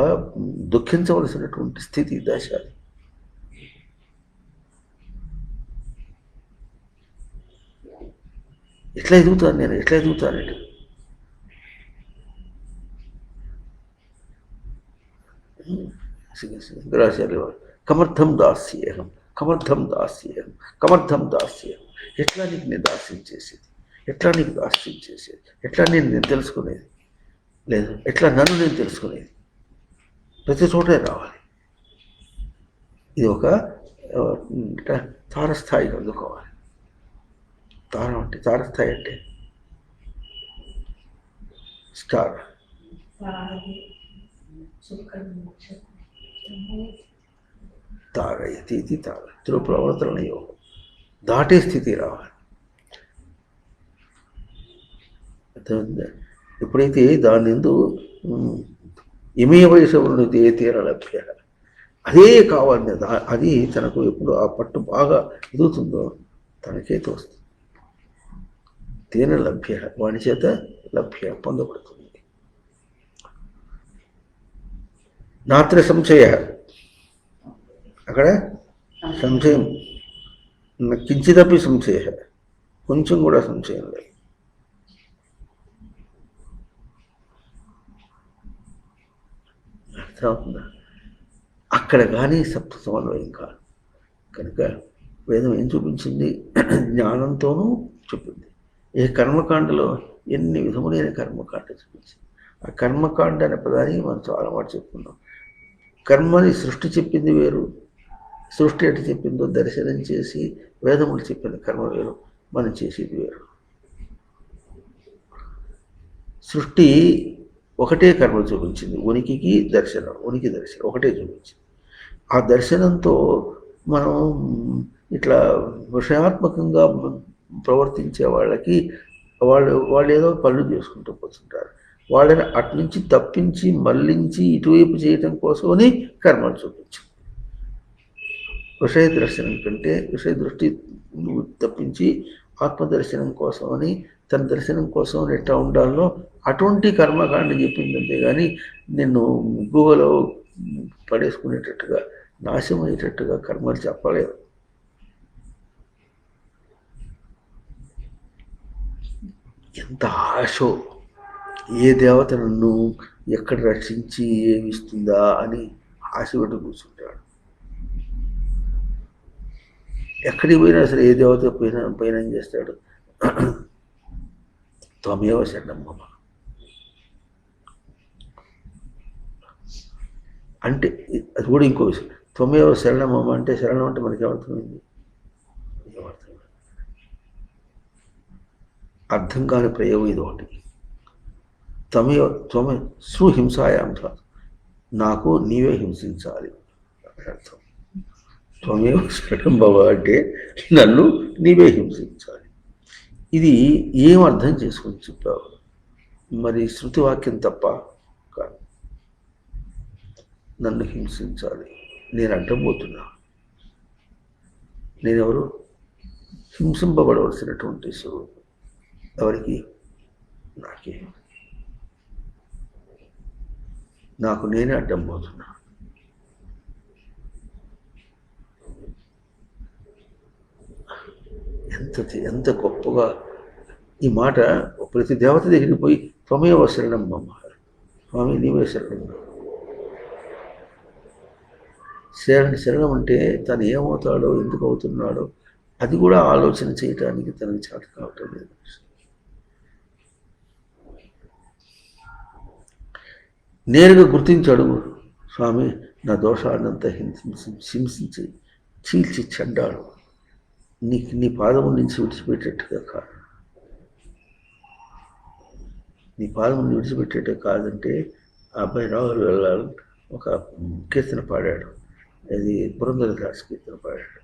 దుఃఖించవలసినటువంటి స్థితి, దశ. ఎట్లా ఎదుగుతాను నేను, ఎట్లా ఎదుగుతానండి? శంకరాచార్య కమర్థం దాస్యేహం, కమర్థం దాస్యేహం, కమర్థం దాస్యేహం. ఎట్లా నీకు నేను దాస్యం చేసేది, ఎట్లా నీకు దాస్యం చేసేది, ఎట్లా నేను తెలుసుకునేది లేదు, ఎట్లా నన్ను నేను తెలుసుకునేది? ప్రతి చోటే రావాలి. ఇది ఒక తారస్థాయికి అందుకోవాలి. తారస్థాయి అంటే స్టార్, తారయతి ఇది తార తిరుప్రవర్తన యోగం, దాటే స్థితి రావాలి. ఎప్పుడైతే దాని ఎందు ఇమయ వయసు తీర లభ్య, అదే కావాలి, అది తనకు ఎప్పుడు ఆ పట్టు బాగా ఎదుగుతుందో తనకే తోస్తుంది. తేన లభ్య, వాడి చేత లభ్య పొందబడుతుంది. నాత్ర సంశయ, అక్కడ సంశయం కించిదపి సంశయ, కొంచెం కూడా సంశయం లేదు. అర్థమవుతుందా? అక్కడ కానీ సప్త సమన్వయం కాదు. కనుక వేదం ఏం చూపించింది? జ్ఞానంతోనూ చెప్పింది. ఈ కర్మకాండలో ఎన్ని విధములైన కర్మకాండ చూపించింది. ఆ కర్మకాండ అనే పదానికి మనం చాలా మాట చెప్పుకున్నాం. కర్మని సృష్టి చెప్పింది వేరు, సృష్టి ఎటు చెప్పిందో దర్శనం చేసి వేదములు చెప్పింది కర్మ వేరు, మనం చేసేది వేరు. సృష్టి ఒకటే కర్మ చూపించింది, ఉనికికి దర్శనం, ఉనికి దర్శనం ఒకటే చూపించింది. ఆ దర్శనంతో మనం ఇట్లా విషయాత్మకంగా ప్రవర్తించే వాళ్ళకి వాళ్ళు ఏదో పనులు చేసుకుంటూ పోతుంటారు. వాళ్ళని అట్నుంచి తప్పించి మళ్ళించి ఇటువైపు చేయటం కోసమని కర్మలు చూపించింది. విషయ దర్శనం కంటే విషయ దృష్టి తప్పించి ఆత్మదర్శనం కోసమని, తన దర్శనం కోసం ఎట్లా ఉండాలో అటువంటి కర్మకాండ చెప్పింది. అంతేగాని నిన్ను గుహలో పడేసుకునేటట్టుగా, నాశనం అయ్యేటట్టుగా కర్మలు చెప్పలేదు. ఎంత ఆశో, ఏ దేవత నన్ను ఎక్కడ రక్షించి ఏమిస్తుందా అని ఆశ పెట్టి కూర్చుంటాడు. ఎక్కడికి పోయినా సరే ఏ దేవత పైన చేస్తాడు, త్వమేవ శరణం మమ అంటే అది కూడా ఇంకో విషయం. త్వమేవ శరణం మమ అంటే శరణం అంటే మనకి ఏమర్థమైంది? అర్థం కాని ప్రయోగం ఇది ఒకటి. త్వమే సుహింసాయాం నాకు నీవే హింసించాలి అర్థం. త్వమేవ శరణం మమ అంటే నన్ను నీవే హింసించాలి. ఇది ఏం అర్థం చేసుకొని చెప్పావు? మరి శృతివాక్యం తప్ప కాదు. నన్ను హింసించాలి, నేను అడ్డంపోతున్నా. నేనెవరు? హింసింపబడవలసినటువంటి స్వరూపం. ఎవరికి? నాకే. నాకు నేనే అడ్డం పోతున్నా. ఎంత గొప్పగా ఈ మాట ప్రతి దేవత దగ్గరికి పోయి త్వమేవ శరణం మమ, స్వామి నీవే శరణం. శరణం అంటే తను ఏమవుతాడో, ఎందుకు అవుతున్నాడో అది కూడా ఆలోచన చేయటానికి తనకి చాటు కావటం లేదు. నేరుగా గుర్తించాడు, స్వామి నా దోషాన్నంతా హింసించి చీల్చి చెడ్డాడు, నీ పాదము నుంచి విడిచిపెట్టేట్టుగా కాదు. నీ పాదము విడిచిపెట్టేట్టు కాదంటే ఆ అబ్బాయి రాహుల్ వెళ్ళాలి ఒక కీర్తన పాడాడు. అది పురంధరదాస్ కీర్తన పాడాడు.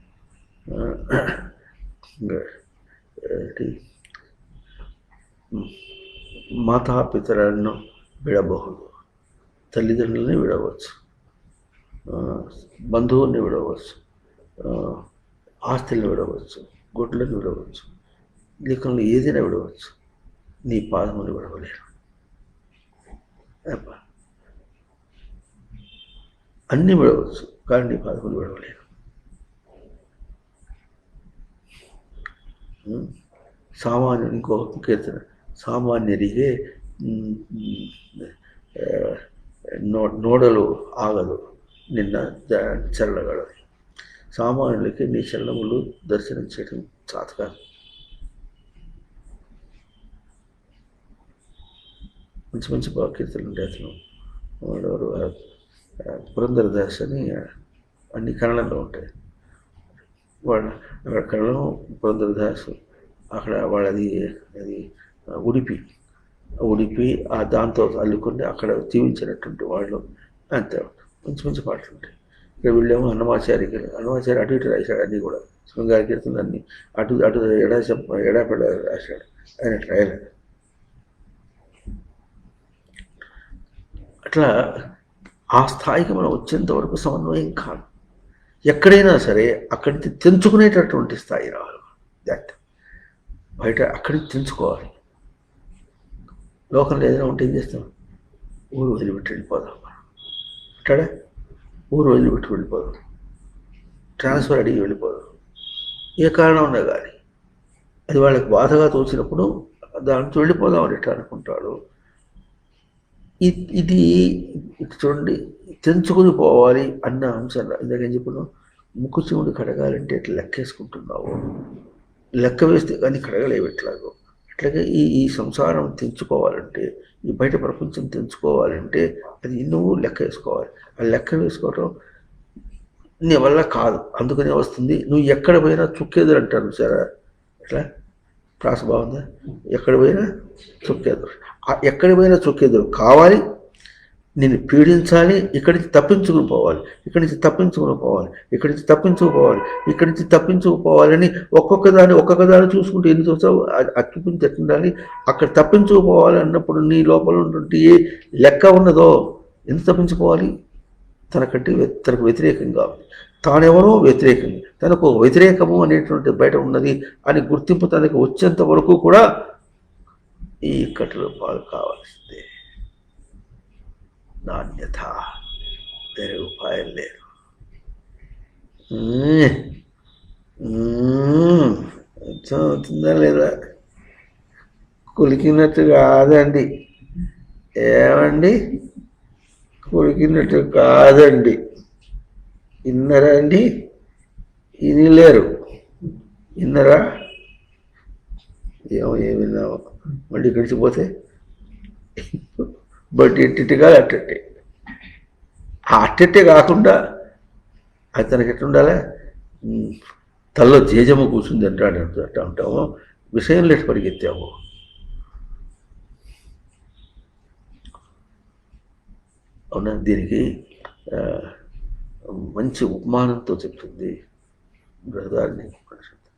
మాతాపితరులను విడబహుడు, తల్లిదండ్రులని విడవచ్చు, బంధువుల్ని విడవచ్చు, ఆస్తుల్ని విడవచ్చు, గుడ్లను విడవచ్చు, లేఖలను ఏదైనా విడవచ్చు, నీ పాదములు విడవలేరు. అన్నీ విడవచ్చు కానీ నీ పాదములు విడవలేరు. సామాన్యుడు ఇంకో కీర్తన, సామాన్యుడిగే నోడలు ఆగదు నిన్న చల్లగలదు. సామాన్యులకి నీ చల్లములు దర్శనం చేయడం చాతకాదు. మంచి మంచి కీర్తనలు ఉంటాయి. అతను వాడెవరు పురంధరదాస్ అని అన్ని కన్నడంలో ఉంటాయి. అక్కడ కన్నడం పురంధరదాస్, అక్కడ వాళ్ళది అది ఉడిపి దాంతో అల్లుకొని అక్కడ జీవించినటువంటి వాళ్ళు అంతే. మంచి మంచి పాటలు ఉంటాయి. ఇక్కడ వీళ్ళేమో అన్నమాచారి అటు ఇటు రాశాడు. అన్నీ కూడా శృంగార కీర్తనలు అన్నీ అటు ఎడాపెడ రాశాడు. ఆయన రాయలేదు. అట్లా ఆ స్థాయికి మనం వచ్చేంత వరకు సమన్వయం కాదు. ఎక్కడైనా సరే అక్కడి నుంచి తెంచుకునేటటువంటి స్థాయి రావాలి. దాట్ బయట అక్కడికి తెంచుకోవాలి. లోకంలో ఏదైనా ఉంటే ఏం చేస్తాం? ఊరు వదిలిపెట్టి వెళ్ళిపోదాం. అంటాడా? ఊరు వదిలిపెట్టి వెళ్ళిపోదాం, ట్రాన్స్ఫర్ అడిగి వెళ్ళిపోదాం. ఏ కారణం ఉన్నా కానీ అది వాళ్ళకి బాధగా తోచినప్పుడు దాంతో వెళ్ళిపోదాం అని ఎట్లా అనుకుంటాడు. ఇది చూడండి, తెంచుకుని పోవాలి అన్న అంశం. ఇందాకేం చెప్పినావు? ముక్కు చెవుడు కడగాలంటే ఎట్లా లెక్కేసుకుంటున్నావు? లెక్క వేస్తే కానీ కడగలేవు ఎట్లాగో. అట్లాగే ఈ సంసారం తెంచుకోవాలంటే, ఈ బయట ప్రపంచం తెంచుకోవాలంటే అది నువ్వు లెక్క వేసుకోవాలి. ఆ లెక్క వేసుకోవటం నీ వల్ల కాదు, అందుకనే వస్తుంది. నువ్వు ఎక్కడ పోయినా చుక్కేదురు అంటారు సరే. ఎట్లా ప్రాస బాగుందా? ఎక్కడ పోయినా చుక్కేదురు. ఎక్కడి పోయినా చుక్కేదురు కావాలి, నిన్ను పీడించాలి, ఇక్కడి నుంచి తప్పించుకుని పోవాలి, ఇక్కడి నుంచి తప్పించుకుని పోవాలి, ఇక్కడి నుంచి తప్పించుకుపోవాలి, ఇక్కడి నుంచి తప్పించుకుపోవాలని ఒక్కొక్క దాన్ని చూసుకుంటూ ఎన్ని చూస్తావు అట్టుకుని తెట్టుండాలి. అక్కడ తప్పించుకుపోవాలి అన్నప్పుడు నీ లోపల ఉన్నటువంటి ఏ లెక్క ఉన్నదో ఎంత తప్పించుకోవాలి? తనకు వ్యతిరేకంగా తానెవరో వ్యతిరేకంగా, తనకు వ్యతిరేకము అనేటువంటి బయట ఉన్నది అని గుర్తింపు తనకు వచ్చేంత వరకు కూడా ఈ ఇక్కట్లో పాలు కావాల్సిందే. నాణ్యత, వేరే ఉపాయం లేదు. అవుతుందా లేదా? కులికినట్టు కాదండి. ఏమండి? కులికినట్టు కాదండి. ఇన్నరా అండి? ఇనిలేరు. ఇన్నరా? ఏమిన్నావో మళ్ళీ గడిచిపోతే బట్ ఎట్టిగా అట్టట్టే. ఆ అట్టట్టే కాకుండా అతనికి ఎట్లుండాలి, తల్లో జేజమ్మ కూర్చుంది అంటాడు అట్లా అంటాము. విషయం లేట్ పరిగెత్తాము. అవునా? దీనికి మంచి ఉపమానంతో చెప్తుంది బృహదారణ్య ఉపనిషత్తు.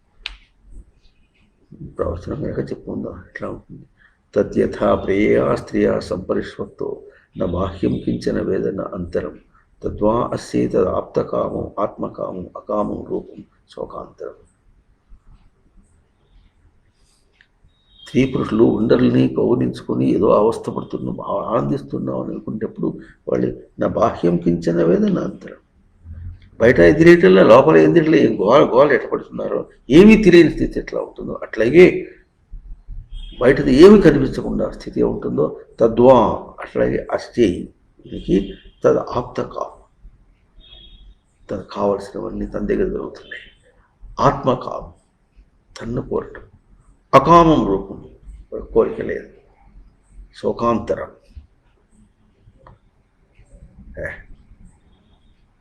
ప్రవచనం ఎక్కడ చెప్పుకుందాం ఎట్లా ఉంటుంది. తద్యథా ప్రేయా స్త్రియా సంపరిష్వక్తో నా బాహ్యం కించన వేదన అంతరం తద్వా అస్సే తదాప్తకామం ఆత్మకామం అకామం రూపం శోకాంతరం. స్త్రీ పురుషులు ఉండల్ని కౌగిలించుకొని ఏదో అవస్థపడుతున్నాం, ఆనందిస్తున్నాం అని అనుకునేటప్పుడు వాళ్ళు నా బాహ్యం కించన వేదన అంతరం. బయట ఎదిరేటల్లా లోపల ఎదిరిలో గోల ఎట్టపడుతున్నారో ఏమీ తెలియని స్థితి ఎట్లా ఉంటుందో అట్లాగే బయటది ఏమి కనిపించకుండా స్థితి ఉంటుందో తద్వా అట్లాగే అస్థేయికి తద ఆప్తకామం, తను కావలసినవన్నీ తన దగ్గర దొరుకుతున్నాయి. ఆత్మకామం తన్ను కోరటం, అకామం రూపం కోరిక లేదు, శోకాంతరం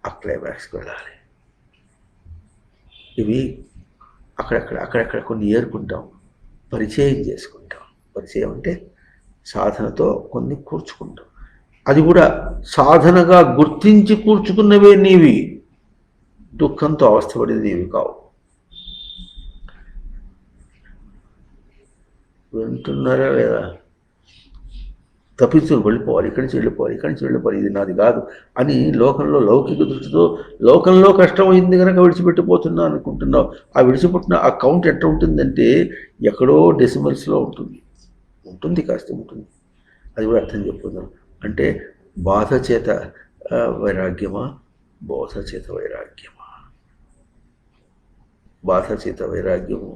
ఆ క్లైమాక్స్కి వెళ్ళాలి. ఇవి అక్కడెక్కడ కొన్ని ఏరుకుంటాం, పరిచయం చేసుకుంటాం. పరిచయం అంటే సాధనతో కొన్ని కూర్చుకుంటాం. అది కూడా సాధనగా గుర్తించి కూర్చుకున్నవే నీవి, దుఃఖంతో అవస్థపడేది నీవి కావు. వింటున్నారా లేదా? తప్పించుకుని వెళ్ళిపోవాలి, ఇక్కడి నుంచి వెళ్ళిపోవాలి, ఇది నాది కాదు అని లోకంలో లౌకిక దృష్టితో లోకంలో కష్టమైంది కనుక విడిచిపెట్టిపోతున్నా అనుకుంటున్నావు. ఆ విడిచిపెట్టిన ఆ కౌంట్ ఎట్లా ఉంటుందంటే ఎక్కడో డెసిమల్స్లో ఉంటుంది, కాస్త ఉంటుంది. అది కూడా అర్థం చెప్పుకుందాం. అంటే బాధ చేత వైరాగ్యమా, బోధ చేత వైరాగ్యమా? బాధ చేత వైరాగ్యము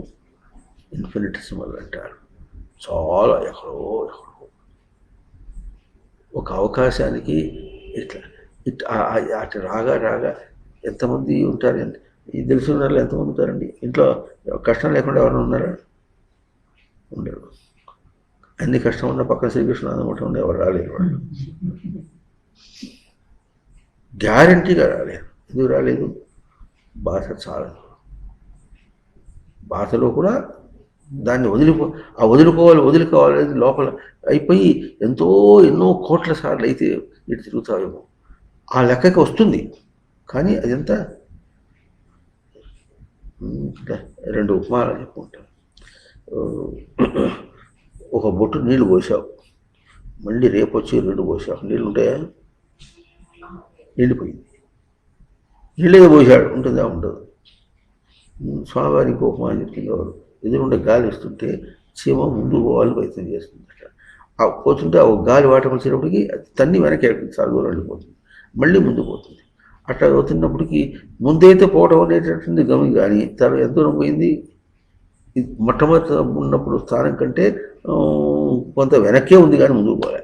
ఇన్ఫినిటిసిమల్ అంటారు. చాలా ఎక్కడో ఒక అవకాశానికి అటు రాగా ఎంతమంది ఉంటారండి, ఈ తెలిసిన వాళ్ళు ఎంతమంది ఉంటారండి ఇంట్లో? కష్టం లేకుండా ఎవరైనా ఉన్నారా? ఉండరు. అన్ని కష్టం ఉన్న పక్కన శ్రీకృష్ణ అనమాట ఉండి ఎవరు రాలేరు. వాళ్ళు గ్యారంటీగా రాలేరు. ఎందుకు రాలేదు? బాధ చాలదు. బాధలో కూడా దాన్ని వదులుకోవాలి లోపల అయిపోయి ఎన్నో కోట్ల సార్లు అయితే ఇటు తిరుగుతావేమో ఆ లెక్కకి వస్తుంది. కానీ అదంతా రెండు ఉపమానాలు చెప్పుకుంటాం. ఒక బొట్టు నీళ్లు పోసావు, మళ్ళీ రేపు వచ్చి 2 పోసావు, నీళ్ళు ఉంటాయా? నిండిపోయింది. నీళ్ళే పోసాడు, ఉంటుందా? ఉండదు. స్వామివారికి ఉపమానం చెప్తున్నవారు ఎదురుండే గాలి వస్తుంటే చీమ ముందు పోవాలి ప్రయత్నం చేస్తుంది. అట్లా పోతుంటే ఆ గాలి వాటం వచ్చినప్పటికీ తన్ని వెనక్కి చాలా దూరం వెళ్ళిపోతుంది, మళ్ళీ ముందు పోతుంది. అట్లా అవుతున్నప్పటికీ ముందైతే పోవడం అనేటటువంటి గమని, కానీ తను ఎంత దూరం పోయింది? మొట్టమొదటి ఉన్నప్పుడు స్థానం కంటే కొంత వెనక్కే ఉంది, కానీ ముందుకు పోలే.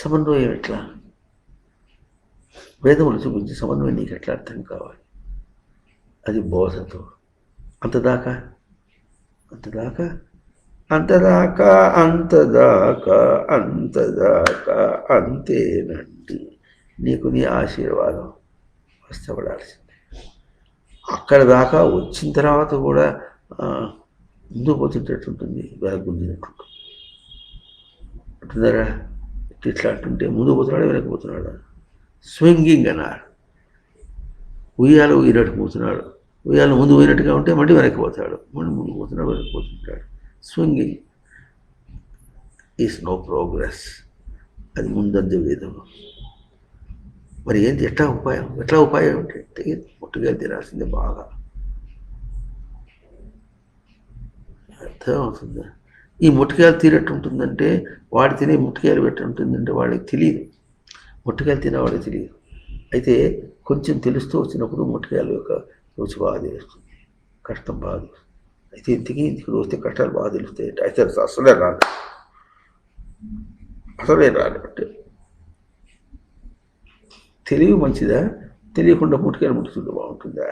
సమన్వయం ఎట్లా? వేదములు చూపించి సమన్వయం నీకు ఎట్లా అర్థం కావాలి? అది బోధతో. అంతదాకా అంతేనండి. నీకు నీ ఆశీర్వాదం వస్తపడాల్సిందే. అక్కడ దాకా వచ్చిన తర్వాత కూడా ముందుకు పోతుంటట్టుంటుంది, వెనక్కుందినట్టు అంటున్నారా? ఇట్లా అంటుంటే ముందుకు పోతున్నాడా వెనక్కిపోతున్నాడా? స్వింగింగ్ అన్నారు. ఉయ్యాలు ఊగినట్టు పోతున్నాడు, ఉయ్యాలు ముందు పోయినట్టుగా ఉంటే మళ్ళీ వెనక్కి పోతాడు, మళ్ళీ ముందు పోతున్నాడు, వెనక్కి పోతుంటాడు. Swinging is no progress. అది ముందంజ వేదం. మరి ఏంటి? ఎట్లా ఉపాయం అంటే ముట్టుగా తినాల్సిందే. బాగా అర్థం అవుతుందా? ఈ ముట్టుకాయలు తీరట్టు ఉంటుందంటే వాడు తినే ముట్టుకాయలు పెట్టి ఉంటుందంటే వాళ్ళకి తెలియదు, ముట్టుకాయలు తినేవాళ్ళకి తెలియదు. అయితే కొంచెం తెలుస్తూ వచ్చినప్పుడు ముట్టుకాయల యొక్క రుచి బాగా తెలుస్తుంది, కష్టం బాగా తెలుస్తుంది. అయితే ఇంటికి వస్తే కష్టాలు బాగా తెలుస్తాయి. అయితే అసలే రాదు అంటే తెలివి మంచిదా? తెలియకుండా ముట్టుకెళ్ళి ముట్టుకుంటే బాగుంటుందా?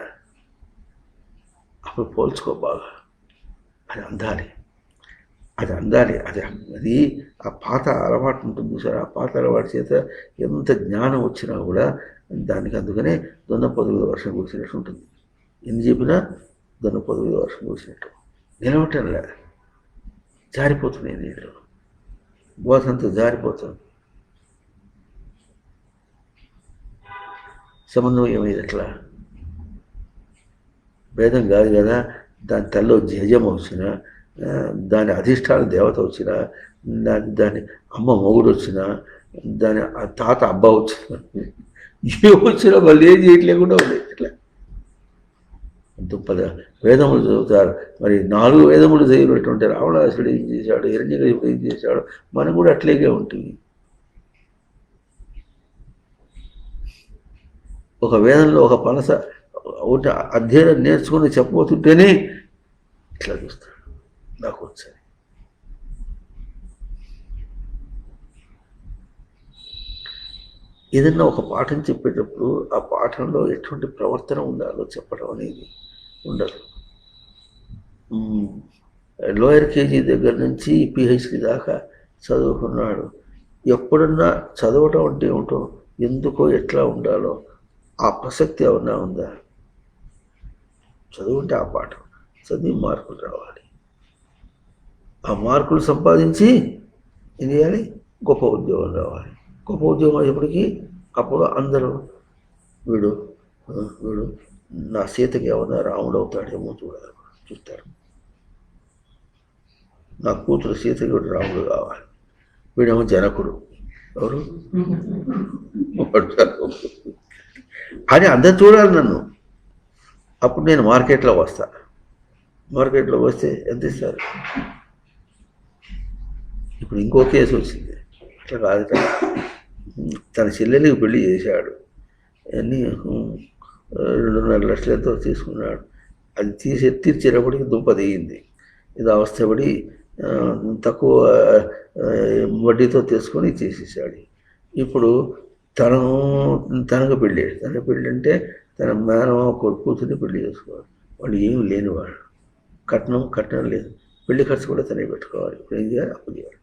అప్పుడు పోల్చుకో బాగా. అది అందాలి, అది అందాలి. అది ఆ పాత అలవాటు ఉంటుంది సార్. ఆ పాత అలవాటు చేత ఎంత జ్ఞానం వచ్చినా కూడా దానికి అందుకనే దొన్నపొద మీద వర్షం కురిసినట్టు ఉంటుంది. ఎన్ని చెప్పినా దొన్నపొద మీద వర్షం కురిసినట్టు నిలవటంలే, జారిపోతున్నాయి నీళ్ళు, బోధంతా జారిపోతుంది. సమన్వయం ఇది ఎట్లా? భేదం కాదు కదా. దాని తల్లో జజం వచ్చినా, దాని అధిష్టాన దేవత వచ్చినా, దాని అమ్మ మొగుడు వచ్చినా, దాని తాత అబ్బా వచ్చినా, ఏ వచ్చినా వాళ్ళు ఏం చేయట్లేకుండా ఉన్నాయి. ఇట్లా దుప్పద వేదములు చదువుతారు. మరి 4 వేదములు చదివినటువంటి రావణాసుడు ఏం చేశాడు, హిరణ్యకశిపుడు ఏం చేశాడు, మనం కూడా అట్లాగే ఉంటుంది. ఒక వేదంలో ఒక పనస ఒకటి అధ్యయనం నేర్చుకుని చెప్పబోతుంటేనే ఇట్లా చూస్తాడు, నాకు వచ్చాయి. ఏదన్నా ఒక పాఠం చెప్పేటప్పుడు ఆ పాఠంలో ఎటువంటి ప్రవర్తన ఉండాలో చెప్పడం అనేది ఉండదు. లోయర్ కేజీ దగ్గర నుంచి పిహెచ్డి దాకా చదువుకున్నాడు. ఎప్పుడన్నా చదవటం అంటే ఏమిటో, ఎందుకో ఎట్లా ఉండాలో ఆ ప్రసక్తి ఏమన్నా ఉందా? చదువుంటే ఆ పాఠం చదివి మార్కులు రావాలి. ఆ మార్కులు సంపాదించి ఏం చేయాలి? గొప్ప ఉద్యోగం రావాలి. గొప్ప ఉద్యోగం అయ్యేప్పటికీ అప్పుడు అందరూ వీడు నా సీతకి ఏమన్నా రాముడు అవుతాడేమో చూస్తారు. నా కూతురు సీతకి వీడు రాముడు కావాలి. వీడేమో జనకుడు, ఎవరు అని అందరు చూడాలి నన్ను. అప్పుడు నేను మార్కెట్లో వస్తా. మార్కెట్లో వస్తే ఎంత ఇస్తారు? ఇప్పుడు ఇంకో కేసు వచ్చింది. అట్లా కాదు, తన చెల్లెలికి పెళ్లి చేశాడు, అన్నీ 2.5 లక్షలు ఎంతో తీసుకున్నాడు. అది తీర్చేటప్పటికి దుంప దిగింది. ఇది అవస్థపడి తక్కువ వడ్డీతో తీసుకొని చేసేసాడు. ఇప్పుడు తనకు పెళ్ళి అంటే తన మేనమామ కూతుర్ని పెళ్లి చేసుకోవాలి. వాళ్ళు ఏమి లేనివాడు, కట్నం లేదు, పెళ్లి ఖర్చు కూడా తనే పెట్టుకోవాలి. ఇప్పుడు ఏం చేయాలి? అప్పు చేయాలి.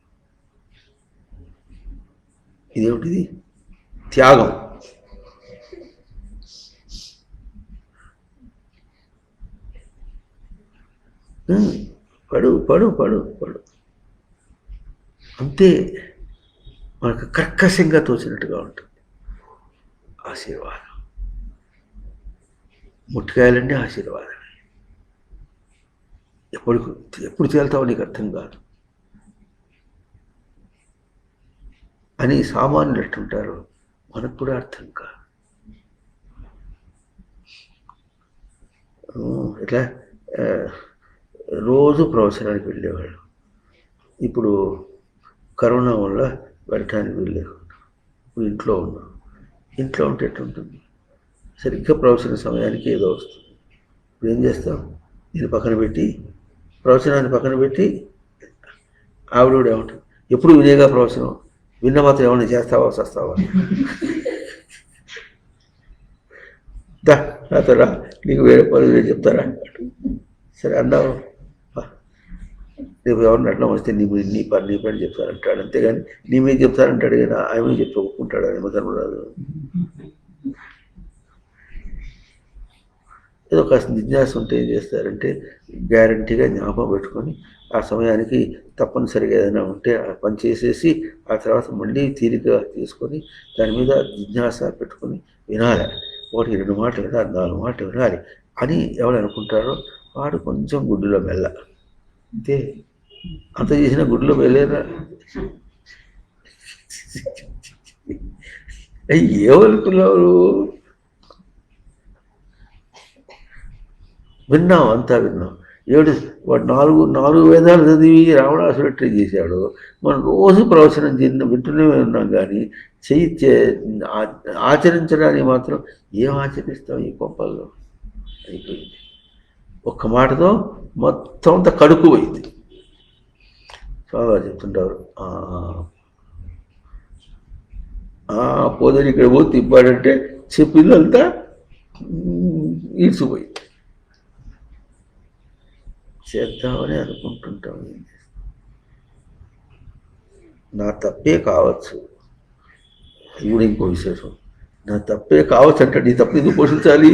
ఇదేమిటిది? త్యాగం. పడు పడు పడు పడు అంతే. మనకు కర్కశంగా తోచినట్టుగా ఉంటుంది. ఆశీర్వాదం, ముట్టికాయలన్నీ ఆశీర్వాదమే. ఎప్పుడు తేలుతావో నీకు అర్థం కాదు అని సామాన్యులు ఎట్టుంటారు, మనకు కూడా అర్థం కాదు. ఇట్లా రోజు ప్రవచనానికి వెళ్ళేవాళ్ళు. ఇప్పుడు కరోనా వల్ల వెళ్ళటానికి వెళ్ళేవాళ్ళు. ఇప్పుడు ఇంట్లో ఉన్నాం. ఇంట్లో ఉంటే ఎట్టుంటుంది? సరిగ్గా ప్రవచన సమయానికి ఏదో వస్తుంది. ఇప్పుడు ఏం చేస్తాం? దీన్ని పక్కన పెట్టి, ప్రవచనాన్ని పక్కన పెట్టి ఆవిడ ఏమంటుంది? ఎప్పుడు వినేగా ప్రవచనం, విన్న మాత్రం ఏమైనా చేస్తావా వస్తావా? నాతో రా, నీకు వేరే పనులు చెప్తారా? సరే అన్నావు, రేపు ఎవరిని అట్లా వస్తే నీ పని చెప్తారంటాడు. అంతేగాని నీ మీద చెప్తారంటాడు కానీ ఆయన చెప్తే ఒప్పుకుంటాడు. ఏమో రాదు. ఏదో కాస్త జిజ్ఞాస ఉంటే ఏం చేస్తారంటే గ్యారంటీగా జ్ఞాపకం పెట్టుకొని ఆ సమయానికి తప్పనిసరిగా ఏదైనా ఉంటే ఆ పని చేసేసి ఆ తర్వాత మళ్ళీ తీరిక తీసుకొని దాని మీద జిజ్ఞాస పెట్టుకొని వినాలి. 1-2 మాటలు వినాలి, 4 మాటలు వినాలి అని ఎవరు అనుకుంటారో వాడు కొంచెం గుడ్డులో మెల్ల. అంతే. అంత చేసిన గుడ్లో వెళ్ళేరా? ఏమనుకున్నారు? విన్నాం, అంతా విన్నాం. వాడు 4 వేదాలు చదివి రావణాసుడు ట్రై చేశాడు. మనం రోజు ప్రవచనం వింటూనే ఉన్నాం, కానీ ఆచరించడానికి మాత్రం ఏం ఆచరిస్తాం ఈ కొంపల్లో? అయిపోయింది. ఒక్క మాటతో మొత్తం అంతా కడుపు పోయింది. స్వామివారు చెప్తుంటారు, పోదని ఇక్కడ పోతే తిప్పాడంటే చెప్పిందంతా ఈడ్చిపోయింది. చేద్దామని అనుకుంటుంటాం. నా తప్పే కావచ్చు, అది కూడా ఇంకో విశేషం. నా తప్పే కావచ్చు అంటే నీ తప్పు ఎందుకు పోషించాలి?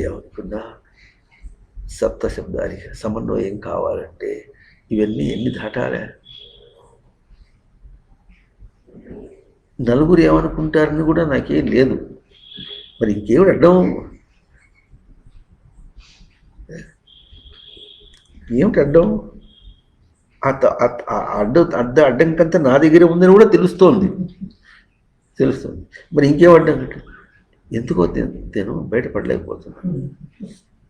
ఏమనుకున్నా సప్త శబ్దానికి సమన్వయం కావాలంటే ఇవన్నీ ఎన్ని దాటాలా? నలుగురు ఏమనుకుంటారని కూడా నాకేం లేదు. మరి ఇంకేమిటి అడ్డం? ఏమిటి అడ్డం? అడ్డంకంతా నా దగ్గర ఉందని కూడా తెలుస్తోంది. మరి ఇంకేం అడ్డం? ఎందుకో నేను బయటపడలేకపోతున్నాను.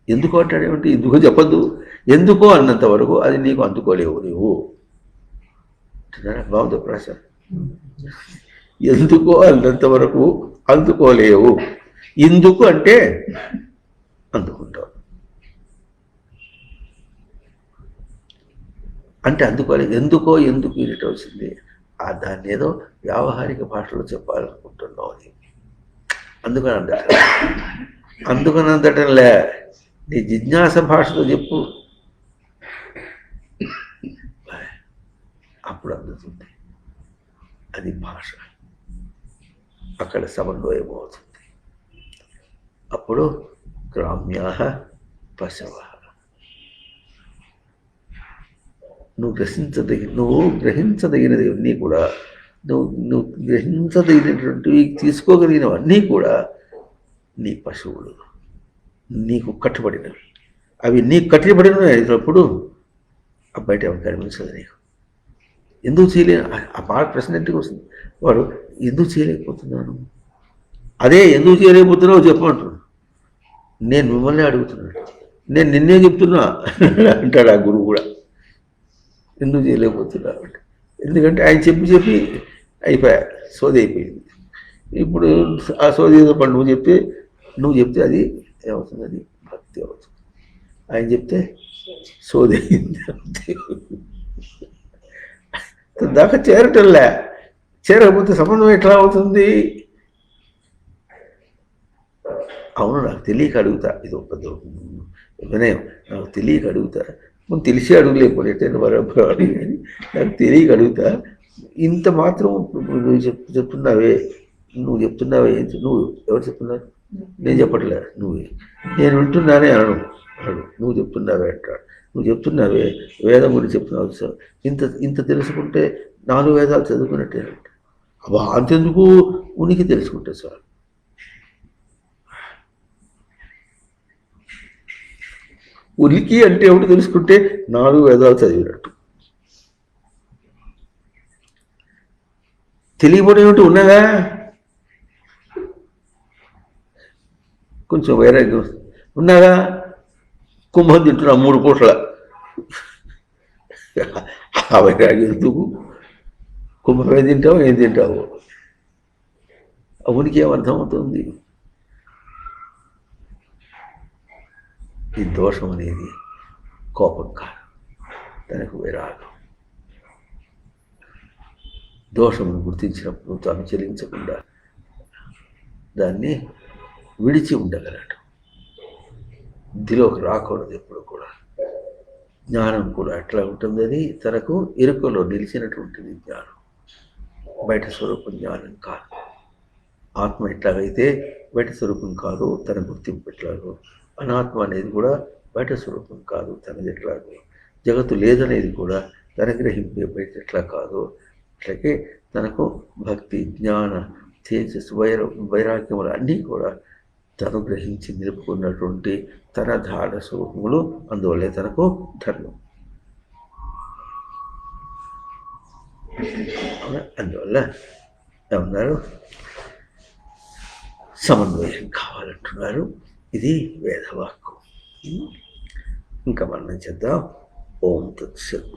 ఎందుకో అంటాడేమిటి? ఎందుకో చెప్పద్దు. ఎందుకో అన్నంత వరకు అది నీకు అందుకోలేవు నువ్వు. బాగుంది ప్రాస. ఎందుకో అన్నంత వరకు అందుకోలేవు. ఎందుకు అంటే అందుకుంటావు. అంటే అందుకోలేదు. ఎందుకు యూనిట్ వచ్చింది? దాన్ని ఏదో వ్యావహారిక భాషలో చెప్పాలనుకుంటున్నావు అని. అందుకని అందటంలే, నీ జిజ్ఞాస భాషతో చెప్పు, అప్పుడు అందుతుంది. అది భాష. అక్కడ సమన్వయం అవుతుంది. అప్పుడు గ్రామ్యా పశవ. నువ్వు గ్రహించదగినది అన్నీ కూడా, నువ్వు గ్రహించదగినటువంటివి తీసుకోగలిగినవన్నీ కూడా నీ పశువులు, నీకు కట్టుబడినవి. అవి నీకు కట్టుబడినవి అయినప్పుడు బయట ఎవరు కనిపించదు నీకు. ఎందుకు చేయలేను? ఆ బాగా ప్రశ్న ఎందుకు వస్తుంది? వాడు ఎందుకు చేయలేకపోతున్నాను, అదే ఎందుకు చేయలేకపోతున్నావు చెప్పమంటున్నాను. నేను మిమ్మల్ని అడుగుతున్నాను, నేను నిన్నే చెప్తున్నా అంటాడు ఆ గురువు కూడా. ఎందుకు చేయలేకపోతున్నా అంటే, ఎందుకంటే ఆయన చెప్పి అయిపోయా, సోది అయిపోయింది. ఇప్పుడు ఆ సోది ఏదో పని నువ్వు చెప్తే అది ఏమవుతుంది? అది భక్తి అవుతుంది. ఆయన చెప్తే సోది అయింది. దాకా చేరటంలే. చేరకపోతే సమన్వయం ఎట్లా అవుతుంది? అవును, నాకు తెలియక అడుగుతా. ఇది ఒక వినయం. నాకు తెలియక అడుగుతా. మనం తెలిసి అడుగులేకపోతే కానీ నాకు తెలియక అడుగుతా. ఇంత మాత్రం నువ్వు చెప్తున్నావే, నువ్వు ఎవరు చెప్తున్నారు? నేను చెప్పట్లే, నేను వింటున్నానే అనను. నువ్వు చెప్తున్నావే అంటాడు. నువ్వు చెప్తున్నావే, వేదం గురించి చెప్తున్నావు సార్. ఇంత తెలుసుకుంటే 4 వేదాలు చదువుకున్నట్టే. అబ్బా, అంతెందుకు? ఉనికి తెలుసుకుంటే సార్. ఉనికి అంటే ఏమిటి తెలుసుకుంటే 4 వేదాలు చదివినట్టు. తెలియబడి ఏమిటి ఉన్నదా? కొంచెం వైరాగ్యం ఉన్నదా? కుంభం తింటున్నా 3 పూట్ల. ఆ వైరాగ్యం ఎందుకు? కుంభం ఏం తింటావు? ఉనికి ఏమర్థమవుతుంది? ఈ దోషం అనేది కోపం కాదు, తనకు వైరాగం. దోషమును గుర్తించినప్పుడు తాను చెల్లించకుండా దాన్ని విడిచి ఉండగలడు. బుద్ధిలోకి రాకూడదు ఎప్పుడు కూడా. జ్ఞానం కూడా అట్లా ఉంటుంది. అది తనకు ఎరుకలో నిలిచినటువంటిది జ్ఞానం. బయట స్వరూపం జ్ఞానం కాదు. ఆత్మ ఎట్లాగైతే బయట స్వరూపం కాదు, తన గుర్తింపు ఎట్లాగో, అనాత్మ అనేది కూడా బయట స్వరూపం కాదు, తనది ఎట్లాగో. జగత్తు లేదనేది కూడా తన గ్రహింపే బయట ఎట్లా కాదు, అట్లాగే తనకు భక్తి, జ్ఞాన, తేజస్సు, వైరాగ్యములు అన్నీ కూడా తను గ్రహించి నిలుపుకున్నటువంటి తన ధార స్వరూపములు. అందువల్లే తనకు ధర్మం. అందువల్ల ఏమన్నారు? సమన్వయం కావాలంటున్నారు. ఇది వేదవాక్కు. ఇంకా మనం చేద్దాం. ఓం తత్సత్.